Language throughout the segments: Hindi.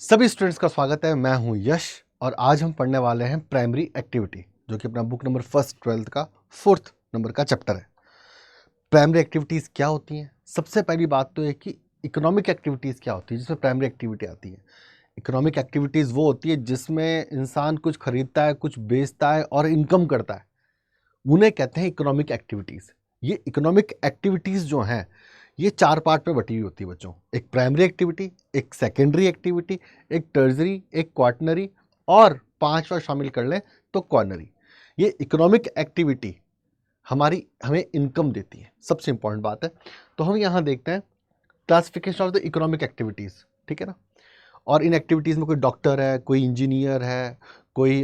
सभी स्टूडेंट्स का स्वागत है। मैं हूं यश और आज हम पढ़ने वाले हैं प्राइमरी एक्टिविटी, जो कि अपना बुक नंबर फर्स्ट 12th का 4th नंबर का चैप्टर है। प्राइमरी एक्टिविटीज़ क्या होती हैं? सबसे पहली बात तो है कि इकोनॉमिक एक्टिविटीज़ क्या होती है जिसमें प्राइमरी एक्टिविटी आती है। इकोनॉमिक एक्टिविटीज़ वो होती है जिसमें इंसान कुछ खरीदता है, कुछ बेचता है और इनकम करता है, उन्हें कहते हैं इकोनॉमिक एक्टिविटीज़। ये इकोनॉमिक एक्टिविटीज़ जो हैं, ये 4 पार्ट में बटी हुई होती है बच्चों। एक प्राइमरी एक्टिविटी, एक सेकेंडरी एक्टिविटी, एक टर्जरी, एक क्वाटनरी और 5वां शामिल कर लें तो कॉर्नरी। ये इकोनॉमिक एक्टिविटी हमें इनकम देती है, सबसे इंपॉर्टेंट बात है। तो हम यहाँ देखते हैं classification of the economic activities, ठीक है ना। और इन एक्टिविटीज़ में कोई डॉक्टर है, कोई इंजीनियर है, कोई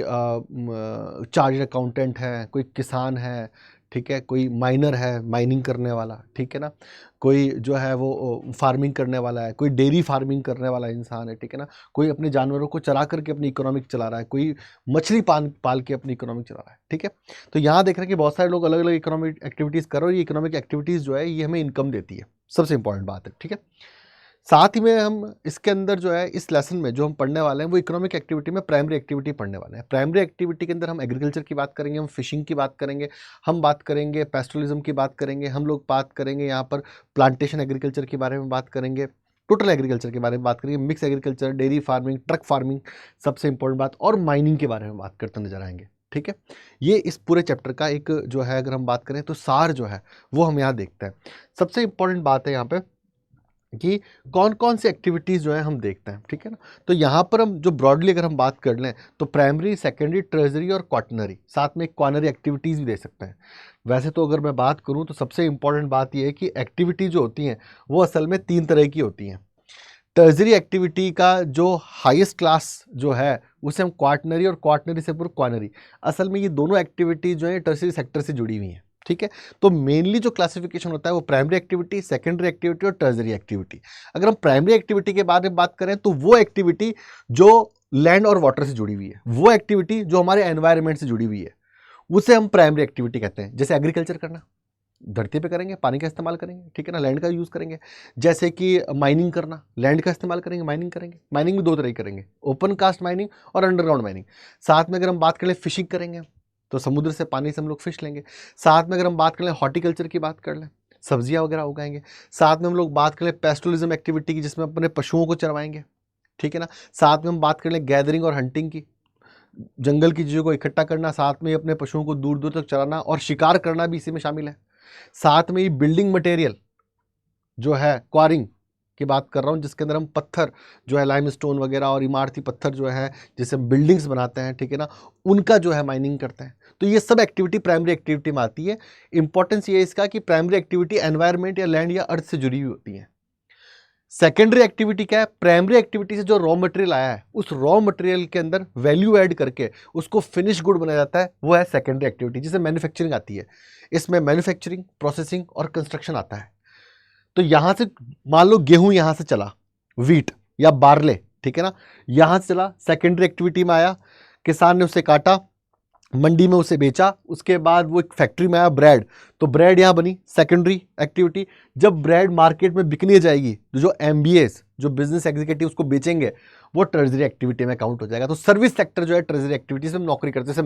चार्ज अकाउंटेंट है, कोई किसान है, ठीक है, कोई माइनर है, माइनिंग करने वाला, ठीक है ना, कोई जो है वो फार्मिंग करने वाला है, कोई डेयरी फार्मिंग करने वाला इंसान है, ठीक है ना, कोई अपने जानवरों को चरा करके अपनी इकोनॉमिक चला रहा है, कोई मछली पाल के अपनी इकोनॉमिक चला रहा है, ठीक है। तो यहाँ देख रहे हैं कि बहुत सारे लोग अलग अलग इकोनॉमिक एक्टिविटीज़ कर रहे हैं और ये इकोनॉमिक एक्टिविटीज़ जो है ये हमें इनकम देती है, सबसे इंपॉर्टेंट बात है, ठीक है। साथ ही में हम इसके अंदर जो है इस लेसन में जो हम पढ़ने वाले हैं वो इकोनॉमिक एक्टिविटी में प्राइमरी एक्टिविटी पढ़ने वाले हैं। प्राइमरी एक्टिविटी के अंदर हम एग्रीकल्चर की बात करेंगे, हम फिशिंग की बात करेंगे, हम बात करेंगे पेस्टोरलिज्म की बात करेंगे, हम लोग बात करेंगे यहाँ पर प्लांटेशन एग्रीकल्चर के बारे में बात करेंगे, टोटल एग्रीकल्चर के बारे में बात करेंगे, mix agriculture, dairy farming, truck farming, सबसे इंपॉर्टेंट बात, और माइनिंग के बारे में बात करते नजर आएंगे, ठीक है। ये इस पूरे चैप्टर का एक जो है अगर हम बात करें तो सार जो है वो हम यहाँ देखते हैं। सबसे इंपॉर्टेंट बात है यहाँ पे कि कौन कौन सी एक्टिविटीज़ जो है हम देखते हैं, ठीक है ना। तो यहाँ पर हम जो ब्रॉडली अगर हम बात कर लें तो प्राइमरी, सेकेंडरी, ट्रेजरी और क्वाटनरी, साथ में क्वानरी एक्टिविटीज़ भी दे सकते हैं। वैसे तो अगर मैं बात करूँ तो सबसे इंपॉर्टेंट बात यह है कि एक्टिविटी जो होती हैं वो असल में 3 तरह की होती हैं। टर्जरी एक्टिविटी का जो हाईएस्ट क्लास जो है उसे हम क्वाटनरी, और क्वाटनरी से पूर्व क्वानरी। असल में ये दोनों एक्टिविटी जो है टर्जरी सेक्टर से जुड़ी हुई हैं, ठीक है। तो मेनली जो क्लासिफिकेशन होता है वो प्राइमरी एक्टिविटी, सेकेंडरी एक्टिविटी और टर्जरी एक्टिविटी। अगर हम प्राइमरी एक्टिविटी के बारे में बात करें तो वो एक्टिविटी जो लैंड और वाटर से जुड़ी हुई है, वो एक्टिविटी जो हमारे एनवायरनमेंट से जुड़ी हुई है, उसे हम प्राइमरी एक्टिविटी कहते हैं। जैसे एग्रीकल्चर करना, धरती पे करेंगे, पानी का इस्तेमाल करेंगे, ठीक है ना, लैंड का यूज़ करेंगे। जैसे कि माइनिंग करना, लैंड का इस्तेमाल करेंगे, माइनिंग करेंगे। माइनिंग भी 2 तरह की करेंगे, ओपन कास्ट माइनिंग और अंडरग्राउंड माइनिंग। साथ में अगर हम बात करें फिशिंग करेंगे तो समुद्र से, पानी से हम लोग फिश लेंगे। साथ में अगर हम बात करें हॉर्टिकल्चर की बात कर लें, सब्जियां वगैरह उगाएंगे। साथ में हम लोग बात करें पेस्टोरलिज्म एक्टिविटी की, जिसमें अपने पशुओं को चरवाएंगे, ठीक है ना। साथ में हम बात कर लें गैदरिंग और हंटिंग की, जंगल की चीज़ों को इकट्ठा करना, साथ में अपने पशुओं को दूर दूर तक चराना और शिकार करना भी इसी में शामिल है। साथ में ये बिल्डिंग मटेरियल जो है क्वारिंग की बात कर रहा हूँ, जिसके अंदर हम पत्थर जो है लाइमस्टोन वगैरह और इमारती पत्थर जो है जिससे हम बिल्डिंग्स बनाते हैं, ठीक है ना, उनका जो है माइनिंग करते हैं। तो ये सब एक्टिविटी प्राइमरी एक्टिविटी में आती है। इंपॉर्टेंस ये है इसका कि प्राइमरी एक्टिविटी एनवायरनमेंट या लैंड या अर्थ से जुड़ी हुई होती है। सेकेंडरी एक्टिविटी क्या है? प्राइमरी एक्टिविटी से जो रॉ मटेरियल आया है उस रॉ मटेरियल के अंदर वैल्यू ऐड करके उसको फिनिश गुड बनाया जाता है, वो है सेकेंडरी एक्टिविटी, जिसे मैन्युफैक्चरिंग आती है। इसमें मैन्युफैक्चरिंग, प्रोसेसिंग और कंस्ट्रक्शन आता है। तो यहां से मान लो गेहूं यहां से चला, वीट या बार्ले, ठीक है ना, यहां से चला, सेकेंडरी एक्टिविटी में आया, किसान ने उसे काटा, मंडी में उसे बेचा, उसके बाद वो एक फैक्ट्री में आया ब्रेड, तो ब्रेड यहाँ बनी सेकेंडरी एक्टिविटी। जब ब्रेड मार्केट में बिकने जाएगी तो जो एमबीएस, जो बिजनेस एग्जीक्यूटिव उसको बेचेंगे, वो ट्रेजरी एक्टिविटी में काउंट हो जाएगा। तो सर्विस सेक्टर जो है ट्रेजरी एक्टिविटी से हम नौकरी करते हैं। जैसे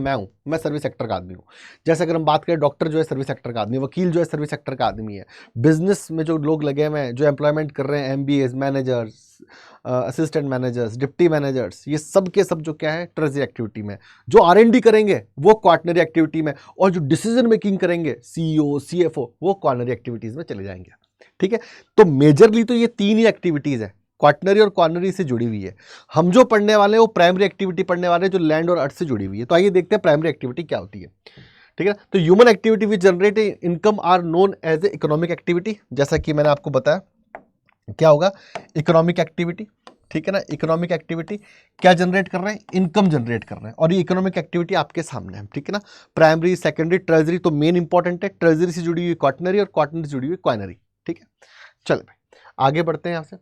मैं सर्विस सेक्टर का आदमी हूँ। जैसे अगर हम बात करें, डॉक्टर जो है सर्विस सेक्टर का आदमी, वकील जो है सर्विस सेक्टर का आदमी है। बिजनेस में जो लोग लगे हुए हैं, जो एम्प्लॉयमेंट कर रहे हैं, MBS, managers, assistant managers, deputy managers, ये सब के सब जो क्या है ट्रेजरी एक्टिविटी में। जो आर&डी करेंगे वो क्वार्टनरी एक्टिविटी में, और जो डिसीजन मेकिंग करेंगे सीईओ, सीएफओ, वो क्वार्टनरी एक्टिविटीज में चले जाएंगे, ठीक है। तो मेजरली तो ये 3 ही एक्टिविटीज है, क्वार्टनरी और क्वार्नरी से जुड़ी हुई है। हम जो पढ़ने वाले हैं वो प्राइमरी एक्टिविटी पढ़ने वाले हैं, जो लैंड और अर्थ से जुड़ी हुई है। तो आइए देखते हैं प्राइमरी एक्टिविटी क्या होती है, ठीक है। तो human activity which generate income are known as a economic activity. जैसा कि मैंने आपको बताया क्या होगा, इकोनॉमिक एक्टिविटी, ठीक है ना। इकोनॉमिक एक्टिविटी क्या जनरेट कर रहे हैं? इनकम जनरेट कर रहे हैं, और ये इकोनॉमिक एक्टिविटी आपके सामने है, ठीक है ना। प्राइमरी, सेकेंडरी, ट्रेजरी तो मेन इंपॉर्टेंट है। ट्रेजरी से जुड़ी हुई क्वार्टनरी और क्वार्टनरी से जुड़ी हुई क्वाइनरी, ठीक है। चल भाई आगे बढ़ते हैं यहाँ से।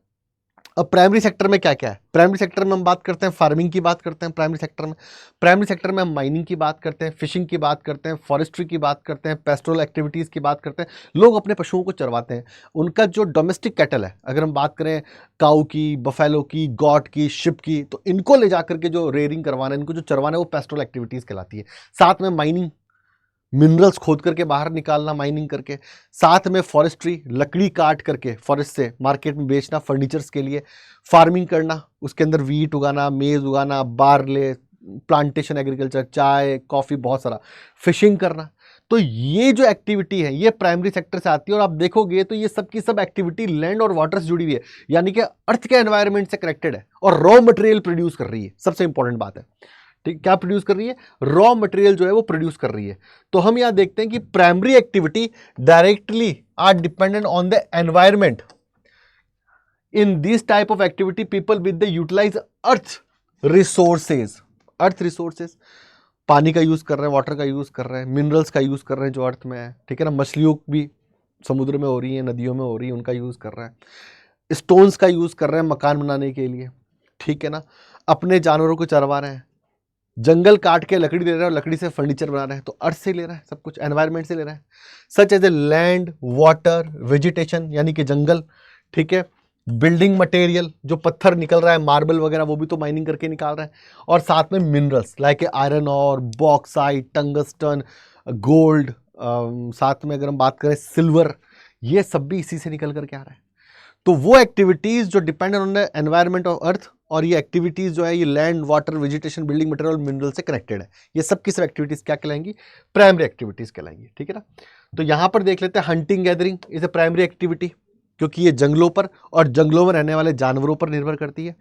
अब प्राइमरी सेक्टर में क्या क्या है? प्राइमरी सेक्टर में हम बात करते हैं फार्मिंग की बात करते हैं प्राइमरी सेक्टर में। प्राइमरी सेक्टर में हम माइनिंग की बात करते हैं, फिशिंग की बात करते हैं, फॉरेस्ट्री की बात करते हैं, पेस्टोरल एक्टिविटीज़ की बात करते हैं। लोग अपने पशुओं को चरवाते हैं। उनका जो डोमेस्टिक कैटल है, अगर हम बात करें काऊ की, बफेलो की, गॉट की, शिप की, तो इनको ले जाकर के जो रेयरिंग करवाना है, इनको जो चरवाना है, वो पेस्टोरल एक्टिविटीज़ कहलाती है। साथ में माइनिंग, मिनरल्स खोद करके बाहर निकालना माइनिंग करके। साथ में फॉरेस्ट्री, लकड़ी काट करके फॉरेस्ट से मार्केट में बेचना फर्नीचर्स के लिए। फार्मिंग करना, उसके अंदर वीट उगाना, मेज़ उगाना, बार्ले, प्लांटेशन एग्रीकल्चर, चाय, कॉफ़ी, बहुत सारा। फिशिंग करना। तो ये जो एक्टिविटी है ये प्राइमरी सेक्टर से आती है। और आप देखोगे तो ये सब की सब एक्टिविटी लैंड और वाटर से जुड़ी हुई है, यानी कि अर्थ के एनवायरनमेंट से कनेक्टेड है और रॉ मटेरियल प्रोड्यूस कर रही है। सबसे इंपॉर्टेंट बात है, ठीक, क्या प्रोड्यूस कर रही है? रॉ मटेरियल जो है वो प्रोड्यूस कर रही है। तो हम यहां देखते हैं कि primary activity directly are dependent on the environment. In this type of activity people with the utilize earth resources. Earth resources, पानी का यूज कर रहे हैं, वाटर का यूज कर रहे हैं, मिनरल्स का यूज कर रहे हैं जो अर्थ में है, ठीक है ना। मछलियों भी समुद्र में हो रही है, नदियों में हो रही है, उनका यूज कर रहे हैं। स्टोन्स का यूज कर रहे हैं मकान बनाने के लिए, ठीक है ना। अपने जानवरों को चरवा रहे हैं, जंगल काट के लकड़ी दे रहे हैं और लकड़ी से फर्नीचर बना रहे हैं, तो अर्थ से ले रहा है, सब कुछ एनवायरनमेंट से ले रहा है। Such as a land, water, vegetation यानी कि जंगल, ठीक है। बिल्डिंग मटेरियल, जो पत्थर निकल रहा है, मार्बल वगैरह, वो भी तो माइनिंग करके निकाल रहा है। और साथ में मिनरल्स लाइक आयरन और बॉक्साइट, टंगस्टन, गोल्ड, साथ में अगर हम बात करें सिल्वर, ये सब भी इसी से निकल करके आ रहा है। तो वो एक्टिविटीज जो depend on the environment of earth, और ये एक्टिविटीज जो है ये land, water, vegetation, building material, mineral से कनेक्टेड है। ये सब की सब एक्टिविटीज क्या कहलाएंगी? प्राइमरी एक्टिविटीज कहलाएंगी, ठीक है ना। तो यहां पर देख लेते हैं hunting gathering is a primary activity, क्योंकि ये जंगलों पर और जंगलों में रहने वाले जानवरों पर निर्भर करती है।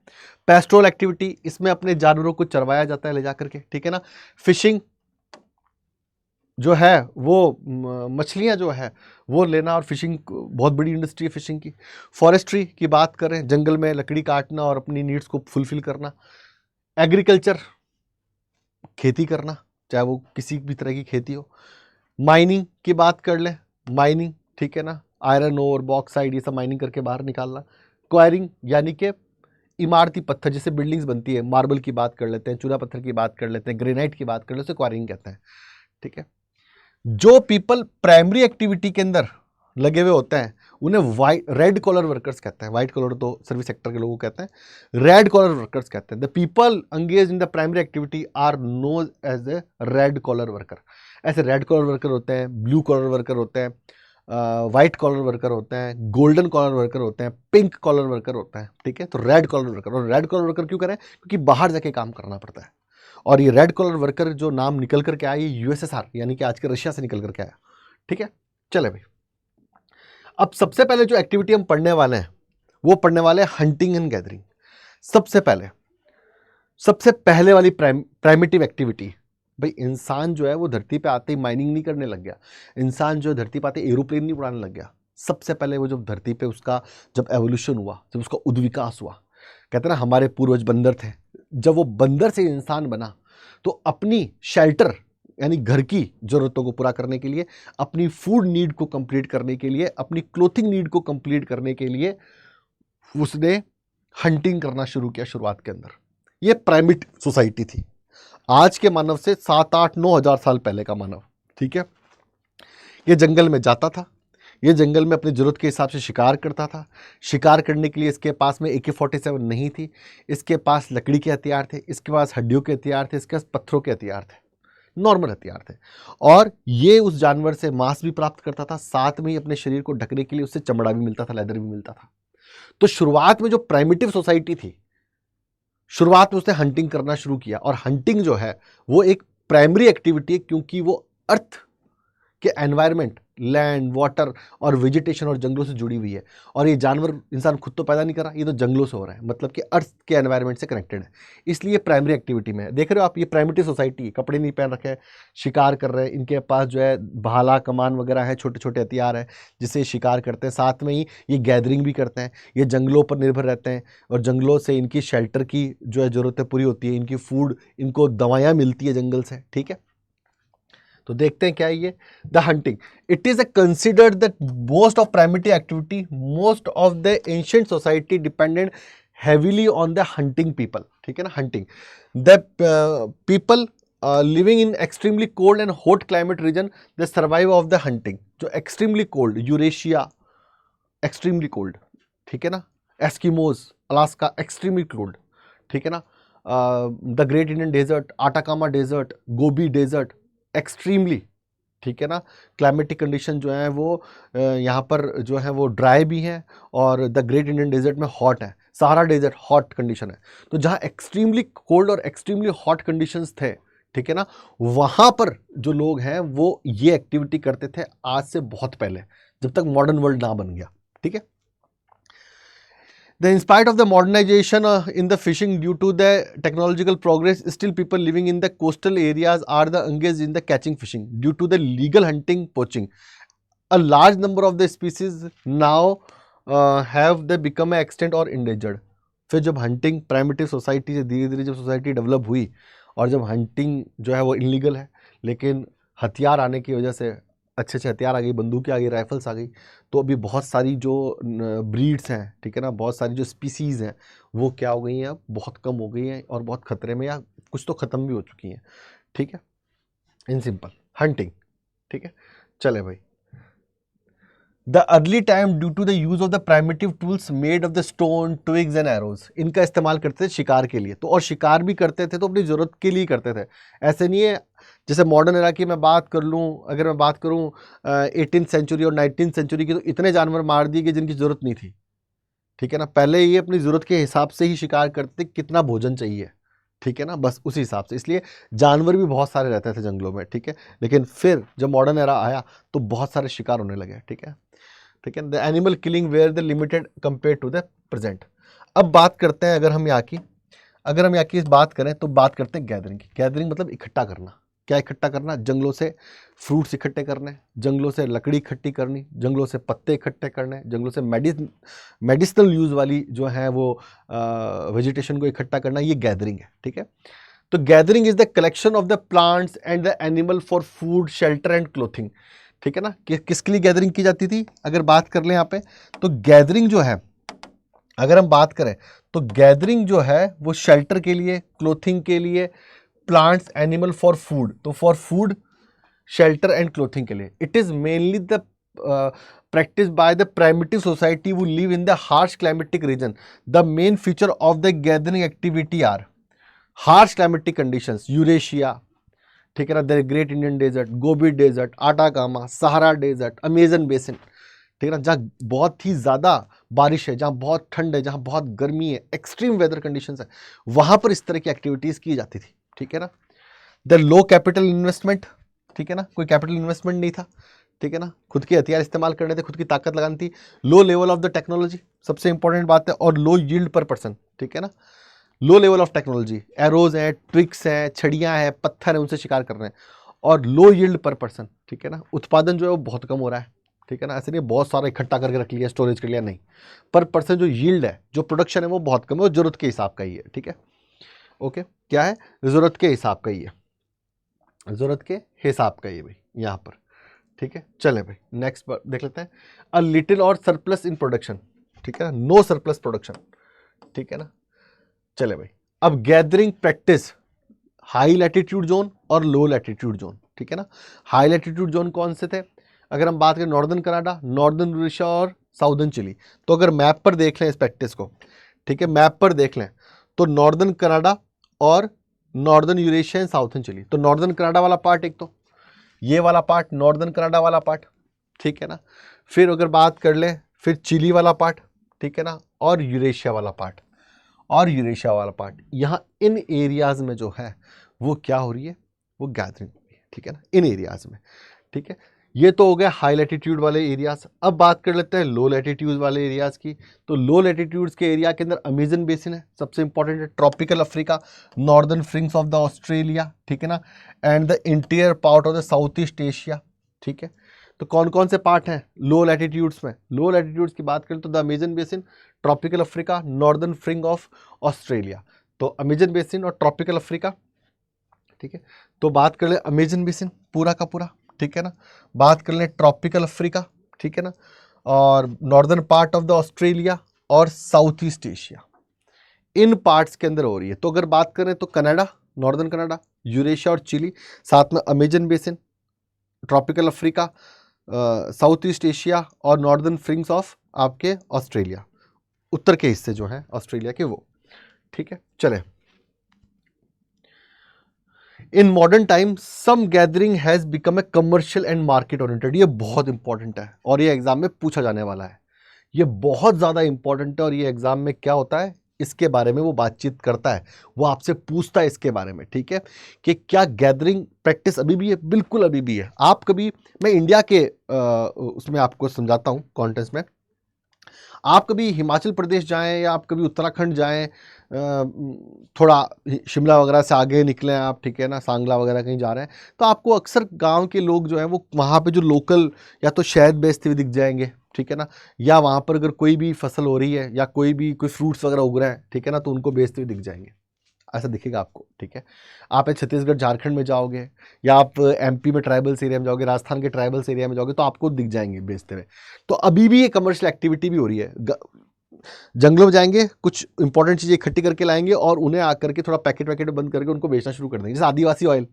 पेस्टोरल एक्टिविटी, इसमें अपने जानवरों को चरवाया जाता है ले जाकर के, ठीक है ना। फिशिंग जो है वो मछलियां जो है वो लेना, और फिशिंग बहुत बड़ी इंडस्ट्री है फिशिंग की। फॉरेस्ट्री की बात करें, जंगल में लकड़ी काटना और अपनी नीड्स को फुलफिल करना। एग्रीकल्चर, खेती करना, चाहे वो किसी भी तरह की खेती हो। माइनिंग की बात कर लें, माइनिंग, ठीक है ना, आयरन ओर, बॉक्साइड, ये सब माइनिंग करके बाहर निकालना। क्वायरिंग यानी कि इमारती पत्थर, जैसे बिल्डिंग्स बनती है, मार्बल की बात कर लेते हैं, चूना पत्थर की बात कर लेते हैं, ग्रेनाइट की बात कर लेते हैं, क्वायरिंग कहते हैं, ठीक है। जो पीपल प्राइमरी एक्टिविटी के अंदर लगे हुए होते हैं उन्हें वाइट, रेड कॉलर वर्कर्स कहते हैं। व्हाइट कॉलर तो सर्विस सेक्टर के लोगों को कहते हैं, रेड कॉलर वर्कर्स कहते हैं। The people engage in the primary activity are known as a red collar worker. ऐसे रेड कॉलर वर्कर होते हैं, ब्लू कॉलर वर्कर होते हैं, वाइट कॉलर वर्कर होते हैं, गोल्डन कॉलर वर्कर होते हैं, पिंक कॉलर वर्कर होता है, ठीक है। तो रेड कॉलर वर्कर, और रेड कॉलर वर्कर क्यों करें? क्योंकि बाहर जाके काम करना पड़ता है। और ये रेड कॉलर वर्कर जो नाम निकल करके आया, ये यूएसएसआर यानी कि आज के रशिया से निकल करके आया, ठीक है। चले भाई, अब सबसे पहले जो एक्टिविटी हम पढ़ने वाले हैं वो पढ़ने वाले हैं हंटिंग एंड गैदरिंग। सबसे पहले वाली प्राइमेटिव एक्टिविटी, भाई इंसान जो है वो धरती पे आते ही माइनिंग नहीं करने लग गया। इंसान जो धरती पे आते ही एरोप्लेन नहीं उड़ाने लग गया। सबसे पहले वो जब धरती पे उसका जब एवोल्यूशन हुआ, जब उसका उद्विकास हुआ, कहते हैं ना हमारे पूर्वज बंदर थे, जब वो बंदर से इंसान बना तो अपनी शेल्टर यानी घर की जरूरतों को पूरा करने के लिए, अपनी फूड नीड को कंप्लीट करने के लिए, अपनी क्लोथिंग नीड को कंप्लीट करने के लिए उसने हंटिंग करना शुरू किया शुरुआत के अंदर। ये प्राइमेट सोसाइटी थी, आज के मानव से 7-8-9 हजार साल पहले का मानव, ठीक है। ये जंगल में जाता था, ये जंगल में अपनी ज़रूरत के हिसाब से शिकार करता था। शिकार करने के लिए इसके पास में AK-47 नहीं थी, इसके पास लकड़ी के हथियार थे, इसके पास हड्डियों के हथियार थे, इसके पास पत्थरों के हथियार थे, नॉर्मल हथियार थे। और ये उस जानवर से मांस भी प्राप्त करता था, साथ में ही अपने शरीर को ढकने के लिए उससे चमड़ा भी मिलता था, लेदर भी मिलता था। तो शुरुआत में जो प्राइमेटिव सोसाइटी थी, शुरुआत में उसने हंटिंग करना शुरू किया। और हंटिंग जो है वो एक प्राइमरी एक्टिविटी है, क्योंकि वो अर्थ के एनवायरनमेंट, लैंड, वाटर और वेजिटेशन और जंगलों से जुड़ी हुई है। और ये जानवर इंसान खुद तो पैदा नहीं कर रहा, ये तो जंगलों से हो रहा है, मतलब कि अर्थ के एनवायरनमेंट से कनेक्टेड है, इसलिए प्राइमरी एक्टिविटी में है। देख रहे हो आप, ये प्राइमेटिव सोसाइटी, कपड़े नहीं पहन रखे, शिकार कर रहे हैं, इनके पास जो है भाला, कमान वगैरह है, छोटे छोटे हथियार है जिससे शिकार करते हैं। साथ में ही ये गैदरिंग भी करते हैं, ये जंगलों पर निर्भर रहते हैं और जंगलों से इनकी शेल्टर की जो है ज़रूरतें पूरी होती है, इनकी फूड, इनको दवाइयाँ मिलती है जंगल से, ठीक है। तो देखते हैं क्या है ये the hunting. It is considered that most of primitive activity, most of the ancient society dependent heavily on the hunting people, ठीक है ना, hunting the people living in extremely cold and hot climate region they survive off the hunting. जो extremely cold, Eurasia extremely cold, ठीक है ना, एस्किमोज अलास्का एक्सट्रीमली कोल्ड, ठीक है ना, the great Indian desert, Atacama desert, Gobi desert extremely, ठीक है ना, क्लाइमेटिक कंडीशन जो है वो यहाँ पर जो है वो ड्राई भी हैं और द ग्रेट इंडियन डेजर्ट में हॉट है, सहारा डेजर्ट हॉट कंडीशन है। तो जहाँ एक्सट्रीमली कोल्ड और एक्सट्रीमली हॉट कंडीशंस थे, ठीक है ना, वहाँ पर जो लोग हैं वो ये एक्टिविटी करते थे आज से बहुत पहले, जब तक मॉडर्न वर्ल्ड ना बन गया, ठीक है। In spite of the modernization in the fishing due to the technological progress, still people living in the coastal areas are engaged in the catching fishing due to the legal hunting, poaching. A large number of the species now have they become extinct or endangered. फिर जब हंटिंग प्राइमेटिव सोसाइटी से धीरे धीरे जब सोसाइटी डेवलप हुई और जब हंटिंग जो है वो इलीगल है, लेकिन हथियार आने की वजह से अच्छे अच्छे हथियार आ गई, बंदूकें आ गई, राइफल्स आ गई, तो अभी बहुत सारी जो ब्रीड्स हैं, ठीक है ना, बहुत सारी जो स्पीसीज़ हैं वो क्या हो गई हैं, अब बहुत कम हो गई हैं और बहुत खतरे में या कुछ तो ख़त्म भी हो चुकी हैं, ठीक है। इन सिंपल हंटिंग, ठीक है। चले भाई, the early time due to the use of the primitive tools made of the stone, twigs and arrows, इनका इस्तेमाल करते थे शिकार के लिए। तो और शिकार भी करते थे तो अपनी ज़रूरत के लिए करते थे, ऐसे नहीं है जैसे मॉडर्न एरा की मैं बात कर लूँ, अगर मैं बात करूँ 18th सेंचुरी और 19th सेंचुरी की, तो इतने जानवर मार दिए गए जिनकी ज़रूरत नहीं थी, ठीक है ना। पहले ये अपनी ज़रूरत के हिसाब से ही शिकार करते, कितना भोजन चाहिए, ठीक है ना, बस उसी हिसाब से, इसलिए जानवर भी बहुत सारे रहते थे जंगलों में, ठीक है। लेकिन फिर जब मॉडर्न एरा आया तो बहुत सारे शिकार होने लगे, ठीक है, ठीक है। The animal killing were the limited compare to the present. अब बात करते हैं, अगर हम यहाँ की बात करें तो बात करते हैं गैदरिंग की। गैदरिंग मतलब इकट्ठा करना। क्या इकट्ठा करना? जंगलों से फ्रूट्स इकट्ठे करने, जंगलों से लकड़ी इकट्ठी करनी, जंगलों से पत्ते इकट्ठे करने, जंगलों से मेडिसिनल यूज़ वाली जो है वो वेजिटेशन को इकट्ठा करना, ये गैदरिंग है, ठीक है। तो gathering is the collection of the plants and the animal for food, shelter and clothing, ठीक है ना। किसके लिए गैदरिंग की जाती थी? अगर बात कर लें यहाँ पे, तो गैदरिंग जो है, अगर हम बात करें तो गैदरिंग जो है वो शेल्टर के लिए, क्लोथिंग के लिए, प्लांट्स, एनिमल फॉर फूड, तो for food, shelter and clothing के लिए। It is mainly the practiced by the primitive society who live in the harsh climatic region. The main feature of the gathering activity are harsh climatic conditions, Eurasia, ठीक है ना, the great Indian desert, Gobi desert, Atacama, Sahara desert, Amazon basin, ठीक है ना, जहाँ बहुत ही ज़्यादा बारिश है, जहाँ बहुत ठंड है, जहाँ बहुत गर्मी है, एक्सट्रीम वेदर कंडीशंस है, वहाँ पर इस तरह की एक्टिविटीज़ की जाती थी, ठीक है ना। द लो कैपिटल इन्वेस्टमेंट, ठीक है ना, कोई कैपिटल इन्वेस्टमेंट नहीं था, ठीक है ना, खुद के हथियार इस्तेमाल करने थे, खुद की ताकत लगानी थी। Low level of the technology सबसे इंपॉर्टेंट बात है, और लो यील्ड पर पर्सन, ठीक है ना, low level of technology, arrows हैं, ट्रिक्स हैं, छड़ियाँ हैं, पत्थर हैं, उनसे शिकार कर रहे हैं, और लो यील्ड पर पर्सन, ठीक है ना, उत्पादन जो है वो बहुत कम हो रहा है, ठीक है ना। ऐसे नहीं बहुत सारा इकट्ठा करके रख लिया, स्टोरेज कर लिया, नहीं, पर पर्सन जो यील्ड है, जो प्रोडक्शन है वो बहुत कम है, वो जरूरत के हिसाब का ही है, ठीक है। ओके, क्या है? जरूरत के हिसाब का ही है, जरूरत के हिसाब का ही है भाई यहाँ पर, ठीक है। चले भाई नेक्स्ट देख लेते हैं। अ लिटिल और सरप्लस इन प्रोडक्शन, ठीक है ना, नो सरप्लस प्रोडक्शन, ठीक है ना। चले भाई, अब gathering practice high latitude zone और लो लैटिट्यूड जोन, ठीक है ना। हाई लैटिट्यूड जोन कौन से थे? अगर हम बात करें नॉर्दर्न कनाडा, नॉर्दर्न यूरेशिया और साउदर्न चिली, तो अगर मैप पर देख लें इस प्रैक्टिस को, ठीक है, मैप पर देख लें तो नॉर्दर्न कनाडा और northern Eurasia and southern Chile. तो नॉर्दर्न कनाडा वाला पार्ट एक, तो ये वाला पार्ट नॉर्दर्न कनाडा वाला पार्ट, ठीक है ना। फिर अगर बात कर लें फिर चिली वाला पार्ट, ठीक है ना, और यूरेशिया वाला पार्ट, यहाँ इन एरियाज में जो है वो क्या हो रही है, वो गैदरिंग हो रही है, ठीक है ना, इन एरियाज में, ठीक है। ये तो हो गया हाई लैटिट्यूड वाले एरियाज। अब बात कर लेते हैं लो लैटिट्यूड वाले एरियाज की। तो लो लैटिट्यूड्स के एरिया के अंदर अमेजन बेसिन है, सबसे इंपॉर्टेंट है, tropical Africa, northern fringes of the Australia, ठीक है ना, and the interior part of the South East Asia, ठीक है। तो कौन कौन से पार्ट हैं लो लैटिट्यूड्स में? लो लैटिट्यूड्स की बात करें तो the Amazon basin, tropical Africa, northern फ्रिंग of Australia. तो अमेजन बेसिन और ट्रॉपिकल अफ्रीका, ठीक है। तो बात कर ले अमेजन बेसिन पूरा का पूरा, ठीक है ना, बात कर लें ट्रॉपिकल अफ्रीका, ठीक है ना, और northern part of the Australia और साउथ ईस्ट एशिया, इन पार्ट्स के अंदर हो रही है। तो अगर बात करें तो कनाडा, नॉर्दर्न कनाडा, यूरेशिया और चिली, साथ में Amazon basin, tropical Africa, south East Asia और नॉर्दर्न फ्रिंग्स ऑफ आपके ऑस्ट्रेलिया, उत्तर के हिस्से जो हैं ऑस्ट्रेलिया के वो। ठीक है, चले। In modern time some gathering has become a commercial and market oriented. ये बहुत इंपॉर्टेंट है और ये एग्जाम में पूछा जाने वाला है। ये बहुत ज़्यादा इंपॉर्टेंट है और ये एग्जाम में क्या होता है इसके बारे में वो बातचीत करता है, वो आपसे पूछता है इसके बारे में। ठीक है, कि क्या गैदरिंग प्रैक्टिस अभी भी है? बिल्कुल अभी भी है। आप कभी, मैं इंडिया के उसमें आपको समझाता हूँ कॉन्टेक्स्ट में, आप कभी हिमाचल प्रदेश जाएं या आप कभी उत्तराखंड जाएं, थोड़ा शिमला वगैरह से आगे निकलें आप, ठीक है ना, सांगला वगैरह कहीं जा रहे हैं, तो आपको अक्सर गांव के लोग जो हैं वो वहाँ पे जो लोकल या तो शहद बेचते हुए दिख जाएंगे, ठीक है ना, या वहाँ पर अगर कोई भी फसल हो रही है या कोई फ्रूट्स वगैरह उग रहे हैं, ठीक है ना, तो उनको बेचते हुए दिख जाएंगे, ऐसा दिखेगा आपको। ठीक है, आप छत्तीसगढ़ झारखंड में जाओगे या आप एमपी में ट्राइबल्स एरिया में जाओगे, राजस्थान के ट्राइबल्स एरिया में जाओगे, तो आपको दिख जाएंगे बेचते हुए। तो अभी भी ये कमर्शियल एक्टिविटी भी हो रही है। जंगलों में जाएंगे, कुछ इंपॉर्टेंट चीज़ें इकट्ठी करके लाएंगे और उन्हें आकर के थोड़ा पैकेट वैकेट बंद करके उनको बेचना शुरू कर देंगे, जैसे आदिवासी ऑयल।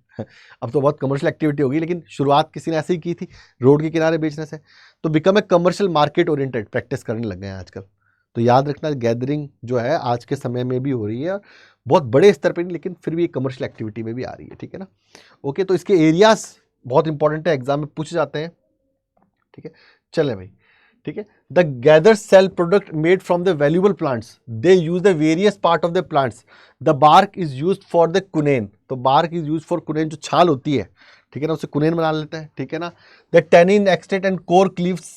अब तो बहुत कमर्शियल एक्टिविटी होगी, लेकिन शुरुआत किसी ने ऐसे ही की थी, रोड के किनारे बेचने से। तो become a commercial market oriented practice करने लग गए हैं आजकल। तो याद रखना, गैदरिंग जो है आज के समय में भी हो रही है, बहुत बड़े स्तर पर नहीं, लेकिन फिर भी एक कमर्शियल एक्टिविटी में भी आ रही है। ठीक है ना, ओके। तो इसके एरियाज बहुत इंपॉर्टेंट है, एग्जाम में पूछे जाते हैं। ठीक है, चले भाई। ठीक है, the gather sell product made from the valuable plants, they use the various part of the plants, the bark is use for the quinine. तो bark is use for quinine, जो छाल होती है, ठीक है ना, उसे कुनेन बना लेते हैं। ठीक है ना, the tannin extract and core cleaves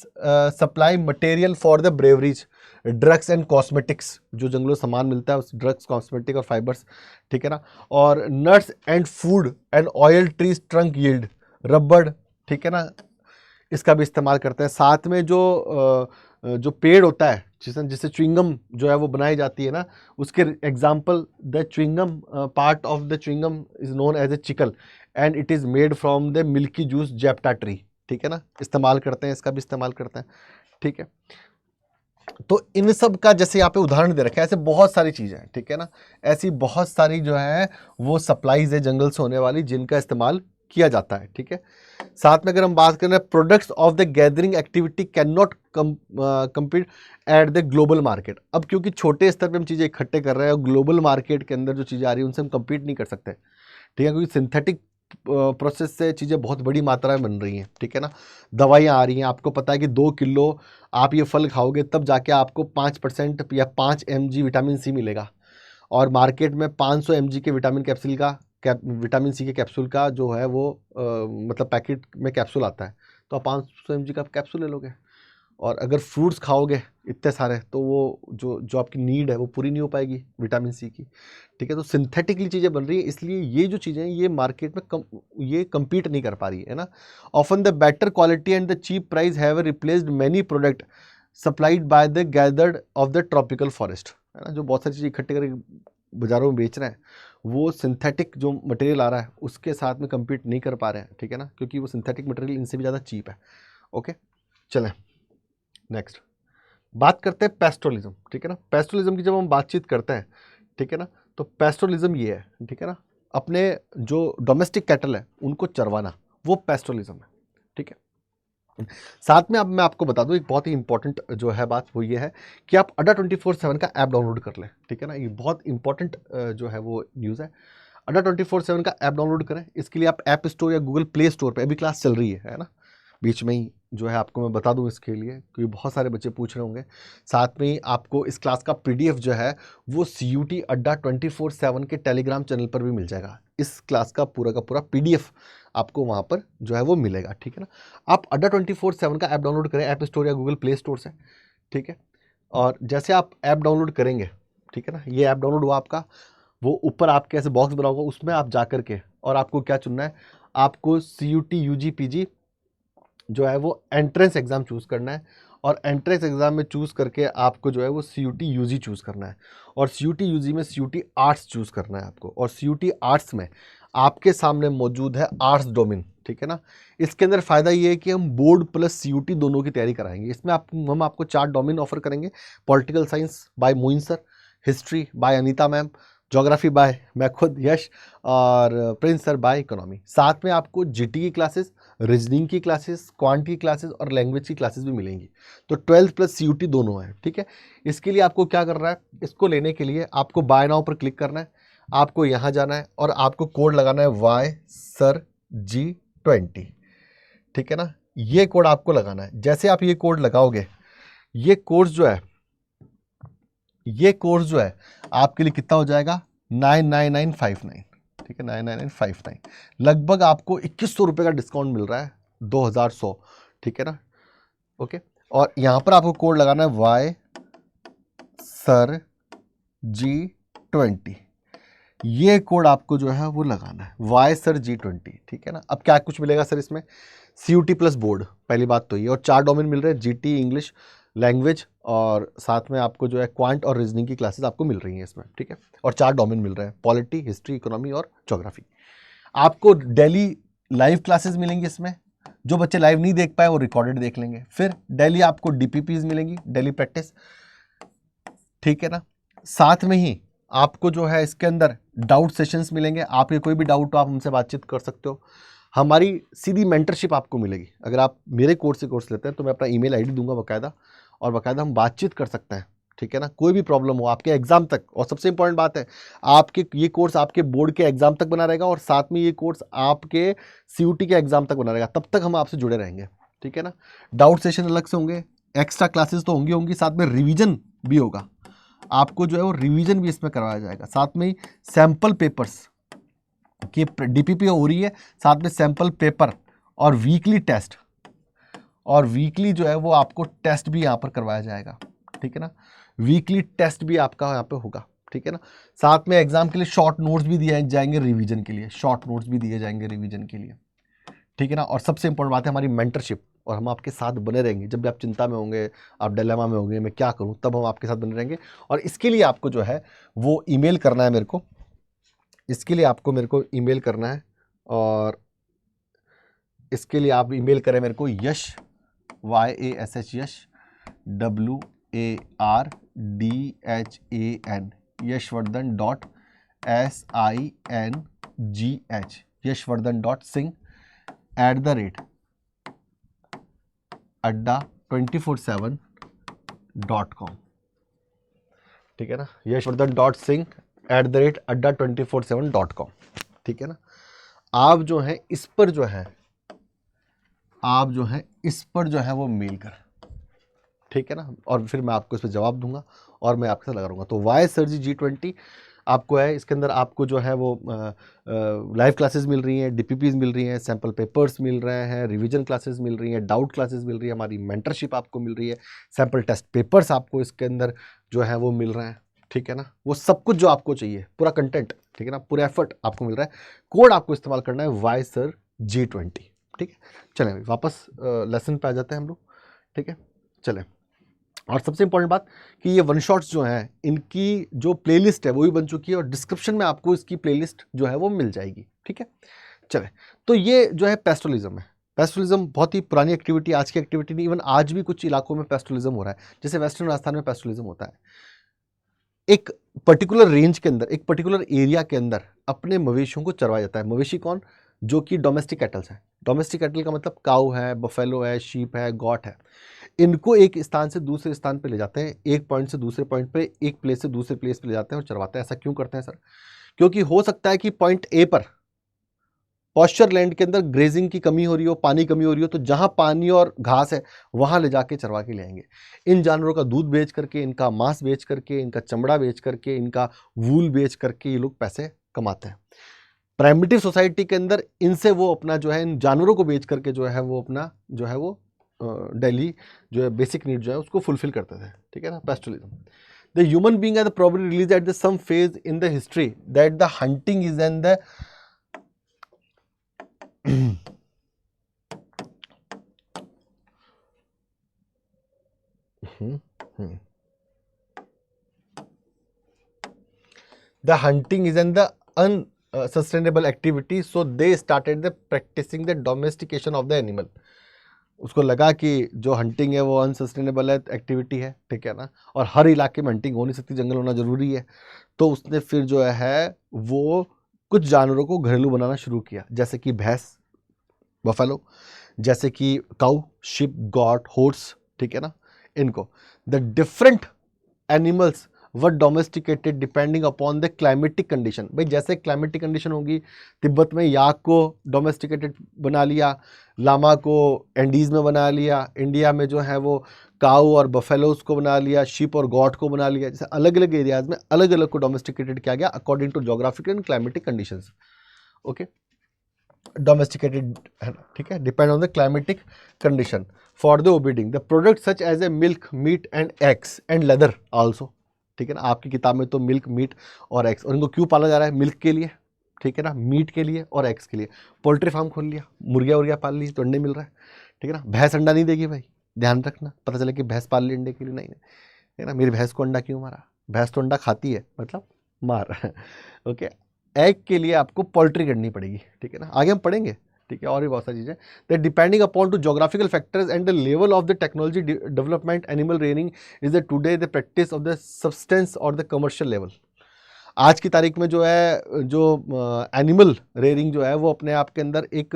supply material for the breweries, drugs and cosmetics, जो जंगलों सामान मिलता है उस ड्रग्स, कॉस्मेटिक और फाइबर्स। ठीक है ना, और nuts and food and oil trees trunk yield, रबड़, ठीक है ना, इसका भी इस्तेमाल करते हैं। साथ में जो पेड़ होता है जिससे च्युइंगम जो है वो बनाई जाती है ना, उसके example, the chewing gum part of the chewing gum is known as a chicle and it is made from the milky juice sapota tree. ठीक है ना, इस्तेमाल करते हैं, इसका भी इस्तेमाल करते हैं। ठीक है, तो इन सब का जैसे यहाँ पे उदाहरण दे रखा है, ऐसे बहुत सारी चीज़ें हैं। ठीक है ना, ऐसी बहुत सारी जो है वो सप्लाईज है जंगल से होने वाली, जिनका इस्तेमाल किया जाता है। ठीक है, साथ में अगर हम बात करें, products of the gathering activity can not compete at the global market. अब क्योंकि छोटे स्तर पे हम चीज़ें इकट्ठे कर रहे हैं और ग्लोबल मार्केट के अंदर जो चीज़ें आ रही हैं उनसे हम कम्पीट नहीं कर सकते। ठीक है, क्योंकि सिंथेटिक प्रोसेस से चीज़ें बहुत बड़ी मात्रा में बन रही हैं। ठीक है ना, दवाइयाँ आ रही हैं, आपको पता है कि 2 किलो आप ये फल खाओगे तब जाके आपको 5% या 5 mg विटामिन सी मिलेगा, और मार्केट में 500 mg के विटामिन कैप्सूल का विटामिन सी के कैप्सूल का जो है वो मतलब पैकेट में कैप्सूल आता है, तो आप 500 mg का कैप्सूल ले लोगे। और अगर फ्रूट्स खाओगे इतने सारे, तो वो जो आपकी नीड है वो पूरी नहीं हो पाएगी विटामिन सी की। ठीक है, तो सिंथेटिकली चीज़ें बन रही है, इसलिए ये जो चीज़ें हैं ये मार्केट में ये कम्पीट नहीं कर पा रही है ना। Often the better quality and the cheap price have replaced many product supplied by the gathered of the tropical forest, है ना। जो बहुत सारी चीज़ें इकट्ठे करके बाज़ारों में बेच रहे हैं, वो सिंथेटिक जो मटेरियल आ रहा है उसके साथ में कम्पीट नहीं कर पा रहे हैं। ठीक है ना, क्योंकि वो सिंथेटिक मटेरियल इनसे भी ज़्यादा चीप है। ओके, चलें नेक्स्ट बात करते हैं पेस्टोरलिज्म। ठीक है ना, पेस्टोरलिज्म की जब हम बातचीत करते हैं, ठीक है ना, तो पेस्टोरलिज्म ये है, ठीक है ना, अपने जो डोमेस्टिक कैटल है उनको चरवाना, वो पेस्टोरलिज्म है। ठीक है, साथ में अब मैं आपको बता दूं एक बहुत ही इंपॉर्टेंट जो है बात, वो ये है कि आप अड्डा 24/7 का ऐप डाउनलोड कर लें। ठीक है ना, ये बहुत इंपॉर्टेंट जो है वो न्यूज़ है। अड्डा 24/7 का ऐप डाउनलोड करें, इसके लिए आप ऐप स्टोर या गूगल प्ले स्टोर पे, अभी क्लास चल रही है ना, बीच में ही जो है आपको मैं बता दूं इसके लिए, क्योंकि बहुत सारे बच्चे पूछ रहे होंगे। साथ में ही आपको इस क्लास का PDF जो है वो CUT अड्डा 24/7 के टेलीग्राम चैनल पर भी मिल जाएगा। इस क्लास का पूरा PDF आपको वहाँ पर जो है वो मिलेगा। ठीक है ना, आप अड्डा 24/7 का ऐप डाउनलोड करें ऐप स्टोर या गूगल प्ले स्टोर से। ठीक है, और जैसे आप ऐप डाउनलोड करेंगे, ठीक है ना, ये ऐप डाउनलोड हुआ आपका, वो ऊपर आपके ऐसे बॉक्स बना होगा, उसमें आप जा करके और आपको क्या चुनना है, आपको CUT UG PG जो है वो एंट्रेंस एग्ज़ाम चूज़ करना है, और एंट्रेंस एग्ज़ाम में चूज़ करके आपको जो है वो CUT UG चूज़ करना है, और CUT UG में CUT आर्ट्स चूज़ करना है आपको, और CUT आर्ट्स में आपके सामने मौजूद है आर्ट्स डोमेन। ठीक है ना, इसके अंदर फ़ायदा ये है कि हम बोर्ड प्लस CUT दोनों की तैयारी कराएंगे। इसमें हम आपको 4 डोमेन ऑफर करेंगे, political science by Moin sir, history by Anita ma'am, geography by मैं खुद यश, और प्रिंस सर बाय इकोनॉमी। साथ में आपको जीटी की क्लासेस, रीजनिंग की क्लासेस, क्वांट की क्लासेस और लैंग्वेज की क्लासेस भी मिलेंगी। तो 12th प्लस CUT दोनों है, ठीक है। इसके लिए आपको क्या करना है, इसको लेने के लिए आपको बाय नाउ पर क्लिक करना है, आपको यहाँ जाना है और आपको कोड लगाना है YSIRG20, ठीक है ना। ये कोड आपको लगाना है। जैसे आप ये कोड लगाओगे, ये कोर्स जो है आपके लिए कितना हो जाएगा, 99959, ठीक है, 99959। लगभग आपको 2100 रुपये का डिस्काउंट मिल रहा है, 2100, ठीक है ना। ओके, और यहाँ पर आपको कोड लगाना है YSIRG20। ये कोड आपको जो है वो लगाना है YSIRG20, ठीक है ना। अब क्या कुछ मिलेगा सर इसमें, CUT प्लस बोर्ड, पहली बात तो ये, और 4 डोमेन मिल रहे हैं, GT, इंग्लिश, लैंग्वेज, और साथ में आपको जो है क्वांट और रीजनिंग की क्लासेस आपको मिल रही हैं इसमें, ठीक है। और 4 डोमेन मिल रहे हैं, पॉलिटी, हिस्ट्री, इकोनॉमी और ज्योग्राफी। आपको डेली लाइव क्लासेस मिलेंगी इसमें, जो बच्चे लाइव नहीं देख पाए वो रिकॉर्डेड देख लेंगे। फिर डेली आपको DPPs मिलेंगी, डेली प्रैक्टिस, ठीक है ना। साथ में ही आपको जो है इसके अंदर डाउट सेशंस मिलेंगे, आपके कोई भी डाउट हो आप हमसे बातचीत कर सकते हो। हमारी सीधी मेंटरशिप आपको मिलेगी, अगर आप मेरे कोर्स से कोर्स लेते हैं तो मैं अपना ईमेल आईडी दूंगा बाकायदा, और बाकायदा हम बातचीत कर सकते हैं, ठीक है ना। कोई भी प्रॉब्लम हो आपके एग्जाम तक, और सबसे इंपॉर्टेंट बात है, आपके ये कोर्स आपके बोर्ड के एग्जाम तक बना रहेगा, और साथ में ये कोर्स आपके CUT के एग्जाम तक बना रहेगा, तब तक हम आपसे जुड़े रहेंगे, ठीक है ना। डाउट सेशन अलग से होंगे, एक्स्ट्रा क्लासेस तो होंगी, साथ में रिविजन भी होगा, आपको जो है वो रिवीजन भी इसमें करवाया जाएगा। साथ में ही सैंपल पेपर्स की DPP हो रही है, साथ में सैंपल पेपर और वीकली टेस्ट, और वीकली जो है वो आपको टेस्ट भी यहाँ पर करवाया जाएगा, ठीक है ना। वीकली टेस्ट भी आपका यहाँ पे होगा, ठीक है ना। साथ में एग्जाम के लिए शॉर्ट नोट्स भी दिए जाएंगे रिवीजन के लिए, शॉर्ट नोट्स भी दिए जाएंगे रिवीजन के लिए, ठीक है ना। और सबसे इंपॉर्टेंट बात है हमारी मेंटरशिप, और हम आपके साथ बने रहेंगे जब भी आप चिंता में होंगे, आप डिलेमा में होंगे, मैं क्या करूं, तब हम आपके साथ बने रहेंगे। और इसके लिए आपको जो है वो ईमेल करना है मेरे को, इसके लिए आपको मेरे को ईमेल करना है, और इसके लिए आप ईमेल करें मेरे को यश YASH WARDHAN yashvardhan.SINGH yashvardhan.singh@adda247.com, ठीक है ना। yashvardhan.singh@adda247.com, ठीक है ना। आप जो है इस पर जो है वो मेल कर, ठीक है ना, और फिर मैं आपको इस पर जवाब दूंगा और मैं आपके साथ लगा रहूँगा। तो YSIRG20 आपको है, इसके अंदर आपको जो है वो लाइव क्लासेस मिल रही हैं, DPPs मिल रही हैं, सैम्पल पेपर्स मिल रहे हैं, रिवीजन क्लासेस मिल रही हैं, डाउट क्लासेस मिल रही है, हमारी मेंटरशिप आपको मिल रही है, सैम्पल टेस्ट पेपर्स आपको इसके अंदर जो है वो मिल रहे हैं, ठीक है ना। वो सब कुछ जो आपको चाहिए, पूरा कंटेंट, ठीक है ना, पूरा एफर्ट आपको मिल रहा है। कोड आपको इस्तेमाल करना है YSIRG20, ठीक है। चलें वापस लेसन पे आ जाते हैं हम लोग, ठीक है। चलें, और सबसे इंपॉर्टेंट बात कि ये वन शॉट्स जो हैं इनकी जो प्लेलिस्ट है वो भी बन चुकी है, और डिस्क्रिप्शन में आपको इसकी प्लेलिस्ट जो है वो मिल जाएगी, ठीक है। चले, तो ये जो है पेस्टोलिज्म है। पेस्टोलिज्म बहुत ही पुरानी एक्टिविटी, आज की एक्टिविटी नहीं, इवन आज भी कुछ इलाकों में पेस्टोलिज्म हो रहा है, जैसे वेस्टर्न राजस्थान में पेस्टोलिज्म होता है। एक पर्टिकुलर रेंज के अंदर, एक पर्टिकुलर एरिया के अंदर अपने मवेशियों को चरवाया जाता है। मवेशी कौन, जो कि डोमेस्टिक कैटल्स हैं। डोमेस्टिक कैटल का मतलब काऊ है, बफेलो है, शीप है, गॉट है। इनको एक स्थान से दूसरे स्थान पे ले जाते हैं, एक पॉइंट से दूसरे पॉइंट पे, एक प्लेस से दूसरे प्लेस पे ले जाते हैं और चरवाते हैं। ऐसा क्यों करते हैं सर? क्योंकि हो सकता है कि पॉइंट ए पर पॉस्चर लैंड के अंदर ग्रेजिंग की कमी हो रही हो, पानी कमी हो रही हो, तो जहां पानी और घास है वहां ले जाके चरवा के ले आएंगे। इन जानवरों का दूध बेच करके, इनका मांस बेच करके, इनका चमड़ा बेच करके, इनका वूल बेच करके ये लोग पैसे कमाते हैं। प्राइमिटिव सोसाइटी के अंदर इनसे वो अपना जो है, इन जानवरों को बेच करके जो है वो अपना जो है वो डेली जो है बेसिक नीड जो है उसको फुलफिल करते थे, ठीक है ना। Pastoralism, the human being are probably released at the some phase in the history that the hunting is in the the hunting is in the unsustainable activity, so they started the practicing the domestication of the animal. उसको लगा कि जो हंटिंग है वो अनसस्टेनेबल है एक्टिविटी है, ठीक है ना, और हर इलाके में हंटिंग हो नहीं सकती, जंगल होना ज़रूरी है। तो उसने फिर जो है वो कुछ जानवरों को घरेलू बनाना शुरू किया, जैसे कि भैंस, बफेलो, जैसे कि काऊ, शिप, गॉट, हॉर्स, ठीक है ना, इनको। The different animals were domesticated depending upon the climatic condition. भाई जैसे क्लाइमेटिक कंडीशन होगी, तिब्बत में याक को डोमेस्टिकेटेड बना लिया, लामा को एंडीज में बना लिया, इंडिया में जो है वो काऊ और बफेलोज को बना लिया, शीप और गॉट को बना लिया। जैसे अलग अलग एरियाज में अलग अलग को डोमेस्टिकेटेड किया गया according to geographical and climatic conditions. Okay, domesticated है ना, ठीक है, depend on the climatic condition for the obtaining the product such as a milk, meat and eggs and leather also, ठीक है ना। आपकी किताब में तो मिल्क, मीट और एग्स, और इनको क्यों पाला जा रहा है? मिल्क के लिए, ठीक है ना, मीट के लिए और एग्स के लिए। पोल्ट्री फार्म खोल लिया, मुर्गिया उर्गिया पाल ली तो अंडे मिल रहा है, ठीक है ना। भैंस अंडा नहीं देगी भाई, ध्यान रखना, पता चले कि भैंस पाल ली अंडे के लिए, नहीं, है ना, मेरी भैंस को अंडा क्यों मारा? भैंस तो अंडा खाती है, मतलब मार। ओके, एग के लिए आपको पोल्ट्री करनी पड़ेगी, ठीक है ना, आगे हम पढ़ेंगे, ठीक है, और भी बहुत सारी चीज़ें। That depending upon two geographical factors and the level of the technology development, animal rearing is the today the practice of the substance और द कमर्शियल लेवल। आज की तारीख में जो है, जो एनिमल रेयरिंग जो है वो अपने आप के अंदर एक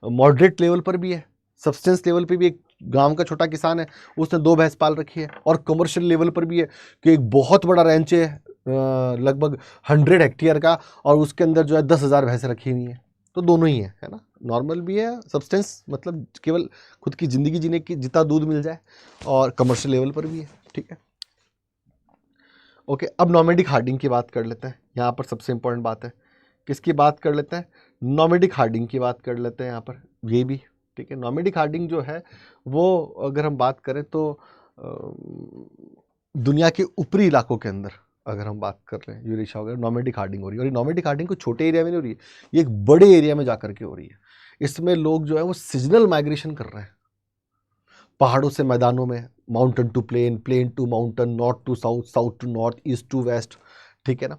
मॉडरेट लेवल पर भी है, सब्सटेंस लेवल पे भी। एक गांव का छोटा किसान है, उसने 2 भैंस पाल रखी है, और कमर्शियल लेवल पर भी है कि एक बहुत बड़ा रेंच है लगभग 100 हेक्टेयर का, और उसके अंदर जो है 10,000 भैंसें रखी हुई हैं। तो दोनों ही है ना, नॉर्मल भी है, सब्सटेंस मतलब केवल खुद की ज़िंदगी जीने की जितना दूध मिल जाए, और कमर्शियल लेवल पर भी है, ठीक है। ओके, अब नॉमेडिक हार्डिंग की बात कर लेते हैं। यहाँ पर सबसे इंपॉर्टेंट बात है, किसकी बात कर लेते हैं? नॉमेडिक हार्डिंग की बात कर लेते हैं यहाँ पर, ये भी, ठीक है। नॉमेडिक हार्डिंग जो है वो, अगर हम बात करें तो दुनिया के ऊपरी इलाकों के अंदर अगर हम बात कर रहे हैं, यूरेशिया वगैरह, नॉमेडिक हार्डिंग हो रही है। और ये नॉमेडिक हार्डिंग कोई छोटे एरिया में नहीं हो रही है, ये एक बड़े एरिया में जाकर के हो रही है। इसमें लोग जो है वो सीजनल माइग्रेशन कर रहे हैं, पहाड़ों से मैदानों में, mountain to plain, plain to mountain, north to south, south to north, east to west, ठीक है ना।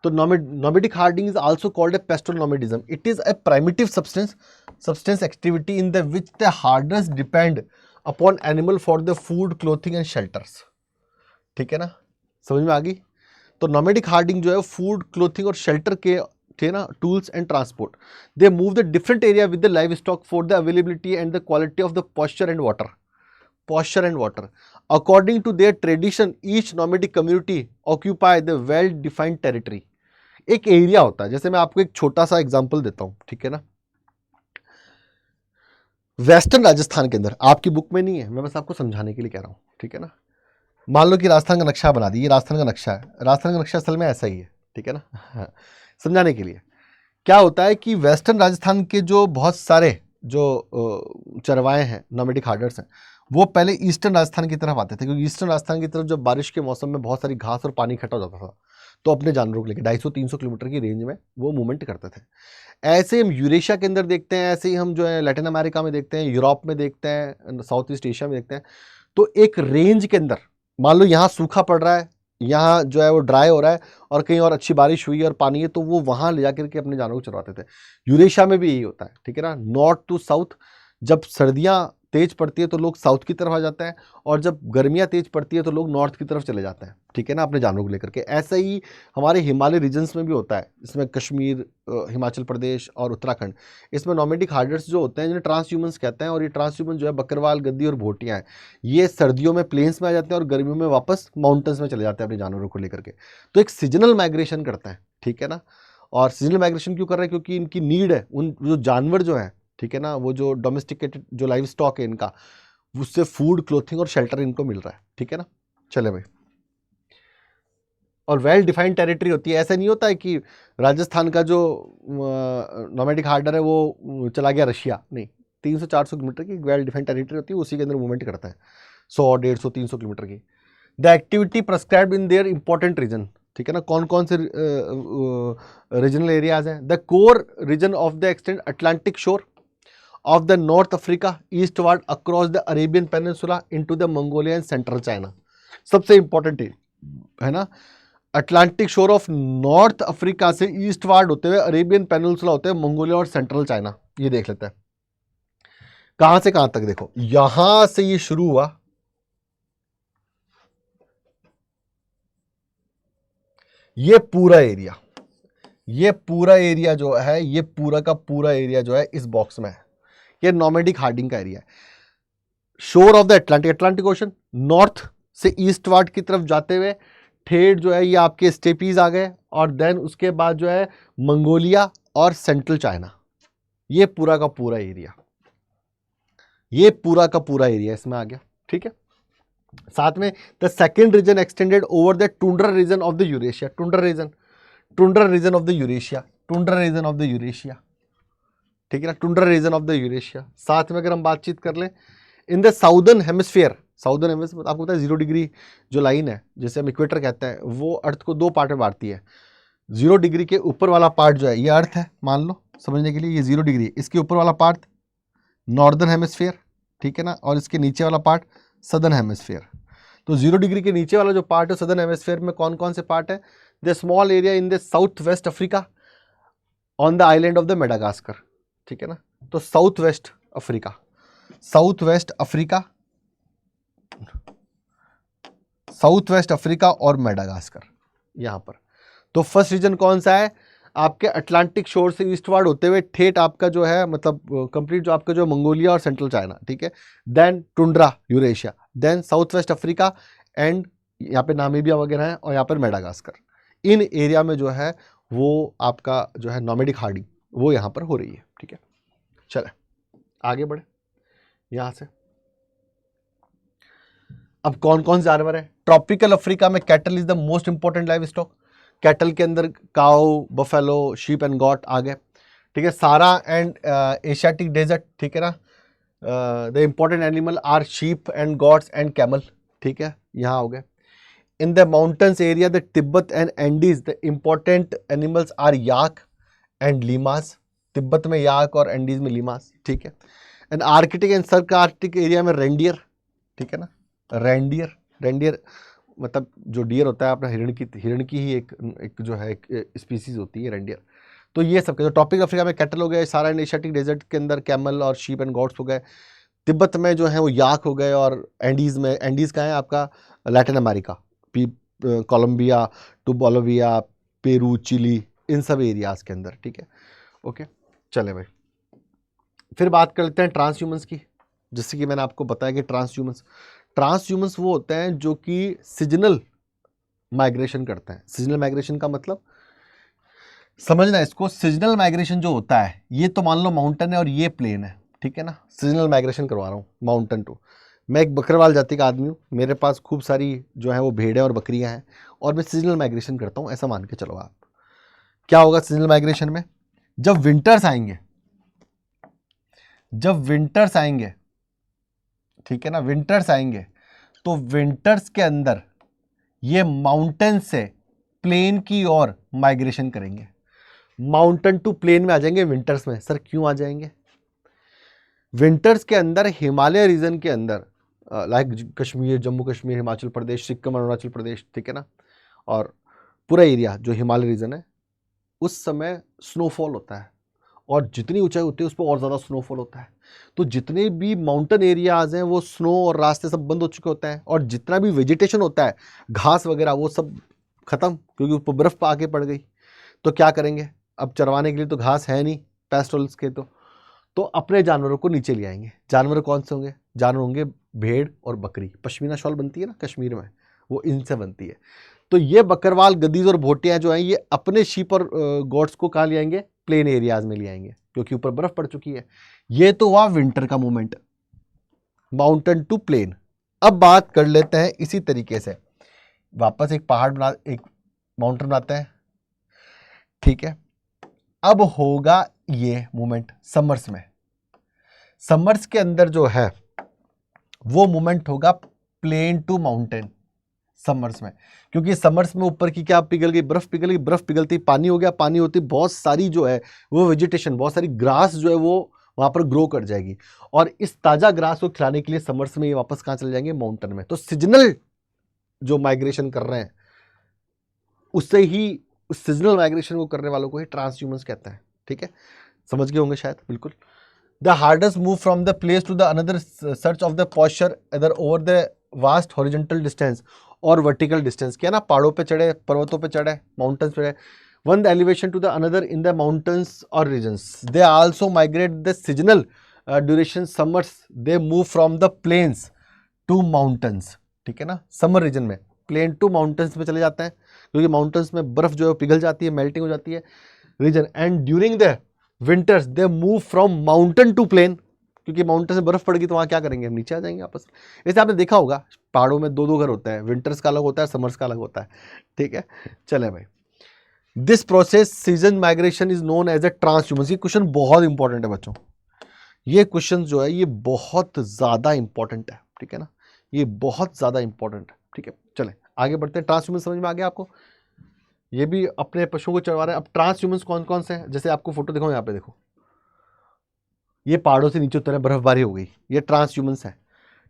तो nomadic herding is also called a pastoral nomadism. It is a primitive substance activity in the which the herders depend upon animal for the food, clothing and shelters. ठीक है ना, समझ में आ गई? तो nomadic herding जो है फूड, क्लोथिंग और शेल्टर के थे ना, tools and transport. They move the different area with the live stock for the availability and the quality of the posture and water. According to their tradition, each nomadic community occupy the well-defined territory. एक एरिया होता है, जैसे मैं आपको एक छोटा सा एग्जांपल देता हूं, ठीक है ना। वेस्टर्न राजस्थान के अंदर, आपकी बुक में नहीं है, मैं बस आपको समझाने के लिए कह रहा हूं, ठीक है ना। मान लो कि राजस्थान का नक्शा बना दी, ये राजस्थान का नक्शा है, राजस्थान का नक्शा असल में ऐसा ही है, ठीक है ना। हाँ, समझाने के लिए क्या होता है कि वेस्टर्न राजस्थान के जो बहुत सारे जो चरवाए हैं, नॉमेडिक हार्डर्स हैं, वो पहले ईस्टर्न राजस्थान की तरफ आते थे, क्योंकि ईस्टर्न राजस्थान की तरफ जब बारिश के मौसम में बहुत सारी घास और पानी इकट्ठा हो जाता था, तो अपने जानवरों को लेकर 250-300 किलोमीटर की रेंज में वो मूवमेंट करते थे। ऐसे हम यूरेशिया के अंदर देखते हैं, ऐसे ही हम जो है लैटिन अमेरिका में देखते हैं, यूरोप में देखते हैं, साउथ ईस्ट एशिया में देखते हैं। तो एक रेंज के अंदर मान लो यहाँ सूखा पड़ रहा है, यहाँ जो है वो ड्राई हो रहा है, और कहीं और अच्छी बारिश हुई है और पानी है, तो वो वहाँ ले जाकर के अपने जानवरों को चरवाते थे। यूरेशिया में भी यही होता है, ठीक है ना। नॉर्थ टू साउथ, जब सर्दियाँ तेज पड़ती है तो लोग साउथ की तरफ आ जाते हैं, और जब गर्मियाँ तेज पड़ती है तो लोग नॉर्थ की तरफ चले जाते हैं, ठीक है ना, अपने जानवरों को लेकर के। ऐसा ही हमारे हिमालय रीजन्स में भी होता है, इसमें कश्मीर, हिमाचल प्रदेश और उत्तराखंड, इसमें नॉमेडिक हार्डर्स जो होते हैं, जिन्हें ट्रांस ह्यूमन्स कहते हैं, और ये ट्रांस ह्यूमन जो है बकरवाल, गद्दी और भोटियाँ हैं, ये सर्दियों में प्लेन्स में आ जाते हैं और गर्मियों में वापस माउंटेन्स में चले जाते हैं अपने जानवरों को लेकर के। तो एक सीजनल माइग्रेशन करते हैं, ठीक है ना। और सीजनल माइग्रेशन क्यों कर रहे हैं? क्योंकि इनकी नीड है, उन जो जानवर जो है, ठीक है ना, वो जो डोमेस्टिकेटेड जो लाइव स्टॉक है इनका, उससे फूड, क्लोथिंग और शेल्टर इनको मिल रहा है, ठीक है ना। चले भाई, और वेल डिफाइंड टेरिटरी होती है। ऐसा नहीं होता है कि राजस्थान का जो नॉमेडिक हार्डर है वो चला गया रशिया, नहीं, 300-400 किलोमीटर की वेल डिफाइंड टेरिटरी होती है, उसी के अंदर मूवमेंट करता है, 100, 150, 300 किलोमीटर की। The activity prescribed in their important region, ठीक है ना। कौन कौन से रीजनल एरियाज हैं? The core region of the extend Atlantic shore of the North Africa eastward across the Arabian Peninsula into the Mongolia and Central China. सबसे इंपॉर्टेंट है ना, अटलांटिक शोर ऑफ नॉर्थ अफ्रीका से ईस्टवार्ड होते हुए अरेबियन पेनिनसुला होते हुए मंगोलिया और सेंट्रल चाइना, ये देख लेते हैं। कहां से कहां तक देखो, यहां से ये शुरू हुआ, ये पूरा एरिया, ये पूरा एरिया जो है, ये पूरा का पूरा एरिया जो है इस बॉक्स में है, ये नॉर्मेडिक हार्डिंग का एरिया है। शोर of the Atlantic, Atlantic ocean north से ईस्ट वार्ड की तरफ जाते हुए ठेठ जो है ये आपके स्टेपीज आ गए, और देन उसके बाद जो है मंगोलिया और सेंट्रल चाइना, ये पूरा का पूरा एरिया, ये पूरा का पूरा एरिया इसमें आ गया। ठीक है, साथ में the second region extended over the tundra region of the Eurasia, tundra region of the Eurasia, tundra region of the Eurasia, ठीक है ना, tundra region of the Eurasia. साथ में अगर हम बातचीत कर लें in the southern hemisphere, southern hemisphere आपको पता है 0 डिग्री जो लाइन है जिसे हम इक्वेटर कहते हैं, वो अर्थ को दो पार्ट में बांटती है। 0 डिग्री के ऊपर वाला पार्ट जो है ये अर्थ है, मान लो समझने के लिए, ये 0 डिग्री, इसके ऊपर वाला पार्ट नॉर्दर्न हेमिस्फीयर, ठीक है ना, और इसके नीचे वाला पार्ट सदर्न हेमिस्फीयर। तो 0 डिग्री के नीचे वाला जो पार्ट है सदर्न हेमिस्फीयर में कौन कौन से पार्ट है? The small area in the south west Africa on the island of the Madagascar, ठीक है ना। तो south west Africa, south west Africa, south west Africa और मेडागास्कर यहां पर। तो फर्स्ट रीजन कौन सा है? आपके अटलांटिक शोर से ईस्टवर्ड होते हुए ठेठ आपका जो है, मतलब कंप्लीट जो आपका जो मंगोलिया और सेंट्रल चाइना, ठीक है, then tundra Eurasia, then south west Africa and यहाँ पे नामीबिया वगैरह है, और यहाँ पर मेडागास्कर। इन एरिया में जो है वो आपका जो है नॉमेडिक हार्डिंग वो यहाँ पर हो रही है। ठीक है, चले आगे बढ़े यहाँ से। अब कौन कौन से जानवर है? ट्रॉपिकल अफ्रीका में cattle is the most important livestock. Cattle के अंदर cow, buffalo, sheep and goat आ गए, ठीक है। सारा एंड एशियाटिक डेजर्ट, ठीक है ना, the important animal are sheep and goats and camel, ठीक है, यहाँ हो गए। In the mountains area the Tibet and Andes the important animals are yak and llamas, Tibet में याक और एंडीज में लीमास, ठीक है। And Arctic and sub Arctic area में रेंडियर, ठीक है ना, रेंडियर, रेंडियर मतलब जो डियर होता है अपना हिरण की ही एक जो है एक स्पीसीज होती है रेंडियर। तो ये सब जो टॉपिक अफ्रीका में कैटल हो गए, सारा एशियाटिक डेजर्ट के अंदर कैमल और शीप एंड गॉट्स हो गए, तिब्बत में जो है वो याक हो गए, और एंडीज में, एंडीज का है आपका Latin America, Colombia to Bolivia, Peru, Chile, इन सब एरियाज के अंदर, ठीक है। ओके, चले भाई, फिर बात कर लेते हैं ट्रांस ह्यूमंस की। जैसे कि मैंने आपको बताया कि ट्रांस ह्यूमंस वो होते हैं जो कि सीजनल माइग्रेशन करते हैं। सीजनल माइग्रेशन का मतलब समझना इसको, सीजनल माइग्रेशन जो होता है, ये तो मान लो माउंटेन है और ये प्लेन है, ठीक है ना, सीजनल माइग्रेशन करवा रहा हूँ माउंटेन टू। मैं एक बकरवाल जाति का आदमी हूँ, मेरे पास खूब सारी जो है वो भेड़ें और बकरियाँ हैं, और मैं सीजनल माइग्रेशन करता हूँ, ऐसा मान के चलो आप। क्या होगा सीजनल माइग्रेशन में? जब विंटर्स आएंगे, जब विंटर्स आएंगे, ठीक है ना, विंटर्स आएंगे, तो विंटर्स के अंदर ये माउंटेन से प्लेन की ओर माइग्रेशन करेंगे, माउंटेन टू प्लेन में आ जाएंगे विंटर्स में। सर क्यों आ जाएंगे? विंटर्स के अंदर हिमालय रीजन के अंदर लाइक कश्मीर, जम्मू कश्मीर, हिमाचल प्रदेश, सिक्किम, अरुणाचल प्रदेश, ठीक है ना, और पूरा एरिया जो हिमालय रीजन है, उस समय स्नोफॉल होता है, और जितनी ऊंचाई होती है उस पर और ज़्यादा स्नोफॉल होता है। तो जितने भी माउंटेन एरियाज हैं वो स्नो और रास्ते सब बंद हो चुके होते हैं, और जितना भी वेजिटेशन होता है, घास वगैरह, वो सब खत्म, क्योंकि ऊपर बर्फ़ आके पड़ गई। तो क्या करेंगे? अब चरवाने के लिए तो घास है नहीं पेस्टोरल्स के, तो अपने जानवरों को नीचे ले आएंगे। जानवर कौन से होंगे? जानवर होंगे भेड़ और बकरी। पश्मीना शॉल बनती है ना कश्मीर में, वो इनसे बनती है। तो ये बकरवाल, गदीज और भोटियाँ जो हैं, ये अपने शीप और गोट्स को कहाँ ले आएंगे? प्लेन एरियाज में ले आएंगे, क्योंकि ऊपर बर्फ पड़ चुकी है। ये तो हुआ विंटर का मूवमेंट, माउंटेन टू प्लेन। अब बात कर लेते हैं इसी तरीके से, वापस एक पहाड़ बना, एक माउंटेन बनाते हैं, ठीक है। अब होगा ये मूवमेंट समर्स में। समर्स के अंदर जो है वो मूवमेंट होगा प्लेन टू माउंटेन समर्स में, क्योंकि समर्स में ऊपर की क्या पिघल गई? बर्फ पिघल गई, बर्फ पिघलती पानी हो गया, पानी होती बहुत सारी जो है वो वेजिटेशन, बहुत सारी ग्रास जो है वो वहां पर ग्रो कर जाएगी, और इस ताजा ग्रास को खिलाने के लिए समर्स में ये वापस कहां चले जाएंगे? माउंटेन में। तो सीजनल जो माइग्रेशन कर रहे हैं उससे ही, सीजनल माइग्रेशन को करने वालों को ही ट्रांसह्यूमंस कहते हैं, ठीक है, समझ गए होंगे शायद, बिल्कुल। The herders move from the place to the another search of the pasture other over the vast horizontal distance और वर्टिकल डिस्टेंस। क्या ना, पहाड़ों पे चढ़े, पर्वतों पे चढ़े, माउंटेन्स पे चढ़े, one the elevation to the another in the mountains और regions. They also migrate the seasonal duration summers, they move from the plains to mountains. ठीक है ना, समर रीजन में प्लेन टू माउंटेन्स में चले जाते हैं क्योंकि माउंटेन्स में बर्फ जो है पिघल जाती है, मेल्टिंग हो जाती है region. And during the winters they move from mountain to plain, क्योंकि माउंटेन से बर्फ पड़ेगी तो वहाँ क्या करेंगे, हम नीचे आ जाएंगे आपस में। ऐसे आपने देखा होगा पहाड़ों में दो दो घर होता है, विंटर्स का अलग होता है, समर्स का अलग होता है। ठीक है, चले भाई। This process season migration is known as a transhumance. ये क्वेश्चन बहुत इंपॉर्टेंट है बच्चों, ये क्वेश्चन जो है ये बहुत ज़्यादा इंपॉर्टेंट है। ठीक है ना, ये बहुत ज़्यादा इंपॉर्टेंट है। ठीक है, चले आगे बढ़ते हैं। ट्रांसह्यूमन समझ में आ गया आपको, ये भी अपने पशुओं को चढ़वा रहे हैं। अब ट्रांसह्यूमन कौन कौन से हैं, जैसे आपको फोटो दिखाऊं, यहाँ पे देखो, ये पहाड़ों से नीचे उतरे, बर्फबारी हो गई, ये ट्रांसह्यूमन्स हैं।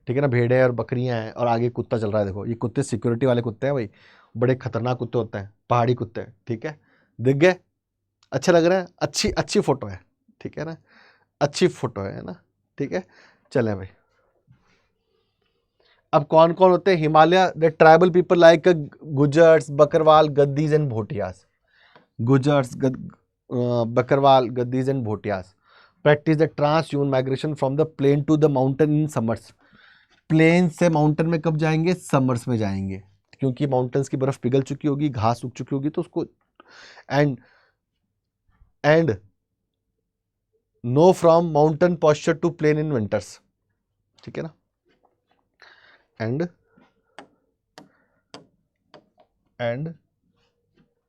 ठीक है ना, भेड़ें और बकरियां हैं, और आगे कुत्ता चल रहा है। देखो ये कुत्ते सिक्योरिटी वाले कुत्ते हैं भाई, बड़े खतरनाक कुत्ते होते हैं, पहाड़ी कुत्ते। ठीक है, दिख गए, अच्छे लग रहे हैं, अच्छी अच्छी फोटो है। ठीक है ना, अच्छी फोटो है ना। ठीक है, चले भाई। अब कौन कौन होते हैं, Himalaya the tribal people like Gujjars, Bakarwal, Gaddis and Bhotias. Gujjars, Bakarwal, Gaddis and Bhotias practice the transhumance migration from the plain to the mountain in summers. Plain से माउंटेन में कब जाएंगे, समर्स में जाएंगे, क्योंकि माउंटेन्स की बर्फ पिघल चुकी होगी, घास उग चुकी होगी, तो उसको and no from mountain pasture to plain in winters. ठीक है ना, and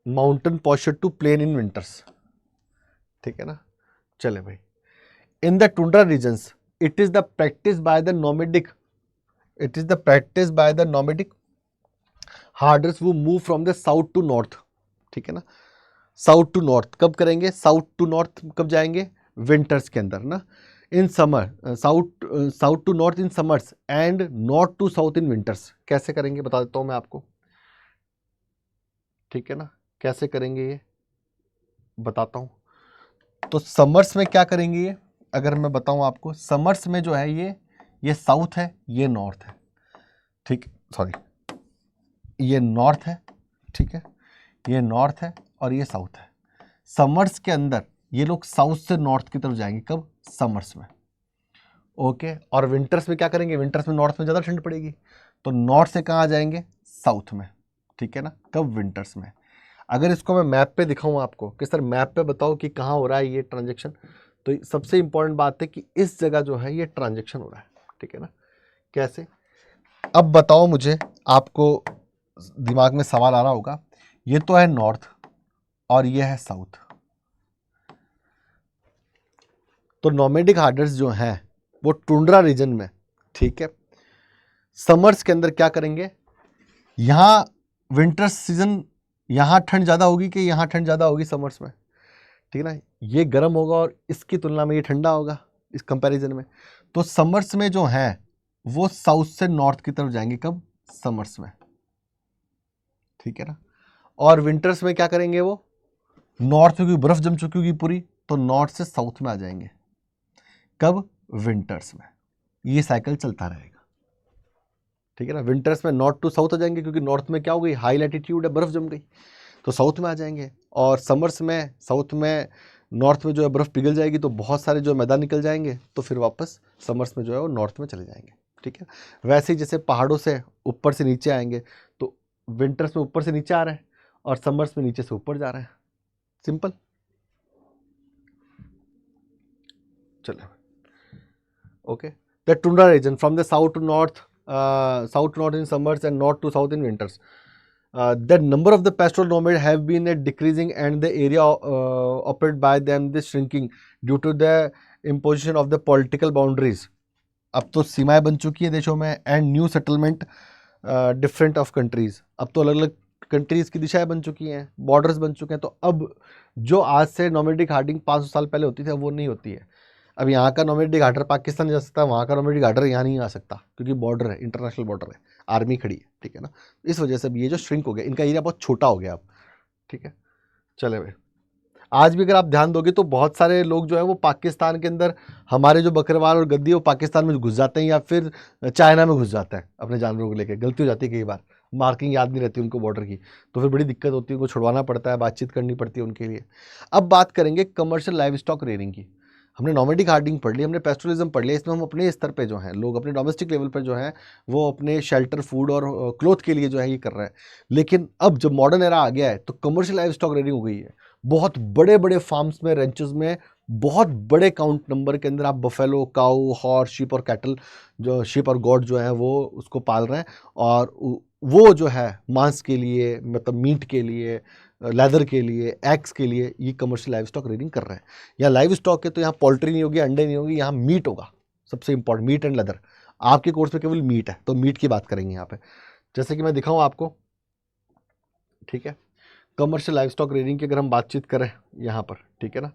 mountain pasture to plain in winters. ठीक है ना, चले भाई। In the tundra regions it is the practice by the nomadic, it is the practice by the nomadic herders वो move from the south to north. ठीक है ना, साउथ टू नॉर्थ कब करेंगे, साउथ टू नॉर्थ कब जाएंगे, विंटर्स के अंदर ना। In summer south to north in summers and north to south in winters. कैसे करेंगे बता देता हूं मैं आपको। ठीक है ना, कैसे करेंगे ये बताता हूं। तो समर्स में क्या करेंगे ये, अगर मैं बताऊं आपको, समर्स में जो है ये साउथ है, ये नॉर्थ है। ठीक, सॉरी, ये नॉर्थ है। ठीक है, ये नॉर्थ है और ये साउथ है। समर्स के अंदर ये लोग साउथ से नॉर्थ की तरफ जाएंगे, कब, समर्स में। ओके, और विंटर्स में क्या करेंगे, विंटर्स में नॉर्थ में ज़्यादा ठंड पड़ेगी, तो नॉर्थ से कहाँ आ जाएंगे, साउथ में। ठीक है ना, कब, विंटर्स में। अगर इसको मैं मैप पे दिखाऊं आपको कि सर मैप पे बताओ कि कहाँ हो रहा है ये ट्रांजेक्शन, तो सबसे इंपॉर्टेंट बात है कि इस जगह जो है ये ट्रांजेक्शन हो रहा है। ठीक है ना, कैसे, अब बताओ मुझे, आपको दिमाग में सवाल आ रहा होगा, ये तो है नॉर्थ और ये है साउथ, तो नोमैडिक हार्डर्स जो हैं वो टुंड्रा रीजन में, ठीक है, समर्स के अंदर क्या करेंगे, यहाँ विंटर सीजन, यहाँ ठंड ज़्यादा होगी कि यहाँ ठंड ज़्यादा होगी समर्स में। ठीक है ना, ये गर्म होगा और इसकी तुलना में ये ठंडा होगा इस कंपैरिजन में। तो समर्स में जो है वो साउथ से नॉर्थ की तरफ जाएंगे, कब, समर्स में। ठीक है ना, और विंटर्स में क्या करेंगे, वो नॉर्थ में बर्फ जम चुकी होगी पूरी, तो नॉर्थ से साउथ में आ जाएंगे, कब, विंटर्स में। ये साइकिल चलता रहेगा। ठीक है ना, विंटर्स में नॉर्थ टू साउथ आ जाएंगे, क्योंकि नॉर्थ में क्या हो गई, हाई लैटिट्यूड है, बर्फ जम गई, तो साउथ में आ जाएंगे। और समर्स में साउथ में, नॉर्थ में जो है बर्फ पिघल जाएगी, तो बहुत सारे जो मैदान निकल जाएंगे, तो फिर वापस समर्स में जो है वो नॉर्थ में चले जाएंगे। ठीक है, वैसे ही जैसे पहाड़ों से ऊपर से नीचे आएंगे, तो विंटर्स में ऊपर से नीचे आ रहे हैं और समर्स में नीचे से ऊपर जा रहे हैं, सिंपल। चलो, okay, the tundra region from the south to north, south to north in summers and north to south in winters. The number of the pastoral nomads have been decreasing and the area operated by them is shrinking due to the imposition of the political boundaries. अब तो सीमाएं बन चुकी है देशों में, and new settlement different of countries. अब तो अलग अलग कंट्रीज की दिशाएं बन चुकी हैं, बॉर्डर्स बन चुके हैं, तो अब जो आज से नोमैडिक हार्डिंग 500 साल पहले होती थी, अब वो नहीं होती है। अब यहाँ का नोमैडिक हार्डर पाकिस्तान जा सकता है, वहाँ का नोमैडिक हार्डर यहाँ नहीं आ सकता, क्योंकि बॉर्डर है, इंटरनेशनल बॉर्डर है, आर्मी खड़ी है। ठीक है ना, इस वजह से अब ये जो श्रिंक हो गया, इनका एरिया बहुत छोटा हो गया अब। ठीक है, चले भाई, आज भी अगर आप ध्यान दोगे तो बहुत सारे लोग जो है वो पाकिस्तान के अंदर, हमारे जो बकरवाल और गद्दी वो पाकिस्तान में घुस जाते हैं या फिर चाइना में घुस जाते हैं अपने जानवरों को लेकर। गलती हो जाती है कई बार, मार्किंग याद नहीं रहती उनको बॉर्डर की, तो फिर बड़ी दिक्कत होती है, उनको छुड़वाना पड़ता है, बातचीत करनी पड़ती है उनके लिए। अब बात करेंगे कमर्शियल लाइव स्टॉक रेयरिंग की। हमने नॉमेडिक हार्डिंग पढ़ ली, हमने पेस्टोरलिज्म पढ़ लिया, इसमें हम अपने स्तर पे जो हैं लोग अपने डोमेस्टिक लेवल पर जो है वो अपने शेल्टर, फूड और क्लोथ के लिए जो है ये कर रहे हैं। लेकिन अब जब मॉडर्न एरा आ गया है तो कमर्शियल लाइव स्टॉक रेयरिंग हो गई है। बहुत बड़े बड़े फार्म्स में, रेंचेस में, बहुत बड़े काउंट नंबर के अंदर आप बफेलो, काऊ, हॉर्स, शीप और कैटल, जो शीप और गॉड जो है वो उसको पाल रहे हैं, और वो जो है मांस के लिए, मतलब मीट के लिए, लेदर के लिए, एग्स के लिए ये कमर्शियल लाइव स्टॉक रेयरिंग कर रहे हैं। यहाँ लाइव स्टॉक है तो यहाँ पोल्ट्री नहीं होगी, अंडे नहीं होगी, यहाँ मीट होगा। सबसे इंपॉर्टेंट मीट एंड लेदर। आपके कोर्स में केवल मीट है तो मीट की बात करेंगे यहाँ पे, जैसे कि मैं दिखाऊँ आपको, ठीक है। कमर्शियल लाइव स्टॉक रेयरिंग की अगर हम बातचीत करें यहाँ पर, ठीक है ना,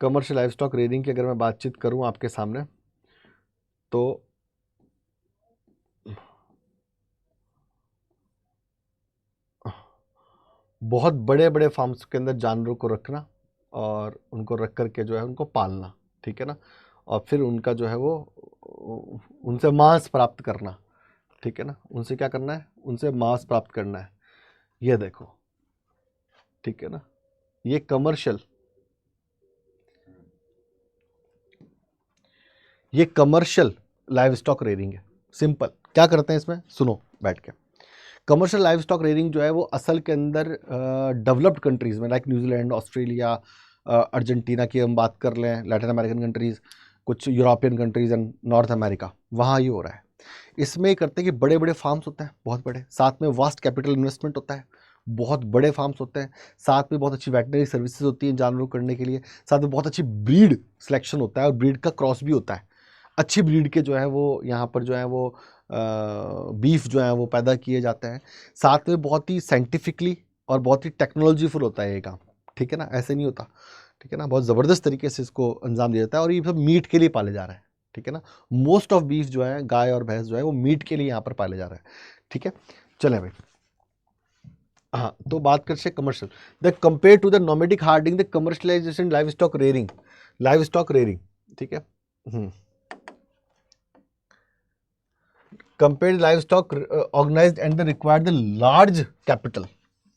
कमर्शियल लाइव स्टॉक रेयरिंग की अगर मैं बातचीत करूँ आपके सामने तो बहुत बड़े बड़े फार्म्स के अंदर जानवरों को रखना और उनको रख करके जो है उनको पालना, ठीक है ना, और फिर उनका जो है वो उनसे मांस प्राप्त करना, ठीक है ना, उनसे क्या करना है, उनसे मांस प्राप्त करना है। ये देखो, ठीक है ना, ये कमर्शियल लाइव स्टॉक रेयरिंग है। सिंपल क्या करते हैं इसमें, सुनो बैठ के। कमर्शियल लाइव स्टॉक रेयरिंग जो है वो असल के अंदर डेवलप्ड कंट्रीज़ में, लाइक न्यूजीलैंड, ऑस्ट्रेलिया, अर्जेंटीना की हम बात कर लें, लैटिन अमेरिकन कंट्रीज़, कुछ European countries and north America, वहाँ ये हो रहा है। इसमें करते हैं कि बड़े बड़े फार्म्स होते हैं, बहुत बड़े, साथ में वास्ट कैपिटल इन्वेस्टमेंट होता है, बहुत बड़े फार्म्स होते हैं, साथ में बहुत अच्छी वेटनरी सर्विसेज होती हैं जानवरों को करने के लिए, साथ में बहुत अच्छी ब्रीड सिलेक्शन होता है और ब्रीड का क्रॉस भी होता है। अच्छी ब्रीड के जो है वो यहाँ पर जो है वो बीफ जो है वो पैदा किए जाते हैं। साथ में बहुत ही साइंटिफिकली और बहुत ही टेक्नोलॉजीफुल होता है ये काम, ठीक है ना, ऐसे नहीं होता, ठीक है ना, बहुत ज़बरदस्त तरीके से इसको अंजाम दिया जाता है और ये सब मीट के लिए पाले जा रहे हैं, ठीक है ना। मोस्ट ऑफ बीफ जो है, गाय और भैंस जो है वो मीट के लिए यहाँ पर पाले जा रहे हैं, ठीक है। चलें भाई, हाँ, तो बात करते हैं commercial. The compare to the nomadic herding, the commercialisation livestock rearing, ठीक है। Compare livestock organised and required the large capital,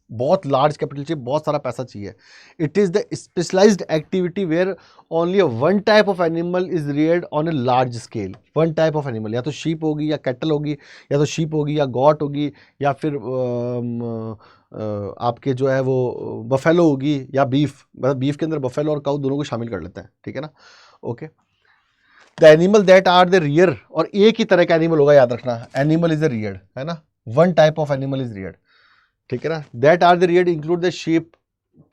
बहुत लार्ज कैपिटल चाहिए, बहुत सारा पैसा चाहिए। It is the specialised activity where only one type of animal is reared on a large scale. One type of animal, या तो शीप होगी या कैटल होगी, या तो शीप होगी या गॉट होगी, या फिर आपके जो है वो बफेलो होगी या बीफ, मतलब बीफ के अंदर बफेलो और काऊ दोनों को शामिल कर लेते हैं, ठीक है ना। Okay, the animal that are the rear, और एक ही तरह का एनिमल होगा, याद रखना, एनिमल इज अ रियर्ड, है ना, one type of animal is reared, ठीक है ना। That are the reared include the sheep,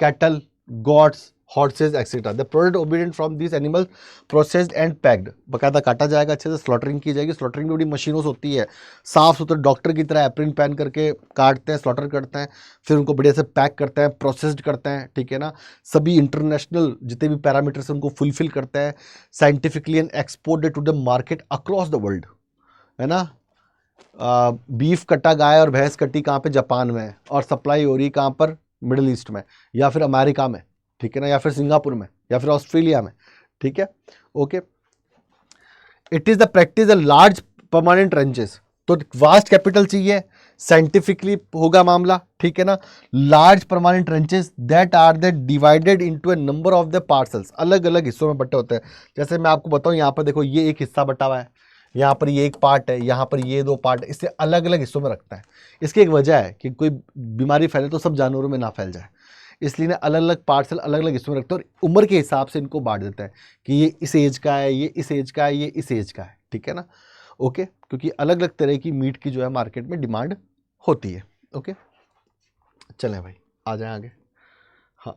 cattle, goats, horses etcetera. The product obedient from this animal processed and packed, बाकायदा काटा जाएगा, अच्छे से स्लॉटरिंग की जाएगी। स्लॉटरिंग भी बड़ी मशीनों से होती है, साफ सुथरे डॉक्टर की तरह एप्रिन पहन करके काटते हैं, स्लॉटर करते हैं, फिर उनको बढ़िया से पैक करते हैं, प्रोसेस्ड करते हैं, ठीक है ना। सभी इंटरनेशनल जितने भी पैरामीटर्स उनको फुलफिल करते हैं scientifically and exported to the market across the world, है ना। बीफ कटा, गाय और भैंस कटी कहाँ पे, जापान में, और सप्लाई हो रही कहाँ पर, मिडिल ईस्ट में, या फिर अमेरिका में, ठीक है ना, या फिर सिंगापुर में, या फिर ऑस्ट्रेलिया में, ठीक है। Okay, it is the practice the large permanent ranches, तो वास्ट कैपिटल चाहिए, साइंटिफिकली होगा मामला, ठीक है ना। Large permanent ranches that are the divided into a number of the parcels, अलग अलग हिस्सों में बटे होते हैं। जैसे मैं आपको बताऊं, यहाँ पर देखो ये एक हिस्सा बटा हुआ है, यहाँ पर ये एक पार्ट है, यहाँ पर ये दो पार्ट है, इससे अलग अलग हिस्सों में रखता है। इसकी एक वजह है कि कोई बीमारी फैले तो सब जानवरों में ना फैल जाए, इसलिए ना अलग अलग पार्सल अलग अलग हिस्सों में रखते हैं और उम्र के हिसाब से इनको बांट देते हैं कि ये इस एज का है, ये इस एज का है, ये इस एज का है, ठीक है ना। ओके, क्योंकि अलग अलग तरह की मीट की जो है मार्केट में डिमांड होती है। ओके, चलें भाई, आ जाएं आगे। हाँ,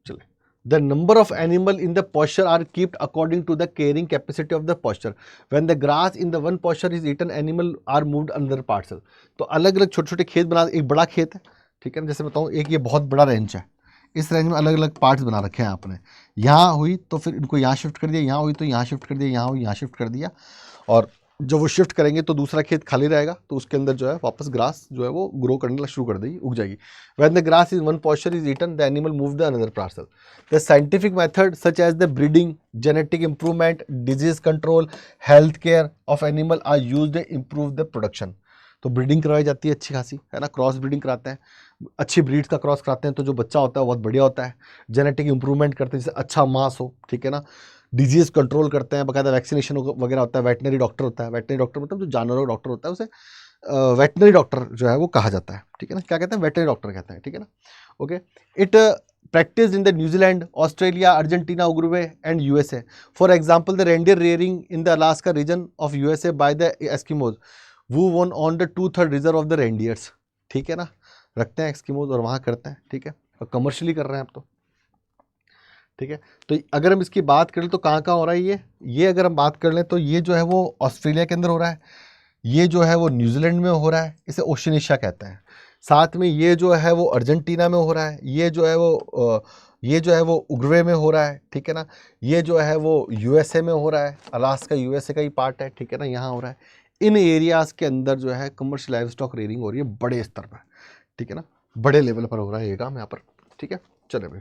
चलें। The number of animal in the posture are kept according to the carrying capacity of the posture. When the grass in the one posture is eaten, animal are moved another parcel. तो अलग अलग छोटे छोटे खेत बना, एक बड़ा खेत है, ठीक है ना, जैसे बताऊँ, एक ये बहुत बड़ा रेंज है, इस रेंज में अलग अलग पार्ट्स बना रखे हैं आपने। यहाँ हुई तो फिर इनको यहाँ शिफ्ट कर दिया, यहाँ हुई तो यहाँ शिफ्ट कर दिया, यहाँ हुई यहाँ शिफ्ट कर दिया, और जब वो शिफ्ट करेंगे तो दूसरा खेत खाली रहेगा, तो उसके अंदर जो है वापस ग्रास जो है वो ग्रो करने शुरू कर देगी, उग जाएगी। When the grass is one portion is eaten, the animal move the another parcel. The scientific method such as the breeding, genetic improvement, disease control, health care of animal are used to improve the production. तो ब्रीडिंग करवाई जाती है अच्छी खासी, है ना, क्रॉस ब्रीडिंग कराते हैं, अच्छी ब्रीड्स का क्रॉस कराते हैं, तो जो बच्चा होता है वो बहुत बढ़िया होता है। जेनेटिक इंप्रूवमेंट करते हैं जिससे अच्छा मांस हो, ठीक है ना। डिजीज कंट्रोल करते हैं, बाकायदा वैक्सीनेशन वगैरह होता है। वेटनरी डॉक्टर होता है, वेटनरी डॉक्टर मतलब जो जानवरों का डॉक्टर होता है उसे वेटनरी डॉक्टर जो है वो कहा जाता है, ठीक है ना। क्या कहते हैं? वेटनरी डॉक्टर कहते हैं, ठीक है ना। Okay, it practiced in the New Zealand, Australia, Argentina, Uruguay and USA. For example, the reindeer rearing in the Alaska region of USA by the Eskimos, who won on the 2/3 reserve of the reindeers. ठीक है ना, रखते हैं एस्किमोज और वहाँ करते हैं, ठीक है, और कमर्शियली कर रहे हैं अब तो, ठीक है। तो अगर हम इसकी बात करें तो कहाँ कहाँ हो रहा है ये अगर हम बात कर लें तो ये जो है वो ऑस्ट्रेलिया के अंदर हो रहा है, ये जो है वो न्यूजीलैंड में हो रहा है, इसे ओशनिशिया कहते हैं। साथ में ये जो है वो अर्जेंटीना में हो रहा है, ये जो है वो उरुग्वे में हो रहा है, ठीक है ना। ये जो है वो यूएसए में हो रहा है, अलास्का यूएसए का ही पार्ट है, ठीक है ना, यहाँ हो रहा है। इन एरियाज़ के अंदर जो है कमर्शियल लाइव स्टॉक रेयरिंग हो रही है बड़े स्तर पर, ठीक है ना, बड़े लेवल पर हो रहा है ये काम यहाँ पर, ठीक है। चले भाई,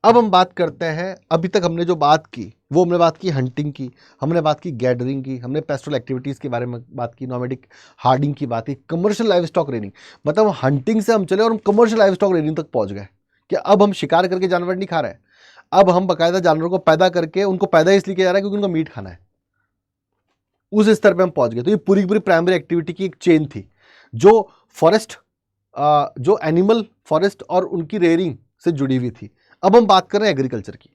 अब हम बात करते हैं, अभी तक हमने जो बात की वो हमने बात की हंटिंग की, हमने बात की गैदरिंग की, हमने पेस्टोरल एक्टिविटीज़ के बारे में बात की, नॉमेडिक हार्डिंग की बात की, कमर्शियल लाइव स्टॉक रेयरिंग, मतलब हंटिंग से हम चले और हम कमर्शियल लाइव स्टॉक रेयरिंग तक पहुंच गए कि अब हम शिकार करके जानवर नहीं खा रहे हैं, अब हम बाकायदा जानवरों को पैदा करके उनको पैदा इसलिए किया जा रहा है क्योंकि उनको मीट खाना है, उस स्तर पर हम पहुंच गए। तो ये पूरी पूरी प्राइमरी एक्टिविटी की एक चेन थी जो फॉरेस्ट, जो एनिमल फॉरेस्ट और उनकी रेयरिंग से जुड़ी हुई थी। अब हम बात कर रहे हैं एग्रीकल्चर की,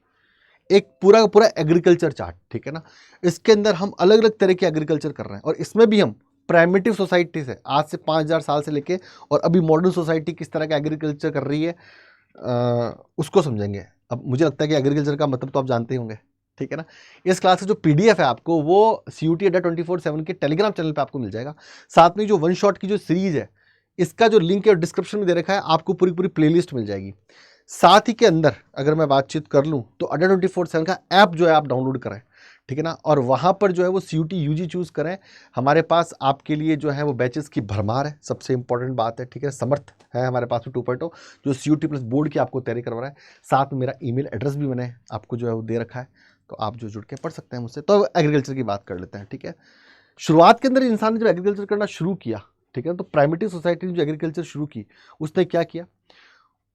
एक पूरा का पूरा एग्रीकल्चर चार्ट, ठीक है ना। इसके अंदर हम अलग अलग तरह के एग्रीकल्चर कर रहे हैं और इसमें भी हम प्राइमेटिव सोसाइटी से आज से 5000 साल से लेके और अभी मॉडर्न सोसाइटी किस तरह का एग्रीकल्चर कर रही है उसको समझेंगे। अब मुझे लगता है कि एग्रीकल्चर का मतलब तो आप जानते ही होंगे, ठीक है ना। इस क्लास का जो पीडीएफ है आपको वो CUT अड्डा 24/7 के टेलीग्राम चैनल पे आपको मिल जाएगा। साथ में जो वन शॉट की जो सीरीज है इसका जो लिंक है डिस्क्रिप्शन में दे रखा है, आपको पूरी पूरी प्लेलिस्ट मिल जाएगी। साथ ही के अंदर अगर मैं बातचीत कर लूँ तो अड्डा 24/7 का ऐप जो है आप डाउनलोड करें, ठीक है ना, और वहाँ पर जो है वो CUT UG चूज़ करें। हमारे पास आपके लिए जो है वो बैचेस की भरमार है, सबसे इंपॉर्टेंट बात है, ठीक है। समर्थ है हमारे पास में 2.0 जो CUT प्लस बोर्ड की आपको तैयारी करवा रहा है। साथ में मेरा ईमेल एड्रेस भी मैंने आपको जो है वो दे रखा है, तो आप जो जुड़ के पढ़ सकते हैं मुझसे। तो एग्रीकल्चर की बात कर लेते हैं, ठीक है। शुरुआत के अंदर इंसान ने जब एग्रीकल्चर करना शुरू किया, ठीक है, तो प्राइमेटिव सोसाइटी ने जो एग्रीकल्चर शुरू की उसने क्या किया,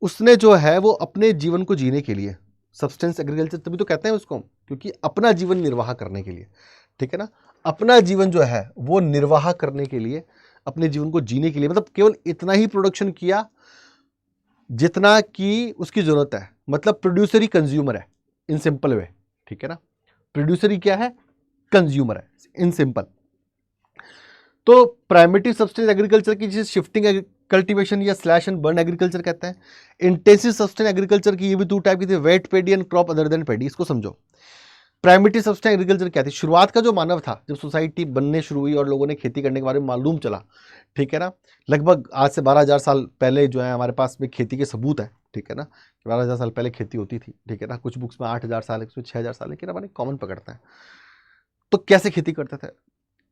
उसने जो है वो अपने जीवन को जीने के लिए सब्सटेंस एग्रीकल्चर तभी तो कहते हैं उसको, क्योंकि अपना जीवन निर्वाह करने के लिए, ठीक है ना, अपना जीवन जो है वो निर्वाह करने के लिए, अपने जीवन को जीने के लिए, मतलब केवल इतना ही प्रोडक्शन किया जितना कि उसकी जरूरत है, मतलब प्रोड्यूसर ही कंज्यूमर है इन सिंपल वे, ठीक है ना। प्रोड्यूसर ही क्या है? कंज्यूमर है इन सिंपल। तो प्राइमेटिव सब्सटेंस एग्रीकल्चर की जिसे शिफ्टिंग कल्टीवेशन या स्लैश एंड बर्न एग्रीकल्चर कहते हैं। इंटेंसिव सब्सटेंस एग्रीकल्चर की ये भी 2 टाइप की थी, wet paddy and crop other than paddy. इसको समझो। प्राइमेटिव सब्सटेंस एग्रीकल्चर क्या थी? शुरुआत का जो मानव था, जब सोसाइटी बनने शुरू हुई और लोगों ने खेती करने के बारे में मालूम चला, ठीक है ना, लगभग आज से 12,000 साल पहले जो है हमारे पास में खेती के सबूत है, ठीक है ना, 12,000 साल पहले खेती होती थी, ठीक है ना। कुछ बुक्स में 8,000 साल है, कुछ 6,000 साल है, लेकिन हमारे कॉमन पकड़ते हैं। तो कैसे खेती करते थे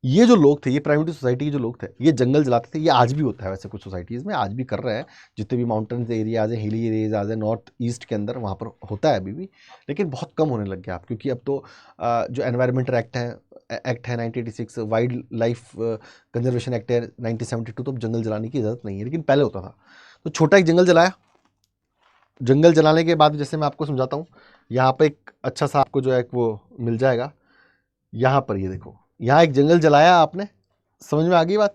ये जो लोग थे, ये प्राइमेटिव सोसाइटी के जो लोग थे, ये जंगल जलाते थे। ये आज भी होता है वैसे, कुछ सोसाइटीज़ में आज भी कर रहे हैं, जितने भी माउंटेन्स एरियाज हैं, हिली एरियाज हैं नॉर्थ ईस्ट के अंदर, वहाँ पर होता है अभी भी, लेकिन बहुत कम होने लग गया अब, क्योंकि अब तो जो एनवायरमेंटल एक्ट है 1986, वाइल्ड लाइफ कंजर्वेशन एक्ट है 1972, तो अब जंगल जलाने की इजाज़त नहीं है, लेकिन पहले होता था। तो छोटा एक जंगल जलाया, जंगल जलाने के बाद जैसे मैं आपको समझाता हूँ, यहाँ पर एक अच्छा सा आपको जो है वो मिल जाएगा। यहाँ पर ये देखो, यहाँ एक जंगल जलाया आपने, समझ में आ गई बात।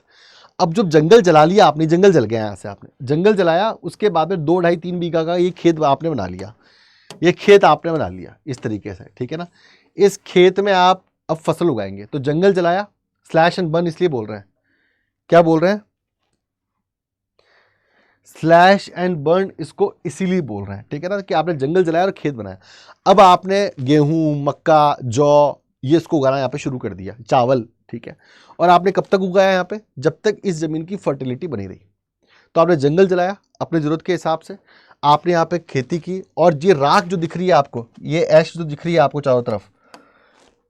अब जब जंगल जला लिया आपने, जंगल जल गया यहाँ से, आपने जंगल जलाया, उसके बाद में 2, 2.5, 3 बीघा का ये खेत आपने बना लिया, ये खेत आपने बना लिया इस तरीके से, ठीक है ना। इस खेत में आप अब फसल उगाएंगे। तो जंगल जलाया, स्लैश एंड बर्न इसलिए बोल रहे हैं, क्या बोल रहे हैं? स्लैश एंड बर्न इसको इसीलिए बोल रहे हैं, ठीक है ना, कि आपने जंगल जलाया और खेत बनाया। अब आपने गेहूं, मक्का, जौ ये इसको उगाना यहाँ पे शुरू कर दिया, चावल, ठीक है। और आपने कब तक उगाया यहाँ पे? जब तक इस जमीन की फर्टिलिटी बनी रही। तो आपने जंगल जलाया अपनी जरूरत के हिसाब से, आपने यहाँ पे खेती की, और ये राख जो दिख रही है आपको, ये ऐश जो दिख रही है आपको चारों तरफ,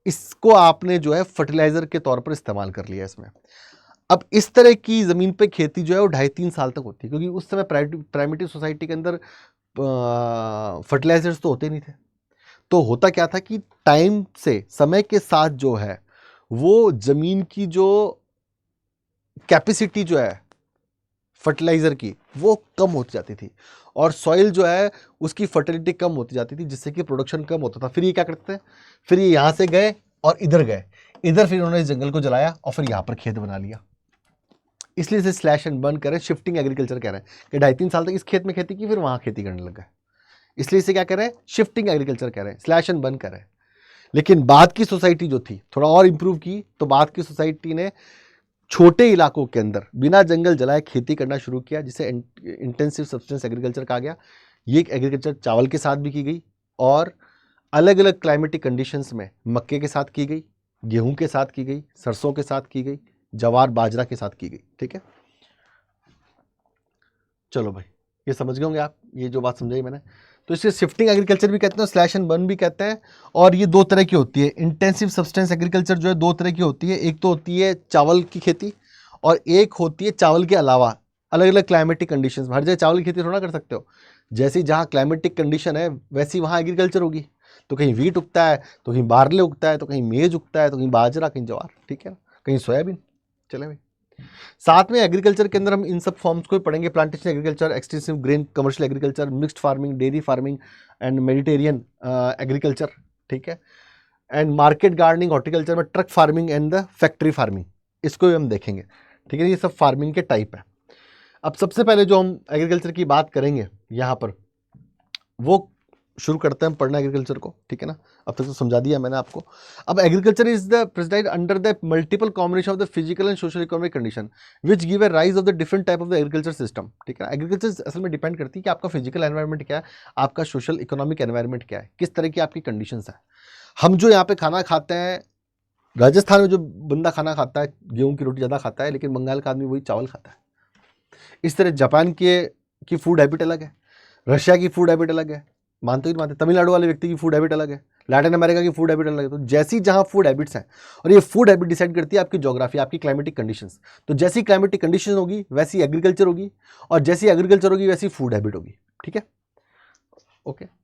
इसको आपने जो है फर्टिलाइजर के तौर पर इस्तेमाल कर लिया इसमें। अब इस तरह की ज़मीन पे खेती जो है वो 2.5-3 साल तक होती है, क्योंकि उस समय प्राइमेटिव सोसाइटी के अंदर फर्टिलाइजर्स तो होते नहीं थे। तो होता क्या था कि टाइम से, समय के साथ जो है वो ज़मीन की जो कैपेसिटी जो है फर्टिलाइजर की वो कम होती जाती थी, और सॉइल जो है उसकी फर्टिलिटी कम होती जाती थी, जिससे कि प्रोडक्शन कम होता था। फिर ये क्या करते हैं, फिर ये यहाँ से गए और इधर गए, इधर फिर उन्होंने इस जंगल को जलाया और फिर यहाँ पर खेत बना लिया। इसलिए इसे स्लैश एंड बर्न करें, शिफ्टिंग एग्रीकल्चर कह रहे हैं कि 2.5-3 साल तक इस खेत में खेती की, फिर वहाँ खेती करने लग गए। इसलिए इसे क्या कह रहे हैं, शिफ्टिंग एग्रीकल्चर कह रहे हैं, स्लैश एंड बर्न कर रहे हैं। लेकिन बाद की सोसाइटी जो थी थोड़ा और इंप्रूव की, तो बाद की सोसाइटी ने छोटे इलाकों के अंदर बिना जंगल जलाए खेती करना शुरू किया, जिसे इंटेंसिव सब्सटेंस एग्रीकल्चर कहा गया। ये एग्रीकल्चर चावल के साथ भी की गई और अलग अलग क्लाइमेटिक कंडीशंस में मक्के के साथ की गई, गेहूं के साथ की गई, सरसों के साथ की गई, जवार बाजरा के साथ की गई। ठीक है, चलो भाई, ये समझ गए होंगे आप, ये जो बात समझाई मैंने। तो इसे शिफ्टिंग एग्रीकल्चर भी कहते हैं, स्लैश एंड बर्न भी कहते हैं। और ये दो तरह की होती है। इंटेंसिव सब्सटेंस एग्रीकल्चर जो है दो तरह की होती है, एक तो होती है चावल की खेती और एक होती है चावल के अलावा अलग अलग क्लाइमेटिक कंडीशंस में। हर जगह चावल की खेती थोड़ा कर सकते हो, जैसी जहाँ क्लाइमेटिक कंडीशन है वैसी वहाँ एग्रीकल्चर होगी। तो कहीं वीट उगता है, तो कहीं बार्ले उगता है, तो कहीं मेज उगता है, तो कहीं बाजरा, कहीं ज्वार, ठीक है ना, कहीं सोयाबीन। चले भाई, साथ में एग्रीकल्चर के अंदर हम इन सब फॉर्म्स को पढ़ेंगे, plantation agriculture, extensive grain commercial agriculture, mixed farming, dairy farming and Mediterranean agriculture. ठीक है, एंड मार्केट गार्डनिंग, हॉर्टिकल्चर में truck farming and the factory farming, इसको भी हम देखेंगे। ठीक है, ये सब फार्मिंग के टाइप है। अब सबसे पहले जो हम एग्रीकल्चर की बात करेंगे यहाँ पर, वो शुरू करते हैं हम पढ़ना एग्रीकल्चर को। ठीक है ना, अब तक तो समझा दिया मैंने आपको। अब agriculture is the president under the multiple combination of the physical and social economic condition which give a rise of the different type of the agriculture system. ठीक है, एग्रीकल्चर असल में डिपेंड करती है कि आपका फिजिकल एनवायरमेंट क्या है, आपका सोशल इकोनॉमिक एनवायरमेंट क्या है, किस तरह की आपकी कंडीशन है। हम जो यहाँ पे खाना खाते हैं, राजस्थान में जो बंदा खाना खाता है गेहूं की रोटी ज़्यादा खाता है, लेकिन बंगाल का आदमी वही चावल खाता है। इस तरह जापान की फूड हैबिट अलग है, रशिया की फूड हैबिट अलग है, मानते ही नहीं मानते, तमिलनाडु वाले व्यक्ति की फूड हैबिट अलग है, लैटिन अमेरिका की फूड हैबिट अलग है। तो जैसी जहाँ फूड हैबिट्स हैं, और ये फूड हैबिट डिसाइड करती है आपकी ज्योग्राफी, आपकी क्लाइमेटिक कंडीशंस। तो जैसी क्लाइमेटिक कंडीशन होगी वैसी एग्रीकल्चर होगी, और जैसी एग्रीकल्चर होगी वैसी फूड हैबिट होगी। ठीक है, okay.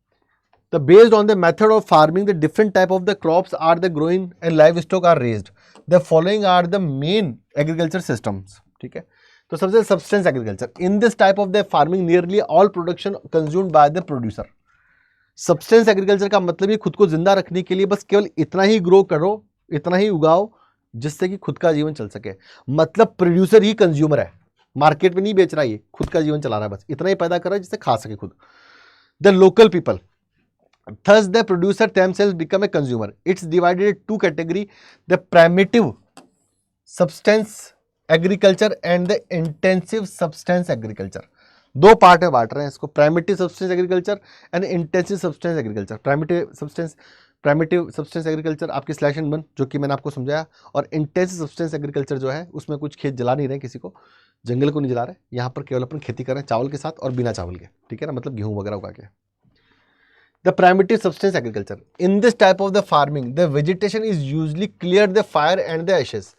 The based on the method of farming, the different type of the crops are the growing and livestock are raised. The following are the main agriculture systems. ठीक है, तो सबसे subsistence agriculture. In this type of the farming, nearly all production consumed by the producer. Subsistence agriculture का मतलब ये खुद को जिंदा रखने के लिए बस केवल इतना ही ग्रो करो, इतना ही उगाओ जिससे कि खुद का जीवन चल सके। मतलब प्रोड्यूसर ही कंज्यूमर है, मार्केट में नहीं बेच रहा, ये खुद का जीवन चला रहा है, बस इतना ही पैदा कर रहा है जिससे खा सके खुद। The local people, thus the producer themselves become a consumer. It's divided into two categories, the primitive substance agriculture and the intensive substance agriculture. दो पार्ट में बांट रहे हैं इसको, primitive substance agriculture and intensive substance agriculture. Primitive substance agriculture आपकी स्लैश एंड बर्न जो कि मैंने आपको समझाया, और इंटेंसिव सब्सटेंस एग्रीकल्चर जो है उसमें कुछ खेत जला नहीं रहे, किसी को जंगल को नहीं जला रहे, यहाँ पर केवल अपन खेती कर रहे हैं चावल के साथ और बिना चावल के। ठीक है ना, मतलब गेहूं वगैरह उगा के। The primitive subsistence agriculture. In this type of the farming, the vegetation is usually cleared the fire and the ashes,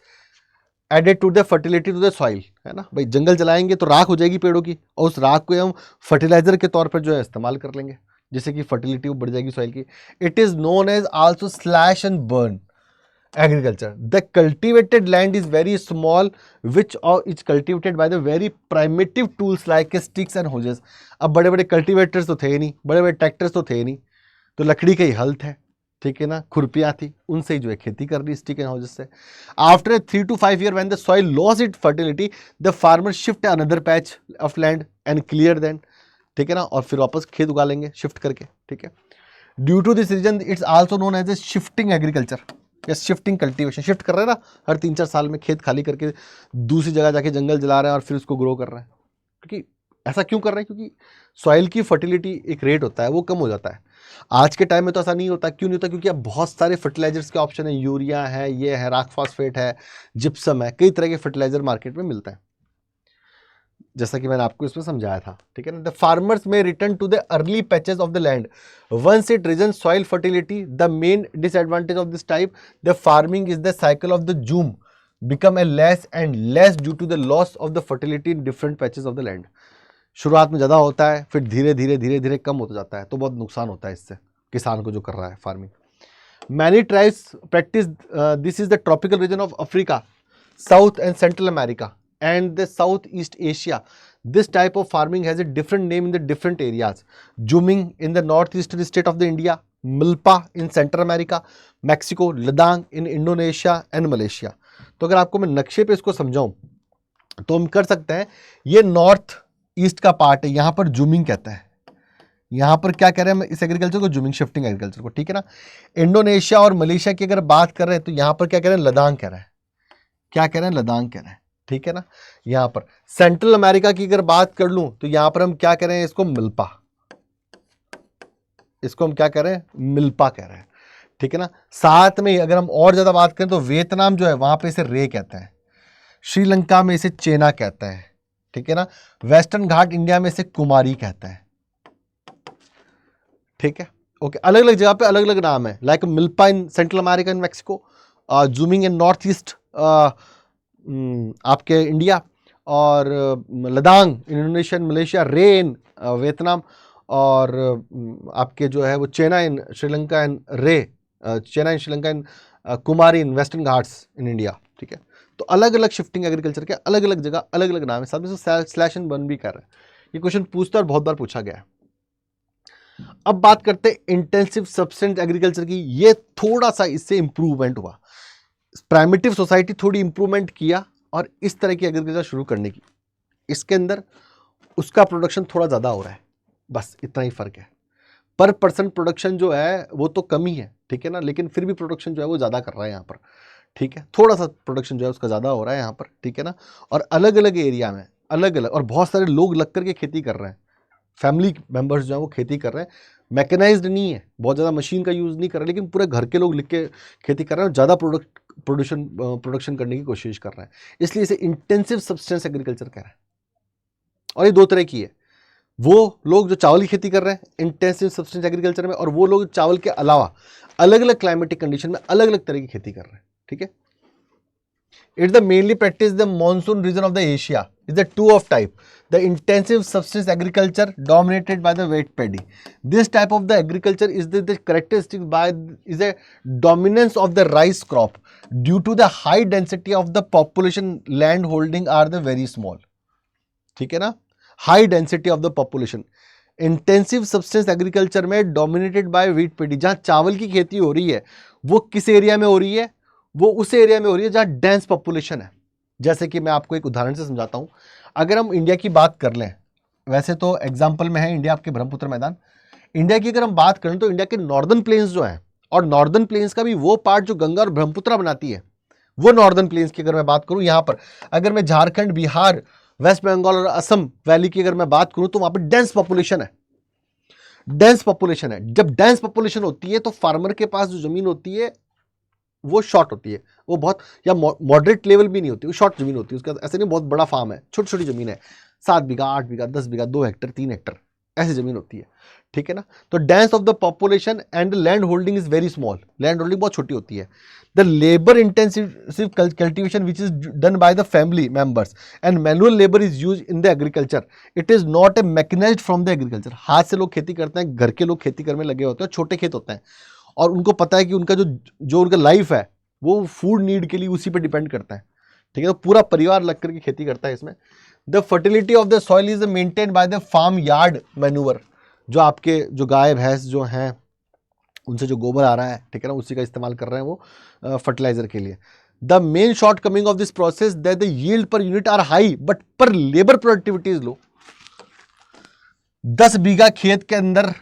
added to the fertility to the soil. है ना भाई, जंगल जलाएंगे तो राख हो जाएगी पेड़ों की, और उस राख को हम फर्टिलाइजर के तौर पर जो है इस्तेमाल कर लेंगे, जिससे कि फर्टिलिटी बढ़ जाएगी सॉइल की। It is known as also slash and burn agriculture. The cultivated land is very small, which is cultivated by the very primitive tools like sticks and hoses. अब बड़े बड़े कल्टिवेटर्स तो थे ही नहीं, बड़े बड़े ट्रैक्टर्स तो थे ही नहीं, तो लकड़ी का ही हल थे। ठीक है ना, खुरपियाँ थी, उनसे ही जो है खेती कर रही स्टिक एंड हॉजेस से। After 3 to 5 years when the soil lost its fertility, the farmer shift another patch of land and clear then. ठीक है ना, और फिर वापस खेत उगा लेंगे शिफ्ट करके। ठीक है, due to this region it's also known as a shifting agriculture या शिफ्टिंग कल्टीवेशन। शिफ्ट कर रहे हैं ना, हर 3-4 साल में खेत खाली करके दूसरी जगह जाके जंगल जला रहे हैं और फिर उसको ग्रो कर रहे हैं। क्योंकि ऐसा क्यों कर रहे हैं, क्योंकि सॉइल की फर्टिलिटी एक रेट होता है वो कम हो जाता है। आज के टाइम में तो ऐसा नहीं होता। क्यों नहीं होता, क्योंकि अब बहुत सारे फर्टिलाइजर्स के ऑप्शन है, यूरिया है, ये है, रॉक फॉस्फेट है, जिप्सम है, कई तरह के फर्टिलाइजर मार्केट में मिलते हैं। जैसा कि मैंने आपको इसमें समझाया था, ठीक है ना। The farmers may return to the early patches of the land once it region soil fertility. The main disadvantage of this type the farming is the cycle of the jhum become a less and less due to the loss of the fertility in different patches of the land. शुरुआत में ज़्यादा होता है, फिर धीरे धीरे कम होता जाता है, तो बहुत नुकसान होता है इससे किसान को जो कर रहा है farming. Many tribes practice this is the tropical region of Africa, south and central America and the Southeast Asia. This type of farming has a different name in the different areas. Zooming in the northeastern state of the India, Milpa in Central America, Mexico, Ladakh in Indonesia and Malaysia. तो अगर आपको मैं नक्शे पे इसको समझाऊं तो हम कर सकते हैं, ये नॉर्थ ईस्ट का पार्ट है, यहाँ पर जूमिंग कहता है। यहाँ पर क्या कह रहे हैं इस एग्रीकल्चर को, जूमिंग शिफ्टिंग एग्रीकल्चर को, ठीक है ना। इंडोनेशिया और मलेशिया की अगर बात कर रहे हैं तो यहाँ पर क्या कह रहे हैं, लद्दाख कह रहा है। क्या कह रहे हैं, लद्दाख कह रहे हैं, ठीक है ना। यहां पर सेंट्रल अमेरिका की अगर बात कर लूं तो यहां पर हम क्या कह रहे हैं, इसको मिल्पा, इसको हम क्या कह रहे हैं, मिल्पा कह रहे हैं, ठीक है ना। साथ में अगर हम और ज्यादा बात करें तो वियतनाम जो है वहां पे इसे रे कहते हैं, श्रीलंका में इसे चेना कहते हैं, ठीक है ना। वेस्टर्न घाट इंडिया में इसे कुमारी कहते हैं, ठीक है। ओके, अलग अलग जगह पे अलग अलग नाम है, like milpa in central America in Mexico, zooming in north east आपके इंडिया, और लद्दाख इंडोनेशिया मलेशिया, रे इन वियतनाम, और आपके जो है वो चेना in Sri Lanka and Ray, chena in Sri Lanka in Kumari in western Ghats in India, ठीक है। तो अलग अलग शिफ्टिंग एग्रीकल्चर के अलग अलग जगह अलग अलग नाम है, साथ में स्लैश एंड बर्न भी कर रहे हैं। ये क्वेश्चन पूछता और बहुत बार पूछा गया है। अब बात करते हैं इंटेंसिव सब्सटेंस एग्रीकल्चर की। ये थोड़ा सा इससे इंप्रूवमेंट हुआ, प्राइमेटिव सोसाइटी थोड़ी इंप्रूवमेंट किया और इस तरह की एग्रीकल्चर शुरू करने की, इसके अंदर उसका प्रोडक्शन थोड़ा ज़्यादा हो रहा है, बस इतना ही फर्क है। पर पर्सन प्रोडक्शन जो है वो तो कम ही है, ठीक है ना, लेकिन फिर भी प्रोडक्शन जो है वो ज़्यादा कर रहा है यहाँ पर, ठीक है। थोड़ा सा प्रोडक्शन जो है उसका ज़्यादा हो रहा है यहाँ पर, ठीक है ना। और अलग अलग एरिया में अलग अलग, और बहुत सारे लोग लग करके खेती कर रहे हैं, फैमिली मेंबर्स जो है वो खेती कर रहे हैं, मैकेनाइज्ड नहीं है, बहुत ज़्यादा मशीन का यूज़ नहीं कर रहे, लेकिन पूरे घर के लोग लिख के खेती कर रहे हैं और ज़्यादा प्रोडक्शन करने की कोशिश कर रहे हैं, इसलिए इसे इंटेंसिव सब्सटेंस एग्रीकल्चर कह रहे हैं। और ये दो तरह की है, वो लोग जो चावल की खेती कर रहे हैं इंटेंसिव सब्सटेंस एग्रीकल्चर में, और वो लोग चावल के अलावा अलग अलग क्लाइमेटिक कंडीशन में अलग अलग तरह की खेती कर रहे हैं, ठीक है। It's the mainly practiced the monsoon region of the Asia. Is the two of type. The intensive subsistence agriculture dominated by the wet paddy. This type of the agriculture is the characteristic by is a dominance of the rice crop due to the high density of the population. Land holding are the very small. ठीक है ना, high density of the population. Intensive substance agriculture में डोमिनेटेड बाय व्हीट पैडी, जहां चावल की खेती हो रही है वो किस एरिया में हो रही है, वो उस एरिया में हो रही है जहां डेंस पॉपुलेशन है। जैसे कि मैं आपको एक उदाहरण से समझाता हूं, अगर हम इंडिया की बात कर लें, वैसे तो एग्जांपल में है इंडिया आपके ब्रह्मपुत्र मैदान, इंडिया की अगर हम बात करें तो इंडिया के नॉर्दर्न प्लेन्स जो हैं, और नॉर्दर्न प्लेन्स का भी वो पार्ट जो गंगा और ब्रह्मपुत्र बनाती है, वो नॉर्दर्न प्लेन्स की अगर मैं बात करूं, यहां पर अगर मैं झारखंड, बिहार, वेस्ट बंगाल और असम वैली की अगर मैं बात करूं तो वहां पर डेंस पॉपुलेशन है, डेंस पॉपुलेशन है। जब डेंस पॉपुलेशन होती है तो फार्मर के पास जो जमीन होती है वो शॉर्ट होती है, वो बहुत या मॉडरेट लेवल भी नहीं होती, वो शॉर्ट जमीन होती है, उसका ऐसे नहीं बहुत बड़ा फार्म है, छोटी छोटी जमीन है, 7 बीघा 8 बीघा 10 बीघा 2 हेक्टर 3 हेक्टर ऐसी जमीन होती है, ठीक है ना। तो dense of the population and land holding is very small, land holding बहुत छोटी होती है। The labour intensive cultivation which is done by the family members and manual labour is use in the agriculture, it is not a mechanised from the agriculture. हाथ से लोग खेती करते हैं, घर के लोग खेती करने में लगे होते हैं, छोटे खेत होते हैं, और उनको पता है कि उनका जो उनका लाइफ है वो फूड नीड के लिए उसी पे डिपेंड करता है, ठीक है। तो पूरा परिवार लग करके खेती करता है इसमें। The fertility of the soil is maintain by the farm yard manure, जो आपके जो गाय भैंस जो हैं उनसे जो गोबर आ रहा है, ठीक है ना, उसी का इस्तेमाल कर रहे हैं वो फर्टिलाइजर के लिए। The main shortcoming of this process that the yield per unit are high but per labour productivity is low. 10 बीघा खेत के अंदर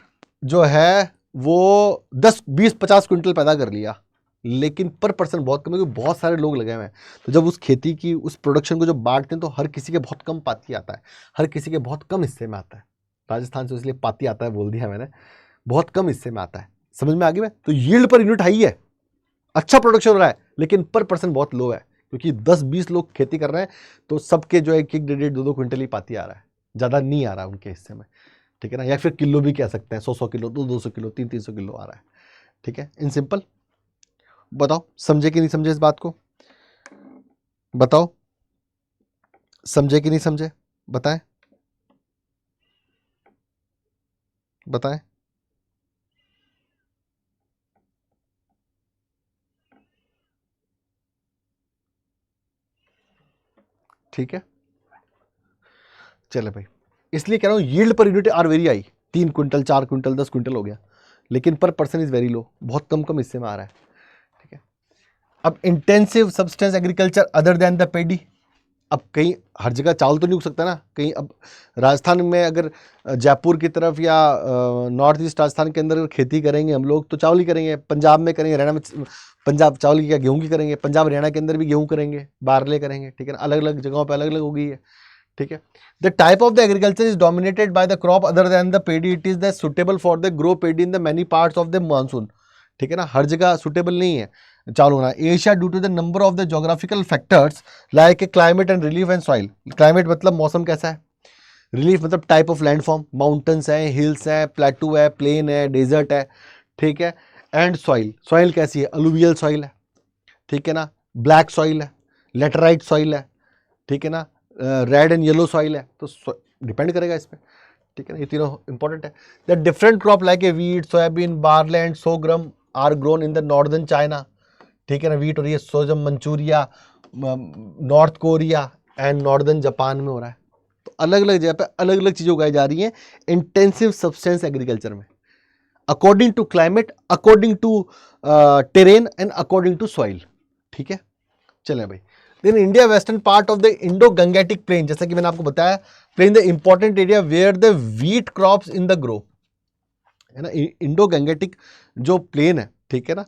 जो है वो 10 20 50 क्विंटल पैदा कर लिया, लेकिन पर पर्सन बहुत कम है, क्योंकि बहुत सारे लोग लगे हुए हैं। तो जब उस खेती की उस प्रोडक्शन को जब बांटते हैं तो हर किसी के बहुत कम पाती आता है, हर किसी के बहुत कम हिस्से में आता है। राजस्थान से इसलिए पाती आता है बोल दिया मैंने, बहुत कम हिस्से में आता है, समझ में आ गई मैं। तो यील्ड पर यूनिट हाई है, अच्छा प्रोडक्शन हो रहा है, लेकिन पर पर्सन बहुत लो है, क्योंकि 10-20 लोग खेती कर रहे हैं, तो सबके जो है 1-1, 1.5, 2-2 क्विंटल ही पाती आ रहा है, ज़्यादा नहीं आ रहा है उनके हिस्से में, ठीक है ना। या फिर किलो भी कह सकते हैं, 100-100 किलो, 200-200 किलो, 300-300 किलो आ रहा है, ठीक है। इन सिंपल, बताओ समझे कि नहीं समझे इस बात को, बताओ समझे कि नहीं समझे, बताएं बताएं। ठीक है, चले भाई, इसलिए कह रहा हूँ yield per unit are very high, 3 quintal, 4 quintal, 10 quintal हो गया, लेकिन पर पर्सन इज वेरी लो, बहुत कम कम हिस्से में आ रहा है, ठीक है। अब intensive substance agriculture other than the paddy, अब कहीं हर जगह चावल तो नहीं उग सकता ना, कहीं अब राजस्थान में अगर जयपुर की तरफ या नॉर्थ ईस्ट राजस्थान के अंदर अगर खेती करेंगे हम लोग तो चावल ही करेंगे, पंजाब में करेंगे, हरियाणा में पंजाब चावल की क्या गेहूँ की करेंगे, पंजाब हरियाणा के अंदर भी गेहूँ करेंगे, बारले करेंगे, ठीक है ना, अलग अलग जगहों पर अलग अलग होगी है, ठीक है। The type of the agriculture is dominated by the crop other than the pedi, it is the suitable for the grow pedi in the many parts of the monsoon, ठीक है ना, हर जगह सुटेबल नहीं है चावल होना। Asia due to the number of the geographical factors like a climate and relief and soil, climate मतलब मौसम कैसा है, रिलीफ मतलब टाइप ऑफ लैंडफॉर्म, माउंटेन्स हैं, हिल्स हैं, प्लेटू है, प्लेन है, डेजर्ट है, ठीक है। एंड सॉइल, सॉइल कैसी है, अलुवियल सॉइल है, ठीक है ना, ब्लैक सॉइल है, लेटराइट सॉइल है, ठीक है ना, रेड एंड येलो सॉइल है, तो डिपेंड करेगा इस पर, ठीक है ना, ये तीनों इंपॉर्टेंट है। The different crop like a wheat, soybean, barley and sorghum are grown in the northern China, ठीक है ना, वीट हो रही है sorghum Manchuria, North Korea and northern Japan में हो रहा है, तो अलग अलग जगह पे अलग अलग चीजें उगाई जा रही हैं इंटेंसिव सब्सटेंस एग्रीकल्चर में, according to climate, according to terrain and according to soil, ठीक है। चलें भाई, then India western part of the Indo Gangetic plain, जैसा कि मैंने आपको बताया, plain the important area where the wheat crops in the grow, है ना, इंडो गंगेटिक जो प्लेन है, ठीक है ना,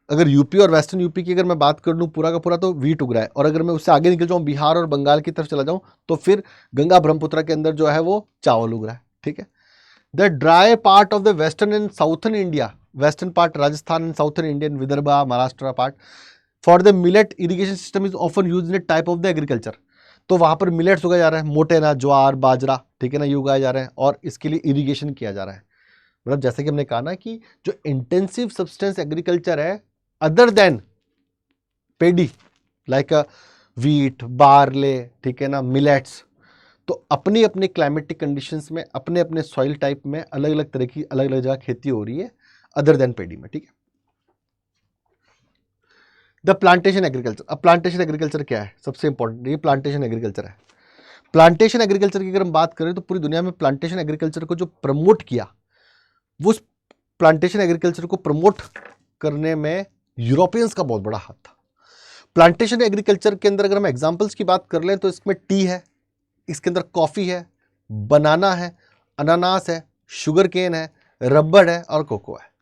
अगर यूपी और वेस्टर्न यूपी की अगर मैं बात कर लूँ पूरा का पूरा तो वीट उग रहा है, और अगर मैं उससे आगे निकल जाऊँ बिहार और बंगाल की तरफ चला जाऊँ तो फिर गंगा ब्रह्मपुत्र के अंदर जो है वो चावल उग रहा है, ठीक है। The dry part of the western and southern India, western part Rajasthan and southern Indian Vidarbha Maharashtra part, for the millet irrigation system is often use in A type of the agriculture, तो वहाँ पर मिलेट्स उगाया जा रहा है, मोटे ना, ज्वार, बाजरा, ठीक है ना, ये उगाए जा रहे हैं और इसके लिए इरिगेशन किया जा रहा है। मतलब जैसे कि हमने कहा ना कि जो इंटेंसिव सब्सटेंस एग्रीकल्चर है अदर देन पेडी लाइक वीट, बार्ले, ठीक है ना, मिलेट्स, तो अपनी अपनी क्लाइमेटिक कंडीशंस में अपने अपने सॉइल टाइप में अलग अलग तरह की अलग अलग जगह खेती हो रही है अदर देन पेडी में, ठीक है। द प्लांटेशन एग्रीकल्चर, अब प्लांटेशन एग्रीकल्चर क्या है, सबसे इंपॉर्टेंट ये प्लांटेशन एग्रीकल्चर है। प्लांटेशन एग्रीकल्चर की अगर हम बात करें तो पूरी दुनिया में प्लांटेशन एग्रीकल्चर को जो प्रमोट किया, वो प्लांटेशन एग्रीकल्चर को प्रमोट करने में यूरोपियंस का बहुत बड़ा हाथ था। प्लांटेशन एग्रीकल्चर के अंदर अगर हम एग्जांपल्स की बात कर लें तो इसमें टी है, इसके अंदर कॉफ़ी है, बनाना है, अनानास है, शुगर केन है, रबड़ है और कोको है।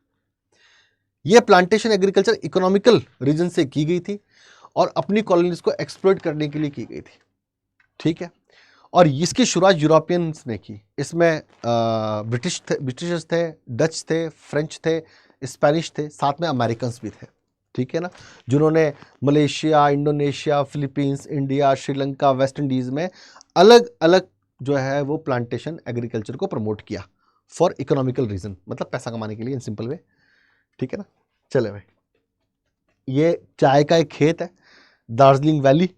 यह प्लांटेशन एग्रीकल्चर इकोनॉमिकल रीजन से की गई थी और अपनी कॉलोनीज को एक्सप्लॉइट करने के लिए की गई थी, ठीक है। और इसकी शुरुआत यूरोपियंस ने की, इसमें ब्रिटिशर्स थे, डच थे, फ्रेंच थे, स्पेनिश थे, साथ में अमेरिकन भी थे, ठीक है ना, जिन्होंने Malaysia, Indonesia, Philippines, India, Sri Lanka, West Indies में अलग अलग जो है वो प्लांटेशन एग्रीकल्चर को प्रमोट किया फॉर इकोनॉमिकल रीजन, मतलब पैसा कमाने के लिए इन सिंपल वे, ठीक है ना। चले भाई, ये चाय का एक खेत है दार्जिलिंग वैली,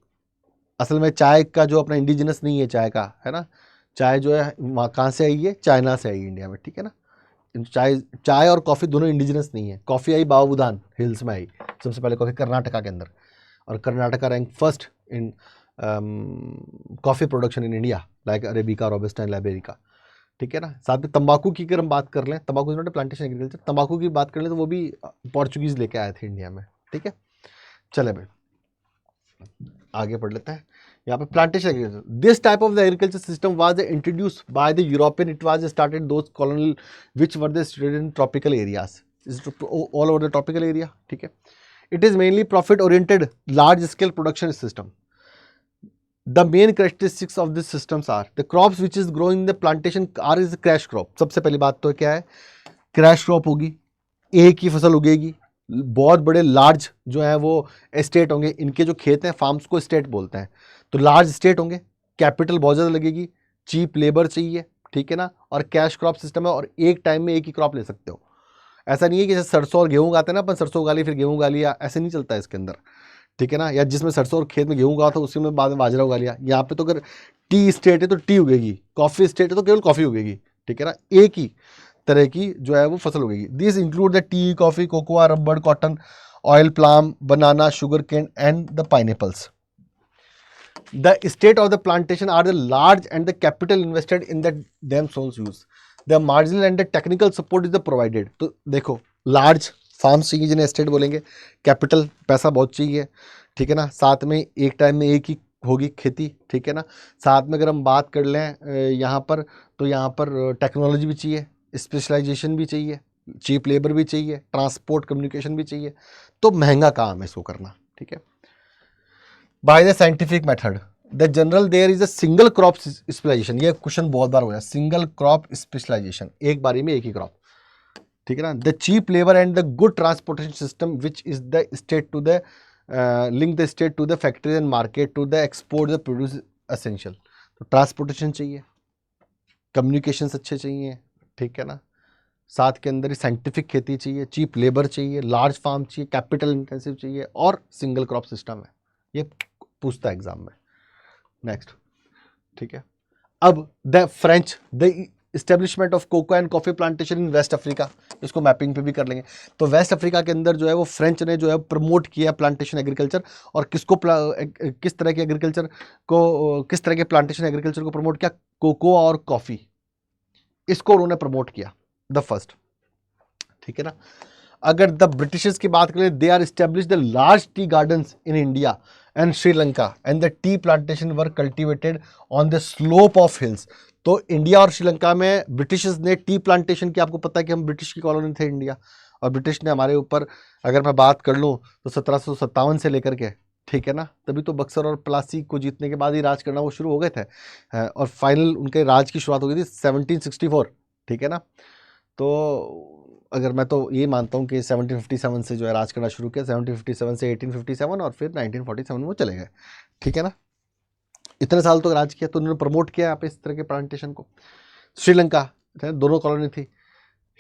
असल में चाय का जो अपना इंडिजिनस नहीं है चाय का, है ना, चाय जो है वहाँ कहाँ से आई है, चाइना से आई इंडिया में, ठीक है ना। चाय और कॉफ़ी दोनों इंडिजिनस नहीं है, कॉफ़ी आई बाबूदान हिल्स में आई सबसे पहले कॉफ़ी कर्नाटका के अंदर, और Karnataka rank first in coffee production in India like arabica, robusta and liberica, ठीक है ना। साथ में तंबाकू की अगर हम बात कर लें, तंबाकू is not A plantation agriculture, तंबाकू की बात कर लें तो वो भी पोर्चुगीज़ लेके आए थे इंडिया में, ठीक है। चले भाई आगे पढ़ लेते हैं। यहाँ पे plantation agriculture, this type of the agriculture system was introduce by the European, it was started those colonial which were the stated in tropical areas, all over the tropical area, ठीक है। It is mainly profit oriented large scale production system. The main characteristics of this systems are the crops which is growing in the plantation are is crash crop। सबसे पहली बात तो क्या है, क्रैश क्रॉप होगी, एक ही फसल उगेगी, बहुत बड़े लार्ज जो है वो एस्टेट होंगे, इनके जो खेत हैं फार्म्स को एस्टेट बोलते हैं, तो लार्ज एस्टेट होंगे, कैपिटल बहुत ज़्यादा लगेगी, चीप लेबर चाहिए, ठीक है ना, और कैश क्रॉप सिस्टम है, और एक टाइम में एक ही क्रॉप ले सकते हो। ऐसा नहीं है कि जैसे सरसों और गेहूँ उगाते हैं ना, अपन सरसों उगा ली फिर गेहूँ उगा लिया, ऐसे नहीं चलता है इसके अंदर, ठीक है ना, या जिसमें सरसों और खेत में गेहूँ उगा था उसी में बाद में बाजरा उगा लिया। यहाँ पे तो अगर टी स्टेट है तो टी उगेगी, कॉफ़ी स्टेट है तो केवल कॉफ़ी उगेगी, ठीक है ना, एक ही तरह की जो है वो फसल उगेगी। This include the tea, coffee, cocoa, rubber, cotton, oil palm, banana, sugar cane and the pineapples. The estate of the plantation are the large and the capital invested in the themselves use. The marginal and the technical support is the provided. तो देखो लार्ज फार्म्स चाहिए जिन्हें एस्टेट बोलेंगे, कैपिटल पैसा बहुत चाहिए, ठीक है ना, साथ में एक टाइम में एक ही होगी खेती, ठीक है ना, साथ में अगर हम बात कर लें यहाँ पर तो यहाँ पर टेक्नोलॉजी भी चाहिए, स्पेशलाइजेशन भी चाहिए, चीप लेबर भी चाहिए, ट्रांसपोर्ट कम्युनिकेशन भी चाहिए, तो महंगा काम है इसको करना, ठीक है। By the scientific method the general there is a single crop specialisation, ये क्वेश्चन बहुत बार हो गया, सिंगल क्रॉप स्पेशलाइजेशन, एक बारी में एक ही क्रॉप, ठीक है ना। The cheap labour and the good transportation system which is the state to the link the state to the factories and market to the export the produce essential. तो ट्रांसपोर्टेशन चाहिए, कम्युनिकेशंस अच्छे चाहिए, ठीक है ना, साथ के अंदर ही साइंटिफिक खेती चाहिए, चीप लेबर चाहिए, लार्ज फार्म चाहिए, कैपिटल इंटेंसिव चाहिए, और सिंगल क्रॉप सिस्टम है, ये पूछता है एग्जाम में। नेक्स्ट, ठीक है। अब the French the establishment of cocoa and coffee plantation in West Africa, इसको मैपिंग पे भी कर लेंगे। तो वेस्ट अफ्रीका के अंदर जो है वो फ्रेंच ने जो है प्रमोट किया प्लांटेशन एग्रीकल्चर, और किस तरह के एग्रीकल्चर को, किस तरह के प्लांटेशन एग्रीकल्चर को प्रमोट किया, कोको और कॉफी, इसको उन्होंने प्रमोट किया, द फर्स्ट, ठीक है ना। अगर द ब्रिटिशर्स की बात करें, they are establish the large tea gardens in India and Sri Lanka and the tea plantation were cultivated on the slope of hills. तो इंडिया और श्रीलंका में ब्रिटिशर्स ने टी प्लांटेशन की, आपको पता है कि हम ब्रिटिश की कॉलोनी थे इंडिया, और ब्रिटिश ने हमारे ऊपर, अगर मैं बात कर लूँ तो 1757 से लेकर के, ठीक है ना, तभी तो बक्सर और प्लासी को जीतने के बाद ही राज करना वो शुरू हो गए थे, और फाइनल उनके राज की शुरुआत हो गई थी 1764, ठीक है ना। तो अगर मैं तो ये मानता हूँ कि 1757 से जो है राज करना शुरू किया, 1757 से 1857, और फिर 1947 में वो चले गए, ठीक है ना, इतने साल तो राज किया, तो उन्होंने प्रमोट किया यहाँ पे इस तरह के प्लांटेशन को। श्रीलंका, दोनों कॉलोनी थी,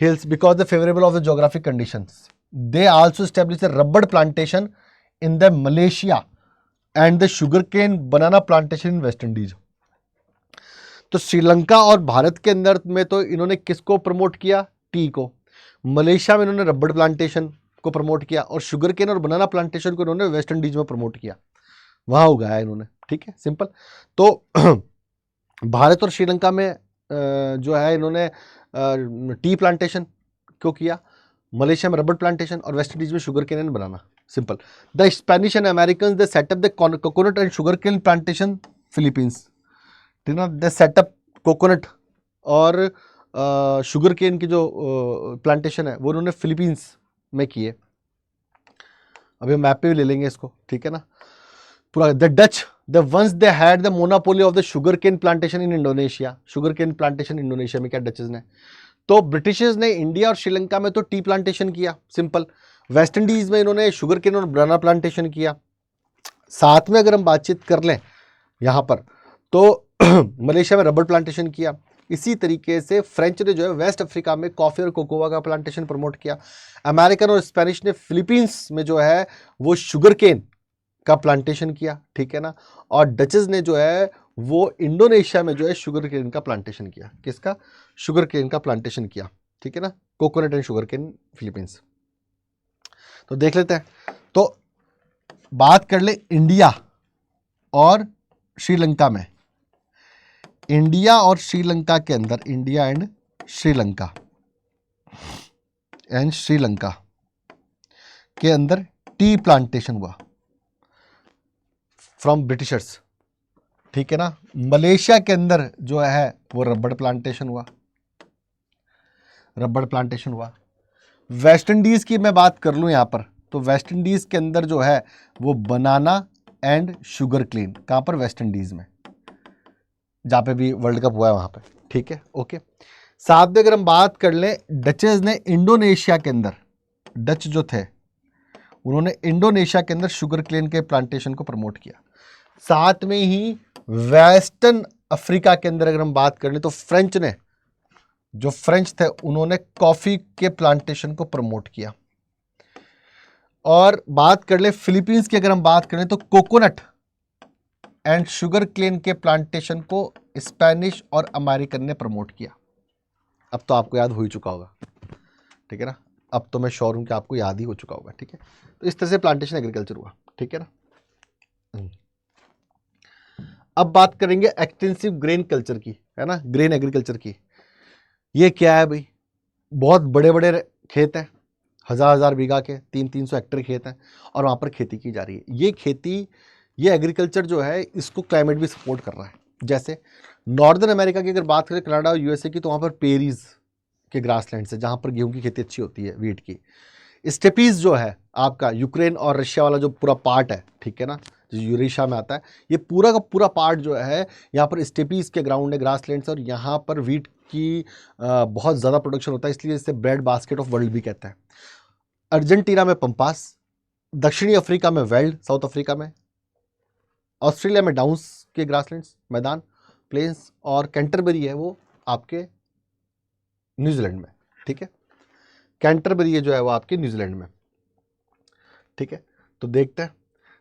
hills because the favourable of the geographic conditions. They also establish the rubber plantation in the Malaysia and the sugar cane banana plantation in West Indies. तो श्रीलंका और भारत के अंदर में तो इन्होंने किसको प्रमोट किया, टी को, मलेशिया में इन्होंने रबर प्लांटेशन को प्रमोट किया, और शुगर केन और बनाना प्लांटेशन को इन्होंने वेस्ट इंडीज में प्रमोट किया, वहां उगाया इन्होंने, ठीक है, सिंपल। तो भारत और श्रीलंका में जो है इन्होंने टी प्लांटेशन क्यों किया, मलेशिया में रबर प्लांटेशन, और वेस्ट इंडीज में sugar cane and banana, simple. The Spanish and American they set up the coconut and sugar cane plantation Philippines, ठीक है ना, द सेटअप कोकोनट और शुगर केन की जो प्लांटेशन है वो उन्होंने फिलीपींस में किए। अभी हम मैप पे भी ले लेंगे इसको, ठीक है ना, पूरा। The Dutch the once they had the monopoly of the sugar cane plantation in Indonesia, sugar cane plantation Indonesia में क्या डचेस ने, तो ब्रिटिशर्स ने इंडिया और श्रीलंका में तो टी प्लांटेशन किया, सिंपल। वेस्ट इंडीज में इन्होंने शुगर केन और बनाना प्लांटेशन किया। साथ में अगर हम बातचीत कर लें यहाँ पर तो मलेशिया में रबर प्लांटेशन किया। इसी तरीके से फ्रेंच ने जो है वेस्ट अफ्रीका में कॉफ़ी और कोकोआ का प्लांटेशन प्रमोट किया। अमेरिकन और स्पेनिश ने फिलीपींस में जो है वो शुगर केन का प्लांटेशन किया, ठीक है ना, और डचेस ने जो है वो इंडोनेशिया में जो है शुगर केन का प्लांटेशन किया, किसका, शुगर केन का प्लांटेशन किया, ठीक है ना, coconut and sugar cane Philippines. तो देख लेते हैं, तो बात कर ले इंडिया और श्रीलंका में, इंडिया और श्रीलंका के अंदर, इंडिया एंड श्रीलंका के अंदर टी प्लांटेशन हुआ फ्रॉम ब्रिटिशर्स, ठीक है ना। मलेशिया के अंदर जो है वो रबर प्लांटेशन हुआ। वेस्ट इंडीज की मैं बात कर लूं यहां पर, तो वेस्ट इंडीज के अंदर जो है वो बनाना एंड शुगर केन, कहां पर, वेस्ट इंडीज में, जहां पे भी वर्ल्ड कप हुआ है वहां पे, ठीक है, ओके। साथ में अगर हम बात कर लें, डचेस ने इंडोनेशिया के अंदर, डच जो थे उन्होंने इंडोनेशिया के अंदर शुगर केन के प्लांटेशन को प्रमोट किया। साथ में ही वेस्टर्न अफ्रीका के अंदर अगर हम बात कर ले तो फ्रेंच ने, जो फ्रेंच थे, उन्होंने कॉफी के प्लांटेशन को प्रमोट किया। और बात कर ले फिलीपींस की, अगर हम बात करें तो कोकोनट एंड शुगर केन के प्लांटेशन को स्पेनिश और अमेरिकन ने प्रमोट किया। अब तो आपको याद हो ही चुका होगा, ठीक है ना। अब तो मैं श्योर हूं कि आपको याद ही हो चुका होगा, ठीक है। तो इस तरह से प्लांटेशन एग्रीकल्चर हुआ, ठीक है ना। अब बात करेंगे एक्सटेंसिव ग्रेन कल्चर की, है ना, ग्रेन एग्रीकल्चर की। ये क्या है भाई? बहुत बड़े बड़े खेत हैं, हजार बीघा के, 300 हेक्टेयर खेत हैं, और वहाँ पर खेती की जा रही है। ये खेती, ये एग्रीकल्चर जो है, इसको क्लाइमेट भी सपोर्ट कर रहा है। जैसे नॉर्दर्न अमेरिका की अगर बात करें, कनाडा और यूएसए की, तो वहाँ पर पेरीज के ग्रासलैंड है जहाँ पर गेहूं की खेती अच्छी होती है, वीट की। स्टेपीज जो है आपका यूक्रेन और रशिया वाला जो पूरा पार्ट है, ठीक है ना, जो यूरेशिया में आता है, ये पूरा का पूरा पार्ट जो है, यहाँ पर स्टेपीज के ग्राउंड है, ग्रासलैंड्स, और यहाँ पर वीट की बहुत ज़्यादा प्रोडक्शन होता है, इसलिए इसे ब्रेड बास्केट ऑफ वर्ल्ड भी कहते हैं। अर्जेंटीना में पंपास, दक्षिणी अफ्रीका में वेल्ड, साउथ अफ्रीका में, ऑस्ट्रेलिया में डाउन्स के ग्रासलैंड्स, मैदान, प्लेन्स, और कैंटरबरी है वो आपके न्यूजीलैंड में, ठीक है। कैंटरबरी है जो है वो आपके न्यूजीलैंड में, ठीक है। तो देखते हैं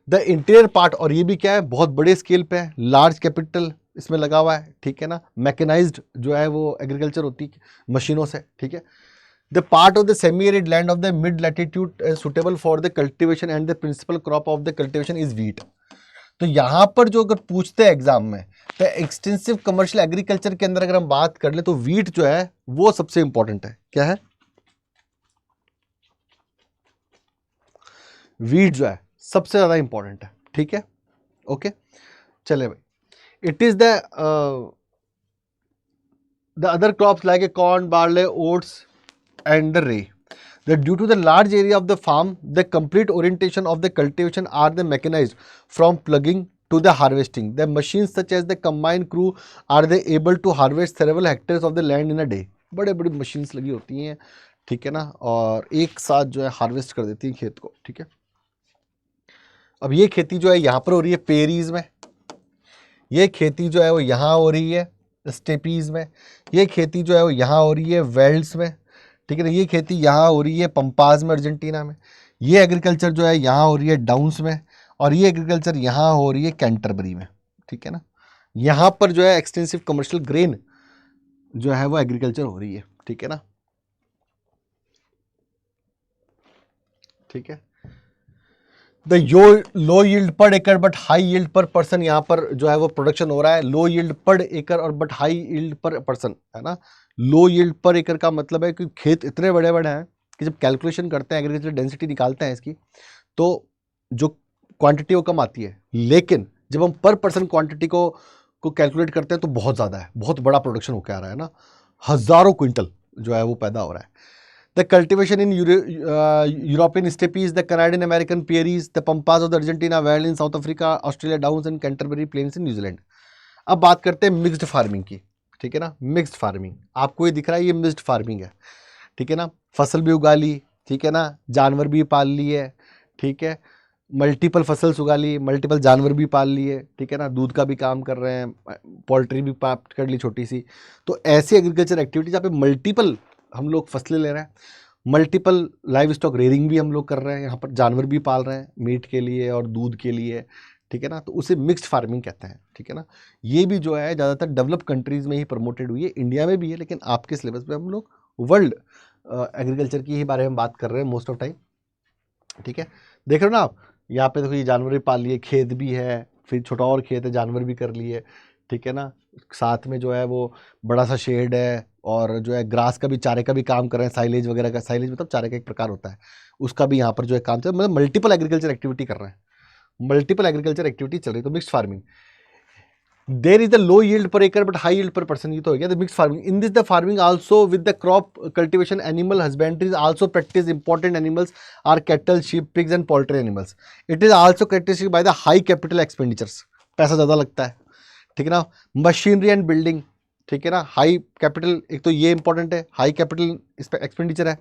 द इंटीरियर पार्ट, और ये भी क्या है, बहुत बड़े स्केल पे है, लार्ज कैपिटल इसमें लगा हुआ है, ठीक है ना। मैकेनाइज्ड जो है वो एग्रीकल्चर होती है मशीनों से, ठीक है। The part of the semi arid land of the mid latitude suitable for the cultivation and the principal crop of the cultivation is wheat. तो यहां पर जो अगर पूछते हैं एग्जाम में, तो एक्सटेंसिव कमर्शियल एग्रीकल्चर के अंदर अगर हम बात कर ले तो व्हीट जो है वो सबसे इंपॉर्टेंट है। क्या है? व्हीट जो है सबसे ज्यादा इंपॉर्टेंट है, ठीक है, ओके। चले भाई, it is the other crops like a corn, barley, oats and the रे, that due to the large area of the farm, the complete orientation of the cultivation are the mechanized from plugging to the harvesting. The machines such as the combine crew are they able to harvest several hectares of the land in a day. बड़े बड़ी मशीन्स लगी होती हैं, ठीक है ना, और एक साथ जो है हार्वेस्ट कर देती हैं खेत को, ठीक है। अब ये खेती जो है यहाँ पर हो रही है पेरीज में, ये खेती जो है वो यहाँ हो रही है स्टेपीज में, ये खेती जो है वो यहाँ हो रही है वेल्ड्स में, ठीक है ना। ये खेती यहाँ हो रही है पंपाज में, अर्जेंटीना में। ये एग्रीकल्चर जो है यहाँ हो रही है डाउन्स में, और ये एग्रीकल्चर यहाँ हो रही है कैंटरबरी में, ठीक है ना। यहाँ पर जो है एक्सटेंसिव कमर्शियल ग्रेन जो है वो एग्रीकल्चर हो रही है, ठीक है ना, ठीक है। The low yield per acre but high yield per person, यहाँ पर जो है वो प्रोडक्शन हो रहा है लो यील्ड पर एकड़ और but high yield per person, है ना। लो यील्ड पर एकड़ का मतलब है कि खेत इतने बड़े बड़े हैं कि जब कैलकुलेशन करते हैं, एग्रीकल्चर डेंसिटी निकालते हैं इसकी, तो जो क्वांटिटी वो कम आती है, लेकिन जब हम पर पर्सन क्वांटिटी को कैलकुलेट करते हैं तो बहुत ज़्यादा है, बहुत बड़ा प्रोडक्शन होकर आ रहा है ना, हज़ारों क्विंटल जो है वो पैदा हो रहा है। The cultivation in European steppes, the Canadian American prairies, the pampas of the Argentina valley in South Africa, Australia Downs and Canterbury Plains in New Zealand. अब बात करते हैं मिक्स्ड फार्मिंग की, ठीक है ना। मिक्स्ड फार्मिंग आपको ये दिख रहा है, ये मिक्स्ड फार्मिंग है, ठीक है ना। फसल भी उगा ली, ठीक है ना, जानवर भी पाल लिए, ठीक है, मल्टीपल फसल्स उगा ली, मल्टीपल जानवर भी पाल लिए, ठीक है ना, दूध का भी काम कर रहे हैं, पोल्ट्री भी कर ली छोटी सी। तो ऐसी एग्रीकल्चर एक्टिविटी जहाँ पे मल्टीपल हम लोग फसलें ले रहे हैं, मल्टीपल लाइव स्टॉक रेयरिंग भी हम लोग कर रहे हैं, यहाँ पर जानवर भी पाल रहे हैं मीट के लिए और दूध के लिए, ठीक है ना, तो उसे मिक्स्ड फार्मिंग कहते हैं, ठीक है ना। ये भी जो है ज़्यादातर डेवलप कंट्रीज़ में ही प्रमोटेड हुई है, इंडिया में भी है, लेकिन आपके सिलेबस में हम लोग वर्ल्ड एग्रीकल्चर की ही बारे में बात कर रहे हैं मोस्ट ऑफ टाइम, ठीक है। देख रहे हो ना आप, यहाँ पे देखो ये जानवर भी पाल लिए, खेत भी है, फिर छोटा और खेत है, जानवर भी कर लिए, ठीक है ना। साथ में जो है वो बड़ा सा शेड है, और जो है ग्रास का भी, चारे का भी काम कर रहे हैं, साइलेज वगैरह का, साइलेज मतलब चारे का एक प्रकार होता है, उसका भी यहाँ पर जो है काम चल, मतलब मल्टीपल एग्रीकल्चर एक्टिविटी कर रहे हैं, मल्टीपल एग्रीकल्चर एक्टिविटी चल रही है। तो mixed farming, there is the low yield per acre but high yield per person, ये तो हो गया the mixed farming. In this the farming also with the crop cultivation animal husbandry is also practice. Important animals are cattle, sheep, pigs and poultry animals. It is also characteristic by the high capital expenditures, पैसा ज़्यादा लगता है, ठीक है ना। मशीनरी एंड बिल्डिंग, ठीक है ना, हाई कैपिटल, एक तो ये इंपॉर्टेंट है, हाई कैपिटल इस पर एक्सपेंडिचर है।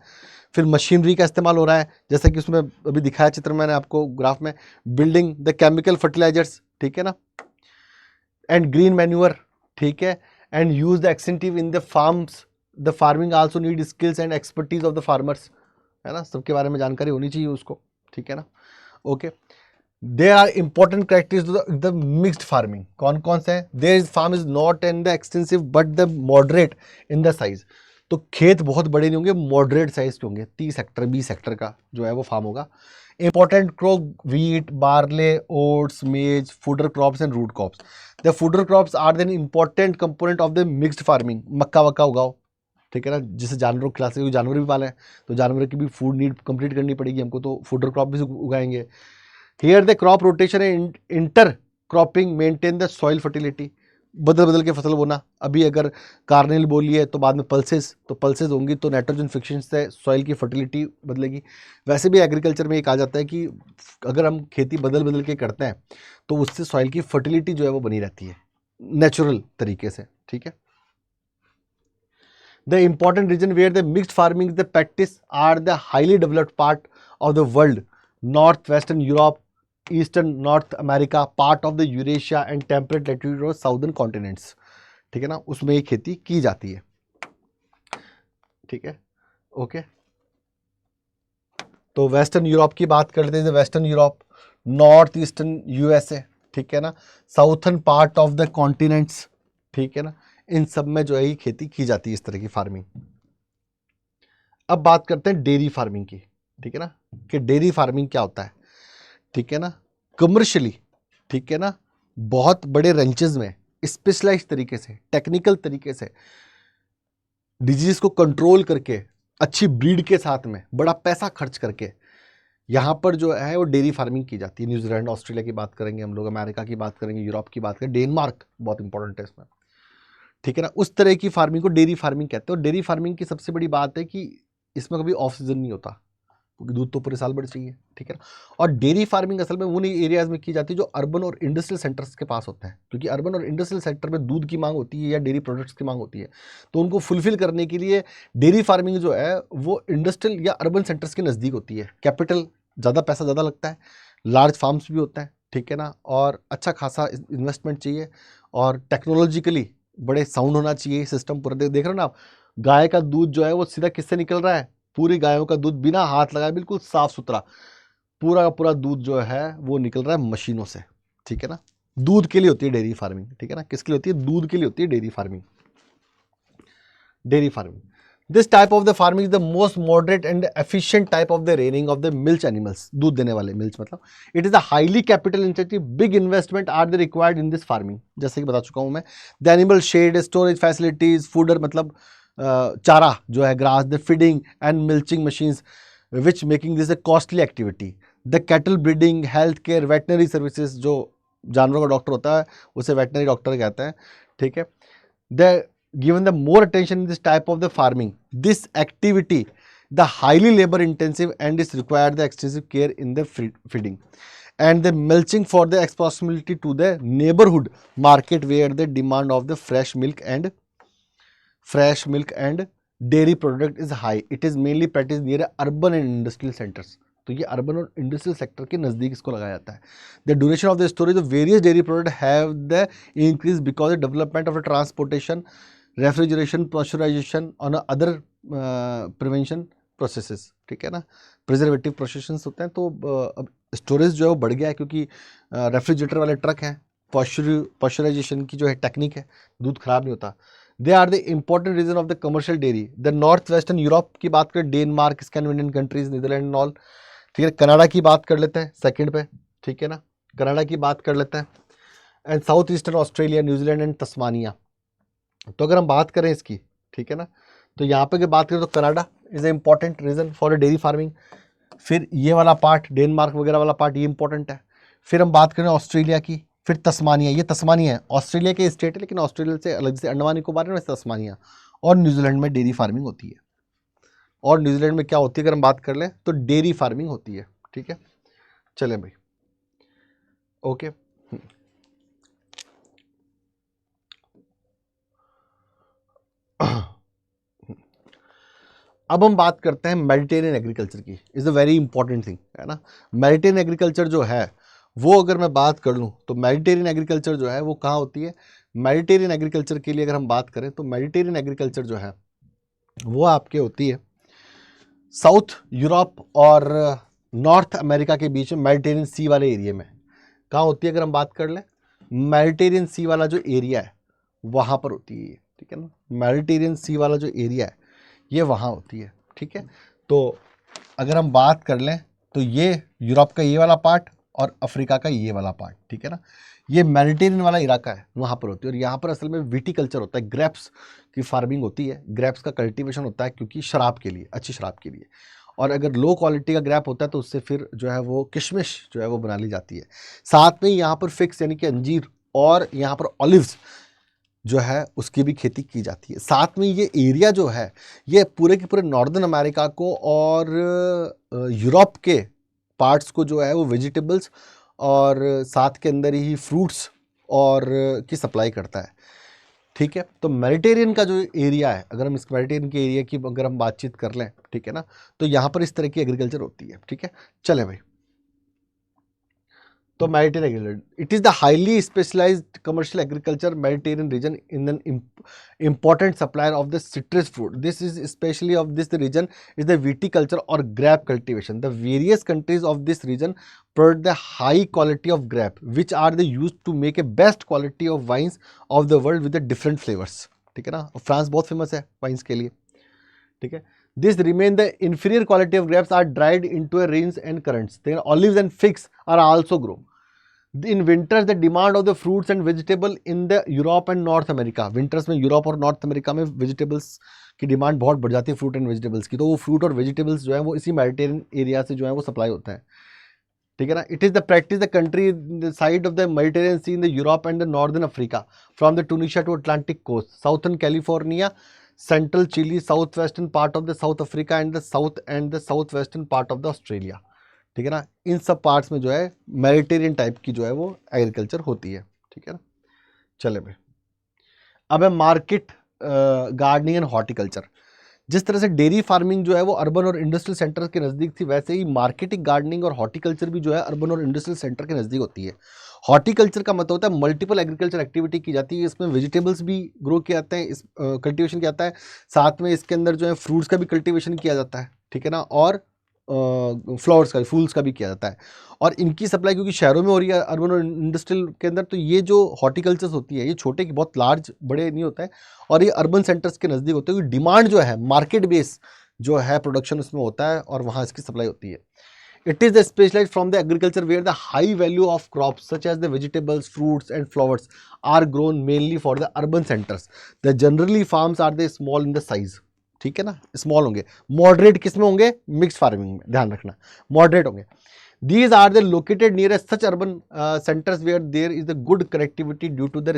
फिर मशीनरी का इस्तेमाल हो रहा है, जैसा कि उसमें अभी दिखाया चित्र मैंने आपको ग्राफ में, बिल्डिंग द केमिकल फर्टिलाइजर्स, ठीक है ना, एंड ग्रीन मैन्यूअर, ठीक है, and use the extensive in the farms, the farming also need skills and expertise of the farmers, है ना, सबके बारे में जानकारी होनी चाहिए उसको, ठीक है ना। Okay, there are important characteristics the mixed farming, कौन कौन से हैं? There is farm is not in the extensive but the moderate in the size, तो खेत बहुत बड़े नहीं होंगे, मॉडरेट साइज के होंगे, 30 हेक्टर 20 हेक्टर का जो है वो फार्म होगा। Important crop wheat, barley, oats, maize, fodder crops and root crops, the fodder crops are then important component of the mixed farming, मक्का वक्का उगाओ, ठीक है ना, जिसे जानवरों की क्लास, जानवर भी पाले हैं तो जानवरों की भी फूड नीड कंप्लीट करनी पड़ेगी हमको, तो फूडर क्रॉप भी उगाएंगे। Here the crop rotation and inter cropping maintain the soil fertility, बदल बदल के फसल बोना, अभी अगर कार्नेल बोली है तो बाद में पल्सेस, तो पल्सेस होंगी तो नाइट्रोजन फिक्शन से सॉइल की फर्टिलिटी बदलेगी। वैसे भी एग्रीकल्चर में ये कहा जाता है कि अगर हम खेती बदल बदल के करते हैं तो उससे सॉइल की फर्टिलिटी जो है वो बनी रहती है नेचुरल तरीके से, ठीक है। The important region where the mixed farming is the practice are the highly developed part of the world, northwestern Europe, eastern North America, part of the Eurasia and temperate latitude और southern continents, ठीक है ना, उसमें ये खेती की जाती है, ठीक है। ओके, तो वेस्टर्न यूरोप की बात करते हैं, western Europe, north eastern USA, ठीक है ना, southern part of the continents, ठीक है ना, इन सब में जो है ये खेती की जाती है, इस तरह की फार्मिंग। अब बात करते हैं डेयरी फार्मिंग की, ठीक है ना, कि डेयरी फार्मिंग क्या होता है, ठीक है ना, कमर्शियली, ठीक है ना, बहुत बड़े रेंचेस में स्पेशलाइज तरीके से, टेक्निकल तरीके से डिजीज को कंट्रोल करके, अच्छी ब्रीड के साथ में बड़ा पैसा खर्च करके यहाँ पर जो है वो डेयरी फार्मिंग की जाती है। न्यूजीलैंड, ऑस्ट्रेलिया की बात करेंगे हम लोग, अमेरिका की बात करेंगे, यूरोप की बात करें, डेनमार्क बहुत इंपॉर्टेंट है इसमें, ठीक है ना, उस तरह की फार्मिंग को डेयरी फार्मिंग कहते हैं। और डेयरी फार्मिंग की सबसे बड़ी बात है कि इसमें कभी ऑफ सीजन नहीं होता, क्योंकि दूध तो पूरे साल भर चाहिए, ठीक है ना। और डेयरी फार्मिंग असल में उन एरियाज में की जाती है जो अर्बन और इंडस्ट्रियल सेंटर्स के पास होते हैं, क्योंकि अर्बन और इंडस्ट्रियल सेक्टर में दूध की मांग होती है या डेयरी प्रोडक्ट्स की मांग होती है, तो उनको फुलफिल करने के लिए डेयरी फार्मिंग जो है वो इंडस्ट्रियल या अर्बन सेंटर्स के नज़दीक होती है। कैपिटल ज़्यादा, पैसा ज़्यादा लगता है, लार्ज फार्म्स भी होते हैं, ठीक है ना, और अच्छा खासा इन्वेस्टमेंट चाहिए, और टेक्नोलॉजिकली बड़े साउंड होना चाहिए सिस्टम पूरा। देख रहे हो ना आप, गाय का दूध जो है वो सीधा किससे निकल रहा है, पूरी गायों का दूध बिना हाथ लगाए बिल्कुल साफ सुथरा पूरा का पूरा दूध जो है वो निकल रहा है मशीनों से, ठीक है ना। दूध के लिए होती है डेयरी फार्मिंग, ठीक है ना, किसके लिए होती है, दूध के लिए होती है dairy farming. Dairy farming, this type of the farming is the most moderate and efficient type of the rearing of the milk animals, दूध देने वाले मिल्क, मतलब it is a highly capital intensive, big investment are the required in this farming, जैसे कि बता चुका हूं मैं। The animal shed, storage facilities, fodder मतलब चारा जो है, grass, the feeding and milching machines which making this A costly activity, the cattle breeding, health care, veterinary services, जो जानवरों का डॉक्टर होता है उसे वेटनरी डॉक्टर कहते हैं, ठीक है। The given the more attention in this type of the farming, this activity the highly labor intensive and is required the extensive care in the feeding and the mulching for the proximity to the neighborhood market where the demand of the fresh milk and dairy product is high. It is mainly practiced near urban and industrial centers, तो ये अर्बन और इंडस्ट्रियल सेक्टर के नज़दीक इसको लगाया जाता है। The duration of the storage of various dairy product have the increase because the development of the transportation, refrigeration, pressurisation और अदर प्रिवेंशन प्रोसेसेस, ठीक है ना, प्रिजर्वेटिव प्रोसेसेस होते हैं, तो अब स्टोरेज जो है वो बढ़ गया है क्योंकि रेफ्रिजरेटर वाले ट्रक हैं, पॉस्चराइजेशन की जो है टेक्निक है, दूध खराब नहीं होता। They are the important region of the commercial dairy. The north western Europe की बात करें, Denmark, Scandinavian countries, Netherland and all, ठीक है। कनाडा की बात कर लेते हैं सेकंड पे, ठीक है ना, कनाडा की बात कर लेते हैं, and south eastern Australia, New Zealand and Tasmania. तो अगर हम बात करें इसकी, ठीक है ना, तो यहाँ पे अगर बात करें तो Canada is a important region for dairy farming. फिर ये वाला पार्ट, डेनमार्क वगैरह वाला पार्ट, ये इंपॉर्टेंट है। फिर हम बात करें ऑस्ट्रेलिया की, फिर तस्मानिया, ये तस्मानिया है, ऑस्ट्रेलिया के स्टेट है लेकिन ऑस्ट्रेलिया से अलग, से अंडमान निकोबार है वैसे तस्मानिया, और न्यूजीलैंड में डेयरी फार्मिंग होती है। और न्यूजीलैंड में क्या होती है अगर हम बात कर लें तो डेयरी फार्मिंग होती है, ठीक है। चलें भाई, ओके। अब हम बात करते हैं मेडिटेरियन एग्रीकल्चर की, is a very important thing, है ना। मेडिटेरियन एग्रीकल्चर जो है वो अगर मैं बात कर लूँ तो मेडिटेरियन एग्रीकल्चर जो है वो कहाँ होती है। मेडिटेरियन एग्रीकल्चर के लिए अगर हम बात करें तो मेडिटेरियन एग्रीकल्चर जो है वो आपके होती है साउथ यूरोप और नॉर्थ अमेरिका के बीच में मेडिटेरियन सी वाले एरिया में। कहाँ होती है अगर हम बात कर लें, मेडिटेरियन सी वाला जो एरिया है वहाँ पर होती है ये, ठीक है ना। मेडिटेरियन सी वाला जो एरिया है ये वहाँ होती है, ठीक है। तो अगर हम बात कर लें तो ये यूरोप का ये वाला पार्ट और अफ्रीका का ये वाला पार्ट, ठीक है ना, ये मेडिटेरियन वाला इलाका है, वहाँ पर होती है। और यहाँ पर असल में विटीकल्चर होता है, ग्रेप्स की फार्मिंग होती है, ग्रेप्स का कल्टीवेशन होता है, क्योंकि शराब के लिए, अच्छी शराब के लिए। और अगर लो क्वालिटी का ग्रेप होता है तो उससे फिर जो है वो किशमिश जो है वो बना ली जाती है। साथ में यहाँ पर फिक्स यानी कि अंजीर और यहाँ पर ऑलिव्स जो है उसकी भी खेती की जाती है। साथ में ये एरिया जो है ये पूरे के पूरे नॉर्दर्न अमेरिका को और यूरोप के पार्ट्स को जो है वो वेजिटेबल्स और साथ के अंदर ही फ्रूट्स और की सप्लाई करता है, ठीक है। तो मेडिटेरियन का जो एरिया है, अगर हम इस मेडिटेरियन के एरिया की अगर हम बातचीत कर लें, ठीक है ना, तो यहाँ पर इस तरह की एग्रीकल्चर होती है, ठीक है। चले भाई, तो Mediterranean agriculture, it is the highly specialised commercial agriculture Mediterranean region in an important supplier of the citrus fruit. This is especially of this region is the viticulture or grape cultivation. The various countries of this region produce the high quality of grape, which are they used to make a best quality of wines of the world with the different flavors. ठीक है ना, फ्रांस बहुत फेमस है वाइन्स के लिए, ठीक है। This remain the inferior quality of grapes are dried into a rains and currents. Then olives and figs are also grown. In winters, the demand of the fruits and vegetable in the Europe and North America. Winters में यूरोप और नॉर्थ अमेरिका में वेजिटेबल्स की डिमांड बहुत बढ़ जाती है, फ्रूट एंड वेजिटेबल्स की। तो वो फ्रूट और वेजिटेबल्स जो है वो इसी मेडिटेरियन एरिया से जो है वो सप्लाई होता है, ठीक है ना। It is the practice the country the side of the Mediterranean sea in the Europe and the northern Africa from the Tunisia to Atlantic coast, southern California, central Chile, south western part of the south Africa and the south western part of the Australia, ठीक है ना। इन सब पार्ट्स में जो है मेडिटेरियन टाइप की जो है वो एग्रीकल्चर होती है, ठीक है ना। चले भाई, अब है मार्केट गार्डनिंग एंड हॉर्टिकल्चर। जिस तरह से डेयरी फार्मिंग जो है वो अर्बन और इंडस्ट्रियल सेंटर के नज़दीक थी, वैसे ही मार्केटिंग गार्डनिंग और हॉर्टिकल्चर भी जो है अर्बन और इंडस्ट्रियल सेंटर के नज़दीक होती है। हॉर्टिकल्चर का मतलब होता है मल्टीपल एग्रीकल्चर एक्टिविटी की जाती है, इसमें वेजिटेबल्स भी ग्रो किया जाता है, इस कल्टिवेशन किया जाता है, साथ में इसके अंदर जो है फ्रूट्स का भी कल्टिवेशन किया जाता है, ठीक है ना, और फ्लावर्स का, फूल्स का भी किया जाता है। और इनकी सप्लाई क्योंकि शहरों में हो रही है, अर्बन और इंडस्ट्रियल के अंदर, तो ये जो हॉर्टिकल्चर्स होती है ये छोटे की बहुत लार्ज बड़े नहीं होता है, और ये अर्बन सेंटर्स के नज़दीक होते हैं, क्योंकि डिमांड जो है मार्केट बेस जो है प्रोडक्शन उसमें होता है और वहाँ इसकी सप्लाई होती है। It is the specialized from the agriculture where the high value of crops such as the vegetables, fruits and flowers are grown mainly for the urban centers. The generally farms are the small in the size. ठीक है ना, स्मॉल होंगे। मॉडरेट किस में होंगे, मिक्स फार्मिंग में, ध्यान रखना मॉडरेट होंगे। These are the located near such urban centers where there is the good connectivity due to the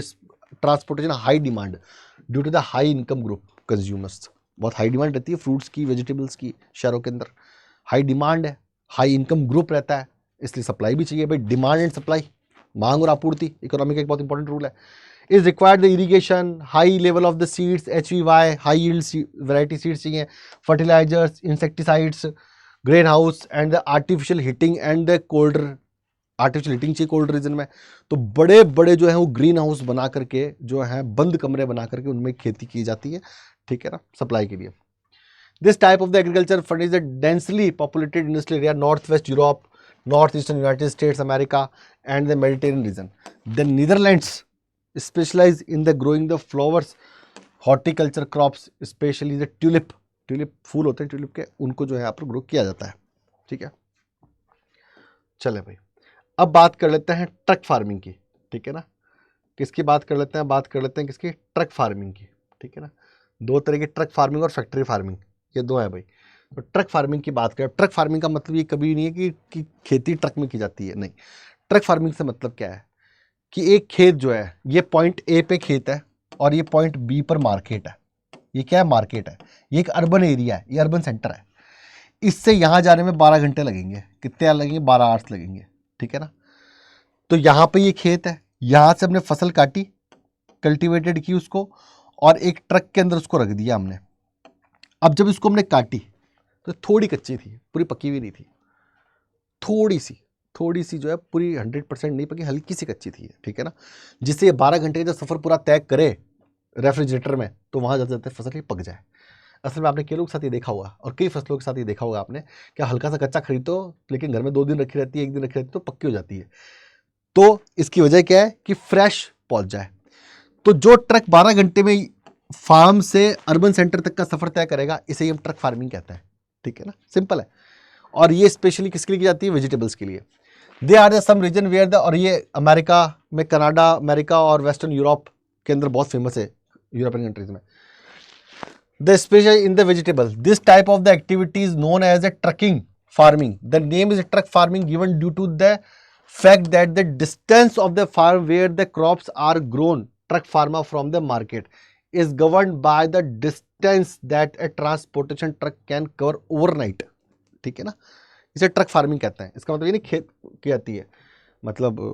transportation high demand due to the high income group consumers. बहुत हाई डिमांड रहती है फ्रूट्स की, वेजिटेबल्स की, शहरों के अंदर हाई डिमांड है, हाई इनकम ग्रुप रहता है, इसलिए सप्लाई भी चाहिए भाई। डिमांड एंड सप्लाई, मांग और आपूर्ति, इकोनॉमी का एक बहुत इंपॉर्टेंट रूल है। Is required the irrigation, high level of the seeds, HVY, high yield variety seeds चाहिए, fertilisers, insecticides, greenhouse and the artificial heating and the colder, artificial heating चाहिए कोल्ड रीजन में। तो बड़े बड़े जो है वो ग्रीन हाउस बना करके जो है बंद कमरे बना करके उनमें खेती की जाती है, ठीक है ना, सप्लाई के लिए। This type of the agriculture furnishes a densely populated industrial area, northwest Europe, northeastern United States, America, and the Mediterranean region. The Netherlands specialize in the growing the flowers, horticulture crops, especially the tulip. tulip फूल होते हैं tulip के, उनको जो है यहाँ पर ग्रो किया जाता है, ठीक है। चले भाई, अब बात कर लेते हैं ट्रक फार्मिंग की, ठीक है ना। किसकी बात कर लेते हैं, बात कर लेते हैं किसकी, ट्रक फार्मिंग की, ठीक है ना। दो तरह की ट्रक फार्मिंग और फैक्ट्री फार्मिंग, ये दो है भाई। तो ट्रक फार्मिंग की बात करें, ट्रक फार्मिंग का मतलब ये कभी नहीं है कि खेती ट्रक में की जाती है, नहीं। ट्रक फार्मिंग से मतलब क्या है कि एक खेत जो है ये पॉइंट ए पे खेत है और ये पॉइंट बी पर मार्केट है। ये क्या है, मार्केट है। ये एक अर्बन एरिया है, ये अर्बन सेंटर है। इससे यहाँ जाने में 12 घंटे लगेंगे, कितने लगेंगे, 12 आवर्स लगेंगे, ठीक है ना। तो यहाँ पे ये खेत है, यहाँ से हमने फसल काटी, कल्टिवेटेड की उसको, और एक ट्रक के अंदर उसको रख दिया हमने। अब जब इसको हमने काटी तो थोड़ी कच्ची थी, पूरी पकी हुई नहीं थी, थोड़ी सी जो है पूरी 100% नहीं पकी, हल्की सी कच्ची थी, ठीक है ना। जिससे ये 12 घंटे का सफ़र पूरा तय करे रेफ्रिजरेटर में, तो वहाँ जाते जाते फसल ही पक जाए। असल में आपने केलों के साथ ये देखा होगा और कई फसलों के साथ ये देखा होगा आपने, क्या हल्का सा कच्चा खरीदो लेकिन घर में 2 दिन रखी रहती है, 1 दिन रखी रहती है तो पक्की हो जाती है। तो इसकी वजह क्या है कि फ्रेश पहुंच जाए। तो जो ट्रक 12 घंटे में फार्म से अर्बन सेंटर तक का सफर तय करेगा, इसे ही हम ट्रक फार्मिंग कहते हैं, ठीक है ना, सिंपल है। और ये स्पेशली किसके लिए की जाती है? वेजिटेबल्स के लिए। They are the some region where the, और ये अमेरिका में, कनाडा, अमेरिका और वेस्टर्न यूरोप के अंदर बहुत फेमस है, यूरोपियन कंट्रीज में। The special in the vegetable, this type of the activity is known as a trucking farming. The name is truck farming given due to the fact that the distance of the farm where the crops are grown, truck farmer, from the market is governed by the distance that a transportation truck can cover overnight, ठीक है ना। इसे ट्रक फार्मिंग कहते हैं। इसका मतलब ये नहीं खेत की जाती है, मतलब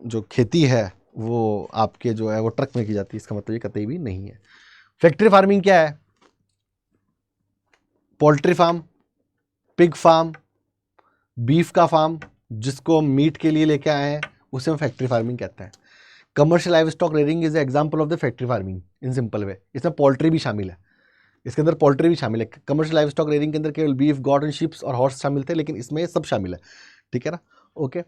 जो खेती है वो आपके जो है वो ट्रक में की जाती है, इसका मतलब ये कतई भी नहीं है। फैक्ट्री फार्मिंग क्या है? Poultry farm, pig farm, beef का फार्म, जिसको हम मीट के लिए लेके आए हैं, उसे हम फैक्ट्री फार्मिंग कहते हैं। Commercial live stock rearing is example of the factory farming in simple way. इसमें पोल्ट्री भी शामिल है, इसके अंदर पोल्ट्री भी शामिल है। कमर्शियल लाइव स्टॉक रेयरिंग के अंदर केवल बीफ, गॉट एंड शिप्स और हॉर्स शामिल थे, लेकिन इसमें सब शामिल है, ठीक है ना। Okay,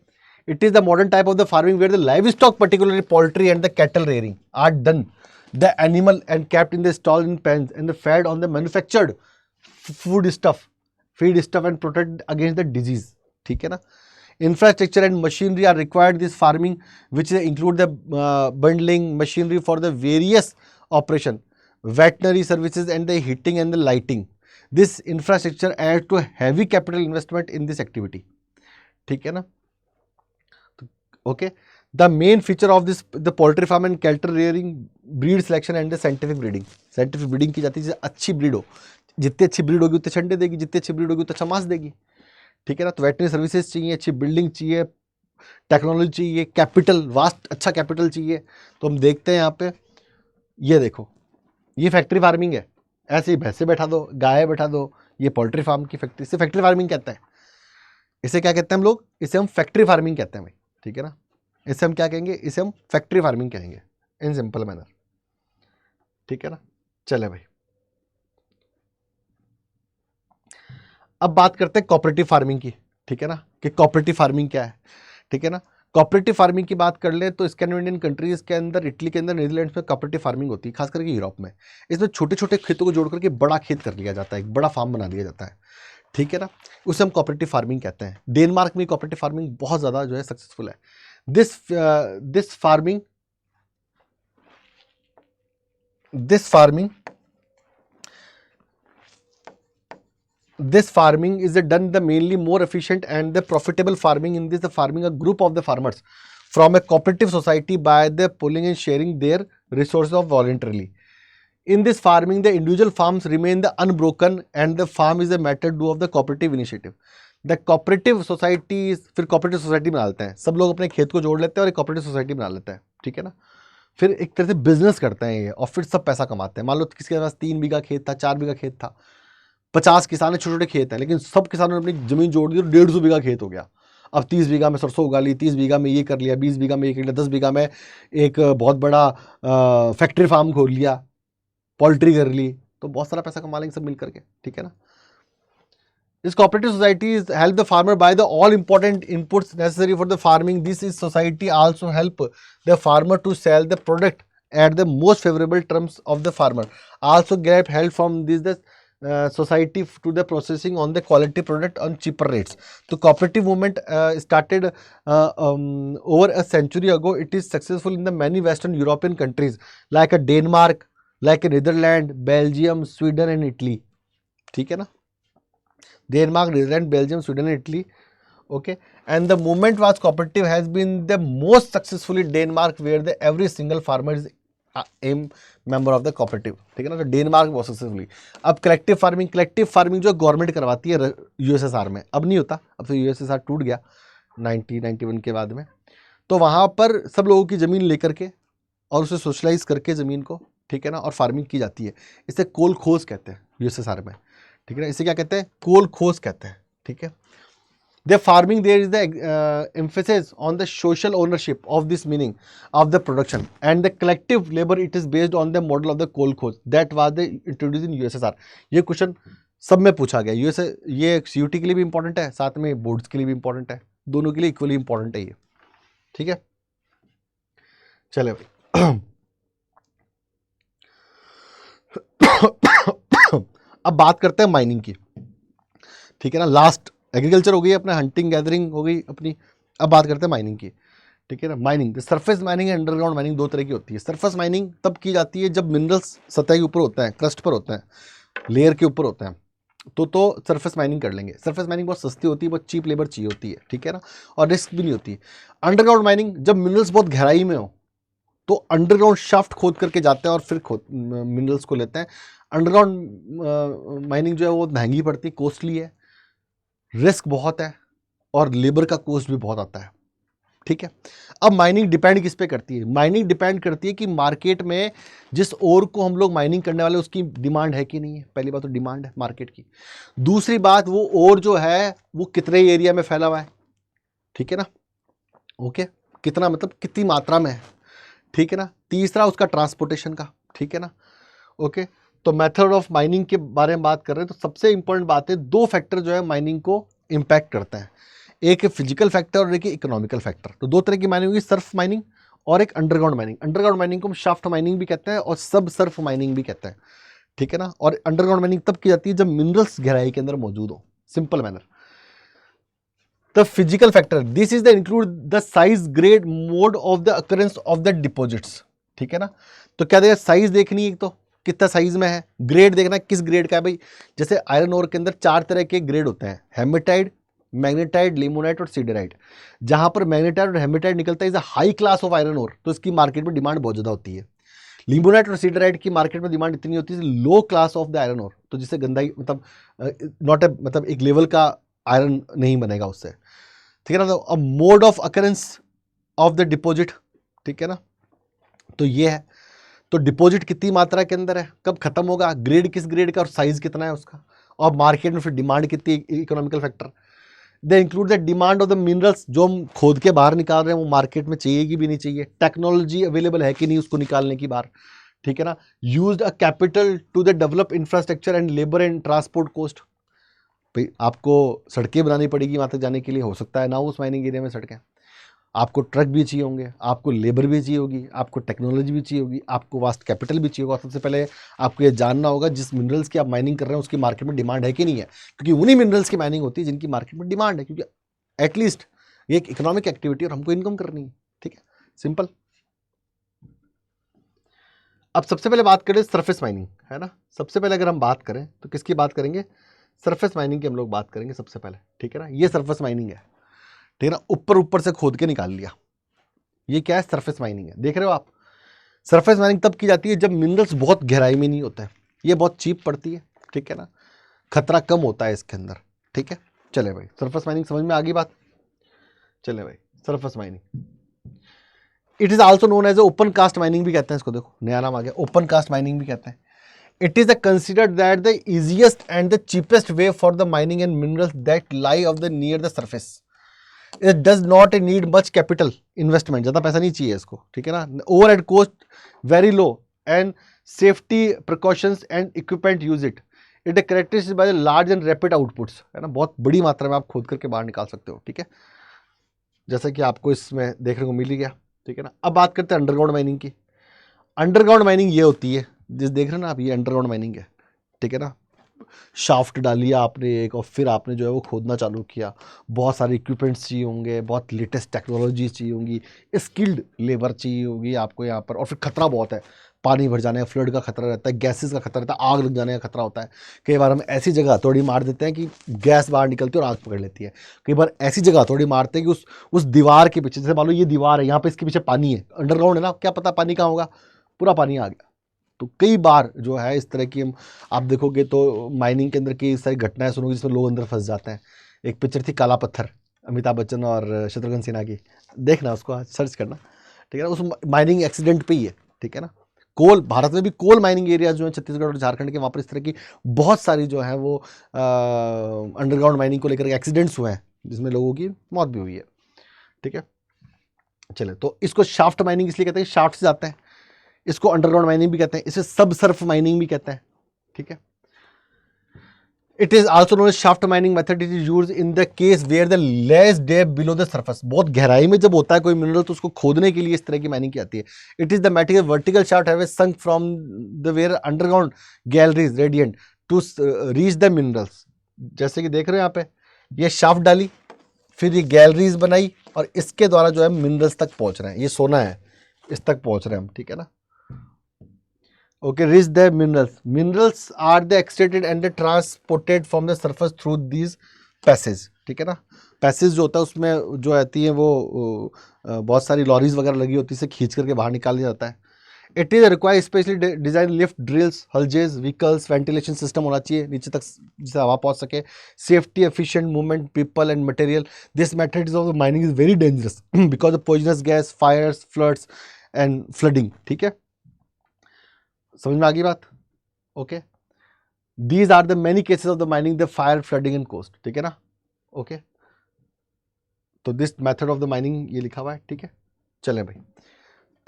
it is the modern type of the farming where the livestock, particularly poultry and the cattle rearing, are done the animal and kept in the stall in pens and fed on the manufactured food stuff, feed stuff and protect against the disease, ठीक है ना। Infrastructure and machinery are required this farming, which include the bundling machinery for the various operation, veterinary services and the heating and the lighting. This infrastructure adds to heavy capital investment in this activity, ठीक है ना। Okay, the main feature of this the poultry farm and cattle rearing, breed selection and the scientific breeding. Scientific breeding की जाती है, अच्छी ब्रीड हो, जितनी अच्छी ब्रीड होगी उतने अंडे देगी, जितनी अच्छी ब्रीड होगी उतना अच्छा मांस देगी, ठीक है ना। तो वेटनरी सर्विसेज चाहिए, अच्छी बिल्डिंग चाहिए, टेक्नोलॉजी चाहिए, कैपिटल, वास्ट अच्छा कैपिटल चाहिए। तो हम देखते हैं यहाँ पे, ये देखो, ये फैक्ट्री फार्मिंग है। ऐसे ही भैंसे बैठा दो, गाय बैठा दो, ये पोल्ट्री फार्म की फैक्ट्री, इसे फैक्ट्री फार्मिंग कहते हैं। इसे क्या कहते हैं हम लोग? इसे हम फैक्ट्री फार्मिंग कहते हैं भाई, ठीक है ना। इसे हम क्या कहेंगे? इसे हम फैक्ट्री फार्मिंग कहेंगे इन सिंपल मैनर, ठीक है ना। चले भाई, अब बात करते हैं कोऑपरेटिव फार्मिंग की, ठीक है ना, कि कोऑपरेटिव फार्मिंग क्या है, ठीक है ना। कोऑपरेटिव फार्मिंग की बात कर ले तो स्कैंडिनेवियन कंट्रीज के अंदर, इटली के अंदर, नीदरलैंड्स में कोऑपरेटिव फार्मिंग होती है, खास करके यूरोप में। इसमें छोटे छोटे खेतों को जोड़ करके बड़ा खेत कर लिया जाता है, एक बड़ा फार्म बना लिया जाता है, ठीक है ना। उसे हम कोऑपरेटिव फार्मिंग कहते हैं। डेनमार्क में कोऑपरेटिव फार्मिंग बहुत ज़्यादा जो है सक्सेसफुल है। This farming is done the mainly more efficient and the profitable farming in this the farming a group of the farmers from a cooperative society by the pooling and sharing their resources of voluntarily. In this farming the individual farms remain the unbroken and the farm is a matter do of the cooperative initiative. The cooperative society is, फिर cooperative society बना लेते हैं, सब लोग अपने खेत को जोड़ लेते हैं और एक cooperative society बना लेते हैं, ठीक है ना। फिर एक तरह से बिजनेस करते हैं ये, और फिर सब पैसा कमाते हैं। मान लो किसी के पास 3 बीघा खेत था, 4 बीघा खेत था, 50 किसान छोटे छोटे खेत हैं, लेकिन सब किसानों ने अपनी जमीन जोड़ दी और 150 बीघा खेत हो गया। अब 30 बीघा में सरसों उगा ली, 30 बीघा में ये कर लिया, 20 बीघा में ये कर लिया, 10 बीघा में एक बहुत बड़ा फैक्ट्री फार्म खोल लिया, पोल्ट्री कर ली, तो बहुत सारा पैसा कमा लेंगे सब मिल करके, ठीक है ना। This cooperative societies help the farmer buy the all important inputs necessary for the farming. This is society also help the farmer to sell the product at the most favorable terms of the farmer. Also get help from this society to the processing on the quality product on cheaper rates. The cooperative movement started over a century ago. It is successful in the many Western European countries like a Denmark, like a Netherlands, Belgium, Sweden and Italy. ठीक है ना, Denmark, Netherlands, Belgium, Sweden and Italy. Okay, and the movement was cooperative has been the most successful in Denmark where the every single farmer is a member of the cooperative, ठीक है ना। तो डेनमार्क बहुत सक्सेसफुली। अब कलेक्टिव फार्मिंग जो गवर्नमेंट करवाती है यूएसएसआर में, अब नहीं होता, अब तो यूएसएसआर टूट गया 1991 के बाद में। तो वहाँ पर सब लोगों की ज़मीन लेकर के और उसे सोशलाइज करके ज़मीन को, ठीक है ना, और फार्मिंग की जाती है। इसे कोल खोज कहते हैं, यूएसएसआर में, ठीक है ना। इसे क्या कहते हैं, कोल खोज कहते हैं, ठीक है। The farming there is the emphasis on the social ownership of this meaning of the production and the collective labor. It is based on the model of the kolkhoz that was the introduced in USSR. ये क्वेश्चन सब में पूछा गया। यूएस ये सीयूटी के लिए भी इंपॉर्टेंट है, साथ में बोर्ड्स के लिए भी इंपॉर्टेंट है, दोनों के लिए इक्वली इंपॉर्टेंट है ये, ठीक है। चले भाई अब बात करते हैं माइनिंग की, ठीक है ना। लास्ट एग्रीकल्चर हो गई अपना, हंटिंग गैदरिंग हो गई अपनी, अब बात करते हैं माइनिंग की, ठीक है ना। Mining, surface mining and underground mining दो तरह की होती है। सरफेस माइनिंग तब की जाती है जब मिनरल्स सतह के ऊपर होते हैं, क्रस्ट पर होते हैं, लेयर के ऊपर होते हैं, तो सरफेस माइनिंग कर लेंगे। सरफेस माइनिंग बहुत सस्ती होती है, बहुत चीप लेबर चाहिए होती है, ठीक है ना, और रिस्क भी नहीं होती। अंडरग्राउंड माइनिंग जब मिनरल्स बहुत गहराई में हो तो अंडरग्राउंड शाफ्ट खोद करके जाते हैं और फिर मिनरल्स को लेते हैं। अंडरग्राउंड माइनिंग जो है वो महंगी पड़ती है, कॉस्टली है, रिस्क बहुत है और लेबर का कॉस्ट भी बहुत आता है, ठीक है। अब माइनिंग डिपेंड किस पे करती है? माइनिंग डिपेंड करती है कि मार्केट में जिस ओर को हम लोग माइनिंग करने वाले उसकी डिमांड है कि नहीं है। पहली बात तो डिमांड है मार्केट की, दूसरी बात वो ओर जो है वो कितने एरिया में फैला हुआ है, ठीक है ना, ओके, कितना मतलब कितनी मात्रा में है, ठीक है ना। तीसरा उसका ट्रांसपोर्टेशन का, ठीक है ना, ओके। तो मेथड ऑफ माइनिंग के बारे में बात कर रहे हैं तो सबसे इंपॉर्टेंट बात है, दो फैक्टर जो है माइनिंग को इम्पैक्ट करते हैं, एक है फिजिकल फैक्टर और एक है इकोनॉमिकल फैक्टर। तो दो तरह की माइनिंग होगी, सर्फ माइनिंग और एक अंडरग्राउंड माइनिंग। अंडरग्राउंड माइनिंग को हम शाफ्ट माइनिंग भी कहते हैं और सब सर्फ माइनिंग भी कहते हैं, ठीक है ना। और अंडरग्राउंड माइनिंग तब की जाती है जब मिनरल्स गहराई के अंदर मौजूद हो, simple manner. The physical factor, this is the include the size, grade, mode of the occurrence of the deposits, ठीक है ना। तो क्या देगा, साइज देखनी है, तो कितना साइज में है, ग्रेड देखना है किस ग्रेड का है भाई। जैसे आयरन ओर के अंदर 4 तरह के ग्रेड होते हैं, हेमेटाइट, मैग्नेटाइट, लिमोनाइट और सीडराइट। जहां पर मैग्नेटाइट और हेमेटाइट निकलता है is a high class of iron ore, तो इसकी मार्केट में डिमांड बहुत ज्यादा होती है। लिमोनाइट और सीडराइट की मार्केट में डिमांड इतनी होती है low class of the iron ore, तो जिससे गंदाई मतलब नॉट ए मतलब एक लेवल का आयरन नहीं बनेगा उससे, ठीक है ना। तो mode of occurrence of the deposit, ठीक है ना, तो ये है। तो डिपॉजिट कितनी मात्रा के अंदर है, कब खत्म होगा, ग्रेड किस ग्रेड का और साइज कितना है उसका, और मार्केट में फिर डिमांड कितनी, economical factor. They include the demand of the minerals, जो हम खोद के बाहर निकाल रहे हैं वो मार्केट में चाहिए कि भी नहीं चाहिए, टेक्नोलॉजी अवेलेबल है कि नहीं उसको निकालने की बाहर, ठीक है ना। Used a capital to the develop infrastructure and labour and transport cost. भाई आपको सड़कें बनानी पड़ेगी वहाँ तक जाने के लिए, हो सकता है ना उस माइनिंग एरिया में सड़कें, आपको ट्रक भी चाहिए होंगे, आपको लेबर भी चाहिए होगी, आपको टेक्नोलॉजी भी चाहिए होगी, आपको वास्ट कैपिटल भी चाहिए होगा। सबसे पहले आपको ये जानना होगा जिस मिनरल्स की आप माइनिंग कर रहे हैं उसकी मार्केट में डिमांड है कि नहीं है, क्योंकि उन्हीं मिनरल्स की माइनिंग होती है जिनकी मार्केट में डिमांड है, क्योंकि एटलीस्ट ये एक इकोनॉमिक एक्टिविटी और हमको इनकम करनी है, ठीक है, सिंपल। अब सबसे पहले बात करें सरफेस माइनिंग, है ना। सबसे पहले अगर हम बात करें तो किसकी बात करेंगे, सरफेस माइनिंग की हम लोग बात करेंगे सबसे पहले, ठीक है ना। ये सरफेस माइनिंग है, ठीक है ना, ऊपर से खोद के निकाल लिया, ये क्या है, सरफेस माइनिंग है। देख रहे हो आप, सरफेस माइनिंग तब की जाती है जब मिनरल्स बहुत गहराई में नहीं होता है, ये बहुत चीप पड़ती है, ठीक है ना, खतरा कम होता है इसके अंदर, ठीक है। चले भाई, सरफेस माइनिंग समझ में आ गई बात। चले भाई, surface mining it is also known as open cast mining भी कहते हैं इसको, देखो नया नाम आ गया, ओपन कास्ट माइनिंग भी कहते हैं। It is considered that the easiest and the cheapest way for the mining and minerals that lie of the near the surface. It does not need much capital investment, ज़्यादा पैसा नहीं चाहिए इसको, ठीक है ना। Overhead cost very low and safety precautions and equipment use it. It a characterised by large and rapid outputs, है ना, बहुत बड़ी मात्रा में आप खोद करके बाहर निकाल सकते हो, ठीक है, जैसा कि आपको इसमें देखने को मिल ही गया, ठीक है ना। अब बात करते हैं अंडरग्राउंड माइनिंग की। अंडरग्राउंड माइनिंग ये होती है, जिस देख रहे हैं ना आप, ये अंडरग्राउंड माइनिंग है, ठीक है ना। शाफ्ट डालिया आपने एक और फिर आपने जो है वो खोदना चालू किया, बहुत सारे इक्विपमेंट्स चाहिए होंगे, बहुत लेटेस्ट टेक्नोलॉजी चाहिए होंगी, स्किल्ड लेबर चाहिए होगी आपको यहाँ पर, और फिर खतरा बहुत है, पानी भर जाने का, फ्लड का खतरा रहता है, गैसेस का खतरा रहता है, आग लग जाने का खतरा होता है। कई बार हम ऐसी जगह हथौड़ी मार देते हैं कि गैस बाहर निकलती है और आग पकड़ लेती है। कई बार ऐसी जगह हथौड़ी मारते हैं कि उस दीवार के पीछे, जैसे मान लो ये दीवार है, यहाँ पे इसके पीछे पानी है, अंडरग्राउंड है ना, क्या पता पानी कहाँ होगा, पूरा पानी आ गया। तो कई बार जो है इस तरह की हम आप देखोगे तो माइनिंग के अंदर कई सारी घटनाएं सुनोगे जिसमें लोग अंदर फंस जाते हैं। एक पिक्चर थी काला पत्थर, अमिताभ बच्चन और शत्रुघ्न सिन्हा की, देखना उसको आज सर्च करना, ठीक है ना, उस माइनिंग एक्सीडेंट पे ही है, ठीक है ना, कोल, भारत में भी कोल माइनिंग एरिया जो है छत्तीसगढ़ और झारखंड के, वहाँ पर इस तरह की बहुत सारी जो है वो अंडरग्राउंड माइनिंग को लेकर एक्सीडेंट्स हुए हैं जिसमें लोगों की मौत भी हुई है। ठीक है, चले, तो इसको शाफ्ट माइनिंग इसलिए कहते हैं, शाफ्ट से जाते हैं, इसको अंडरग्राउंड माइनिंग भी कहते हैं, इसे सब सर्फ माइनिंग भी कहते हैं। ठीक है, it is also known as shaft mining method. It is used in the case where the less depth below the surface. बहुत गहराई में जब होता है कोई मिनरल तो उसको खोदने के लिए इस तरह की माइनिंग की जाती है। It is the material vertical shaft have sunk from the where underground galleries radiant to reach the minerals. जैसे कि देख रहे हो यहाँ पे, ये शाफ्ट डाली, फिर ये गैलरीज बनाई और इसके द्वारा जो है मिनरल्स तक पहुंच रहे हैं। ये सोना है, इस तक पहुंच रहे हैं हम। ठीक है ना, okay, reach the minerals are the extracted and the transported from the surface through these passages। ठीक है ना, पैसेज जो होता है उसमें जो आती है वो बहुत सारी लॉरीज वगैरह लगी होती है, इसे खींच करके बाहर निकाल दिया जाता है। It is require specially design lift drills, haulages, vehicles, ventilation system होना चाहिए नीचे तक जिससे हवा पहुंच सके, safety, efficient movement, people and material. This method of mining is very dangerous because of poisonous gas, fires, floods and flooding. ठीक है, समझ में आ गई बात? Okay, these are the many cases of the mining, the fire, flooding and coast. ठीक है ना, ओके, तो this method of the mining ये लिखा हुआ है। ठीक है, चलें भाई,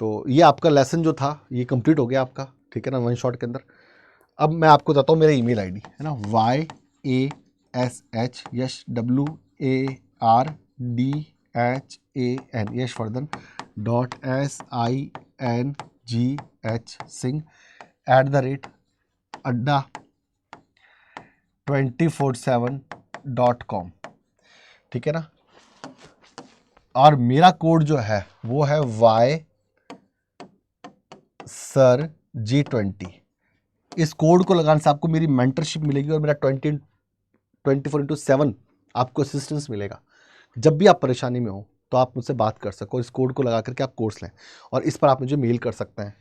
तो ये आपका लेसन जो था ये कंप्लीट हो गया आपका। ठीक है ना, वन शॉट के अंदर। अब मैं आपको बताता हूँ मेरा ईमेल आईडी है ना, YASH यश WARDHAN यशवर्धन .SINGH@adda247.com। ठीक है ना, और मेरा कोड जो है वो है YSIRG20। इस कोड को लगाने से आपको मेरी मेंटरशिप मिलेगी और मेरा 24/7 आपको असिस्टेंस मिलेगा। जब भी आप परेशानी में हो तो आप मुझसे बात कर सको, इस कोड को लगा करके आप कोर्स लें और इस पर आप मुझे मेल कर सकते हैं,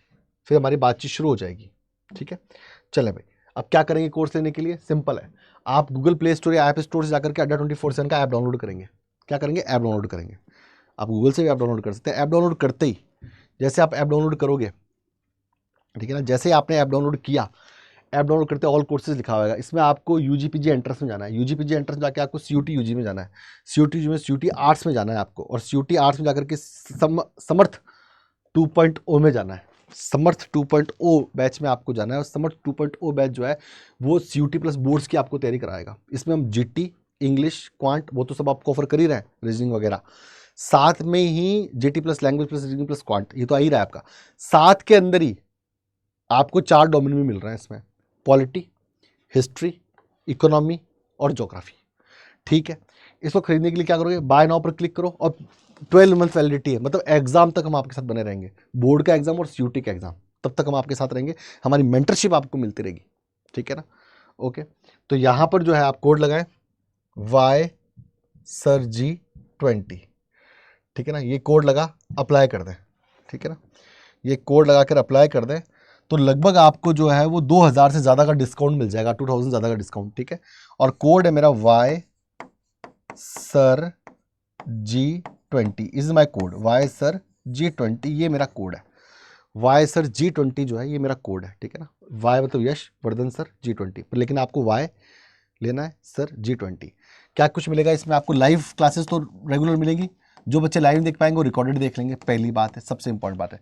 फिर हमारी बातचीत शुरू हो जाएगी। ठीक है, चले भाई, अब क्या करेंगे कोर्स लेने के लिए? सिंपल है, आप गूगल प्ले स्टोर या ऐप स्टोर से जाकर के adda247 का ऐप डाउनलोड करेंगे। क्या करेंगे? ऐप डाउनलोड करेंगे। आप गूगल से भी ऐप डाउनलोड कर सकते हैं। ऐप डाउनलोड करते ही, जैसे आप ऐप डाउनलोड करोगे, ठीक है ना, जैसे ही आपने ऐप डाउनलोड किया, ऐप डाउनलोड करते ऑल कोर्सेज लिखा होगा, इसमें आपको UGPG एंट्रेंस में जाना है। UGPG एंट्रेंस में जाके आपको CUT UG में जाना है, CUT UG में CUT आर्ट्स में जाना है आपको, और CUT आर्ट्स में जाकर के समर्थ 2.0 में जाना है। समर्थ 2.0 बैच में आपको जाना है, और समर्थ 2.0 बैच जो है वो CUT प्लस बोर्ड्स की आपको तैयारी कराएगा। इसमें हम GT, इंग्लिश, क्वांट वो तो सब आपको ऑफर कर ही रहे हैं, रीजनिंग वगैरह, साथ में ही GT plus language plus reasoning plus quant, ये तो आ ही रहा है आपका। साथ के अंदर ही आपको 4 डोमेन में मिल रहा है इसमें, पॉलिटी, हिस्ट्री, इकोनॉमी और ज्योग्राफी। ठीक है, इसको खरीदने के लिए क्या करोगे? बाय नाउ पर क्लिक करो, और 12 मंथ वैलिडिटी है, मतलब एग्जाम तक हम आपके साथ बने रहेंगे, बोर्ड का एग्जाम और CUT का एग्जाम, तब तक हम आपके साथ रहेंगे, हमारी मेंटरशिप आपको मिलती रहेगी। ठीक है ना, ओके, तो यहाँ पर जो है आप कोड लगाएं YSIRG20। ठीक है ना, ये कोड लगा अप्लाई कर दें। ठीक है ना, ये कोड लगा कर अप्लाई कर दें तो लगभग आपको जो है वो 2000 से ज़्यादा का डिस्काउंट मिल जाएगा, 2000 ज़्यादा का डिस्काउंट। ठीक है, और कोड है मेरा YSIRG20 is my code, YSIRG20 ये मेरा कोड है। YSIRG20 जो है ये मेरा कोड है। ठीक है ना, Y मतलब यश, वर्धन सर, G20, पर लेकिन आपको Y लेना है सर G20। क्या कुछ मिलेगा इसमें? आपको लाइव क्लासेस तो रेगुलर मिलेगी, जो बच्चे लाइव नहीं देख पाएंगे वो रिकॉर्डेड देख लेंगे, पहली बात है, सबसे इंपॉर्टेंट बात है।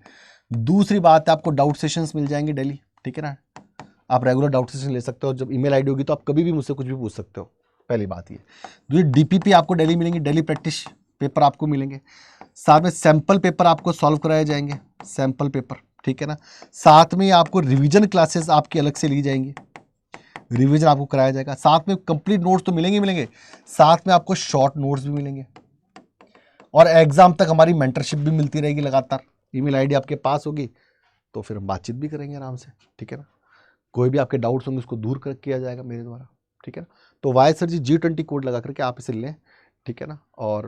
दूसरी बात है, आपको डाउट सेशंस मिल जाएंगे डेली। ठीक है ना, आप रेगुलर डाउट सेशन ले सकते हो, जब ईमेल आईडी होगी तो आप कभी भी मुझसे कुछ भी पूछ सकते हो, पहली बात ये। दूसरी DPP आपको डेली मिलेंगे, डेली प्रैक्टिस पेपर आपको मिलेंगे, साथ में सैम्पल पेपर आपको सॉल्व कराए जाएंगे, सैम्पल पेपर। ठीक है ना, साथ में आपको रिवीजन क्लासेस आपकी अलग से ली जाएंगी, रिवीजन आपको कराया जाएगा, साथ में कंप्लीट नोट्स तो मिलेंगे, साथ में आपको शॉर्ट नोट्स भी मिलेंगे, और एग्जाम तक हमारी मेंटरशिप भी मिलती रहेगी लगातार। ईमेल आईडी आपके पास होगी तो फिर हम बातचीत भी करेंगे आराम से। ठीक है ना, कोई भी आपके डाउट्स होंगे उसको दूर किया जाएगा मेरे द्वारा। ठीक है ना, तो YSIRG G20 कोड लगा करके आप इसे लें। ठीक है ना, और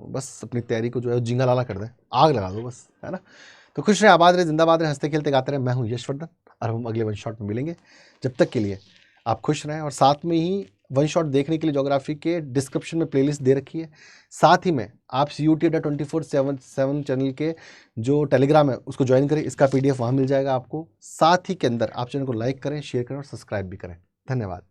बस अपनी तैयारी को जो है जिंगा लाला कर दें, आग लगा दो बस, है ना। तो खुश रहे, आबाद रहे, जिंदाबाद रहे, हंसते खेलते गाते रहे। मैं हूँ यशवर्धन और हम अगले वन शॉट में मिलेंगे। जब तक के लिए आप खुश रहें, और साथ में ही वन शॉट देखने के लिए ज्योग्राफी के डिस्क्रिप्शन में प्लेलिस्ट दे रखी है। साथ ही में आप CUT/24/7 चैनल के जो टेलीग्राम है उसको ज्वाइन करें, इसका PDF वहाँ मिल जाएगा आपको। साथ ही के अंदर आप चैनल को लाइक करें, शेयर करें और सब्सक्राइब भी करें। धन्यवाद।